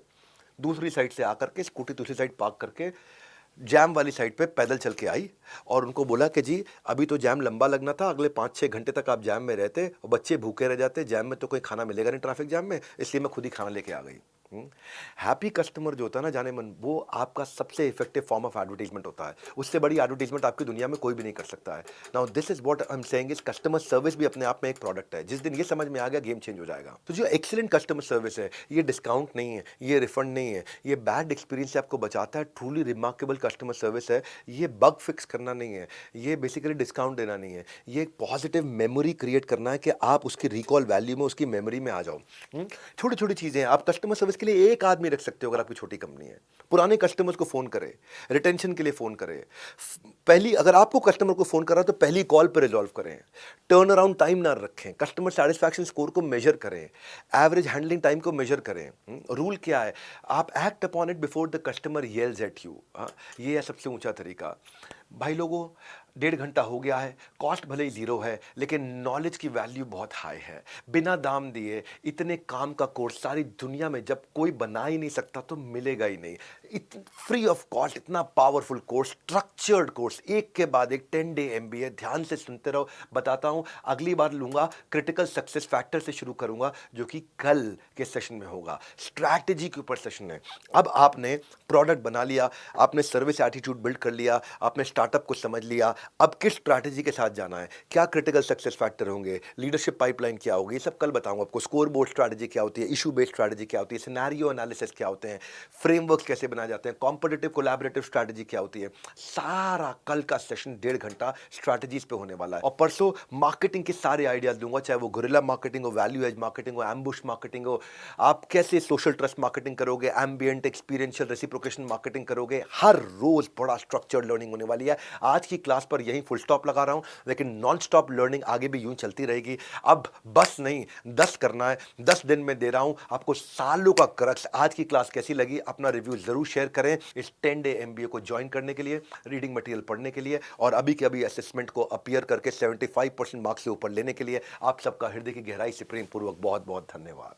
दूसरी साइड से आकर के स्कूटी दूसरी साइड पार्क करके जैम वाली साइड पे पैदल चल के आई और उनको बोला कि जी अभी तो जैम लंबा लगना था, अगले 5-6 घंटे तक आप जैम में रहते और बच्चे भूखे रह जाते, जैम में तो कोई खाना मिलेगा नहीं ट्रैफिक जैम में, इसलिए मैं खुद ही खाना लेके आ गई। हैप्पी कस्टमर जो होता है ना जाने मन, वो आपका सबसे इफेक्टिव फॉर्म ऑफ एडवर्टाइजमेंट होता है। उससे बड़ी एडवर्टाइजमेंट आपकी दुनिया में कोई भी नहीं कर सकता है। Now this is what I am saying is customer service भी अपने आप में एक प्रोडक्ट है। जिस दिन ये समझ में आ गया, गेम चेंज हो जाएगा। तो जो एक्सीलेंट कस्टमर सर्विस है, ये डिस्काउंट नहीं है, ये रिफंड नहीं है, ये बैड एक्सपीरियंस से आपको बचाता है। ट्रूली रिमार्केबल कस्टमर सर्विस है। ये बग फिक्स करना नहीं है, ये बेसिकली डिस्काउंट देना नहीं है, ये एक पॉजिटिव मेमोरी क्रिएट करना है कि आप उसकी रिकॉल वैल्यू में, उसकी मेमोरी में आ जाओ। छोटी छोटी चीजें हैं। आप कस्टमर सर्विस के लिए एक आदमी रख सकते हो अगर आपकी छोटी कंपनी है। पुराने कस्टमर्स को फोन करें, रिटेंशन के लिए फोन करें। पहली, अगर आपको कस्टमर को फोन कर रहा है तो पहली कॉल पर रिजॉल्व करें। टर्न अराउंड टाइम ना रखें, कस्टमर सेटिस्फैक्शन स्कोर को मेजर करें, एवरेज हैंडलिंग टाइम को मेजर करें। रूल क्या है? आप act upon it before the customer येल्स eight you. ये है सबसे ऊंचा तरीका। भाई लोगों, 1.5 घंटा हो गया है, कॉस्ट भले ही जीरो है लेकिन नॉलेज की वैल्यू बहुत हाई है। बिना दाम दिए इतने काम का कोर्स सारी दुनिया में जब कोई बना ही नहीं सकता तो मिलेगा ही नहीं। फ्री ऑफ कॉस्ट इतना पावरफुल कोर्स, स्ट्रक्चर्ड कोर्स, एक के बाद एक 10 डे MBA। ध्यान से सुनते रहो, बताता हूं। अगली बार लूंगा क्रिटिकल सक्सेस फैक्टर से शुरू करूंगा, जो कि कल के सेशन में होगा। स्ट्रैटेजी के ऊपर सेशन है। अब आपने प्रोडक्ट बना लिया, आपने सर्विस एटीट्यूड बिल्ड कर लिया, आपने स्टार्टअप को समझ लिया। अब किस स्ट्रैटेजी के साथ जाना है, क्या क्रिटिकल सक्सेस फैक्टर होंगे, लीडरशिप पाइपलाइन क्या होगी, ये सब कल बताऊंगा आपको। स्कोर बोर्ड स्ट्रैटेजी क्या होती है, इशू बेस्ड स्ट्रैटेजी क्या होती है, सिनेरियो एनालिसिस क्या होते हैं, फ्रेमवर्क कैसे बनाए जाते हैं, कॉम्पिटिटिव कोलैबोरेटिव स्ट्रैटेजी क्या होती है। सारा कल का सेशन 1.5 घंटा स्ट्रैटेजीज पे होने वाला है। और परसों मार्केटिंग के सारे आइडियाज दूंगा, चाहे वो गुरिल्ला मार्केटिंग हो, वैल्यू एज मार्केटिंग हो, एम्बुश मार्केटिंग हो, आप कैसे सोशल ट्रस्ट मार्केटिंग करोगे, एम्बिएंट एक्सपीरियंशियल रेसिप्रोकेशन मार्केटिंग करोगे। हर रोज बड़ा स्ट्रक्चर्ड लर्निंग होने वाली है। आज की क्लास पर यही फुल स्टॉप लगा रहा हूं, लेकिन नॉन स्टॉप लर्निंग आगे भी यूं चलती रहेगी। अब बस नहीं, 10 करना है। 10 दिन में दे रहा हूं आपको सालों का क्रक्स। आज की क्लास कैसी लगी, अपना रिव्यू जरूर शेयर करें। इस 10 डे MBA को ज्वाइन करने के लिए, रीडिंग मटेरियल पढ़ने के लिए और अभी के अभी असेसमेंट को अपीयर करके 75% मार्क्स से ऊपर लेने के लिए आप सबका हृदय की गहराई से प्रेम पूर्वक बहुत बहुत धन्यवाद।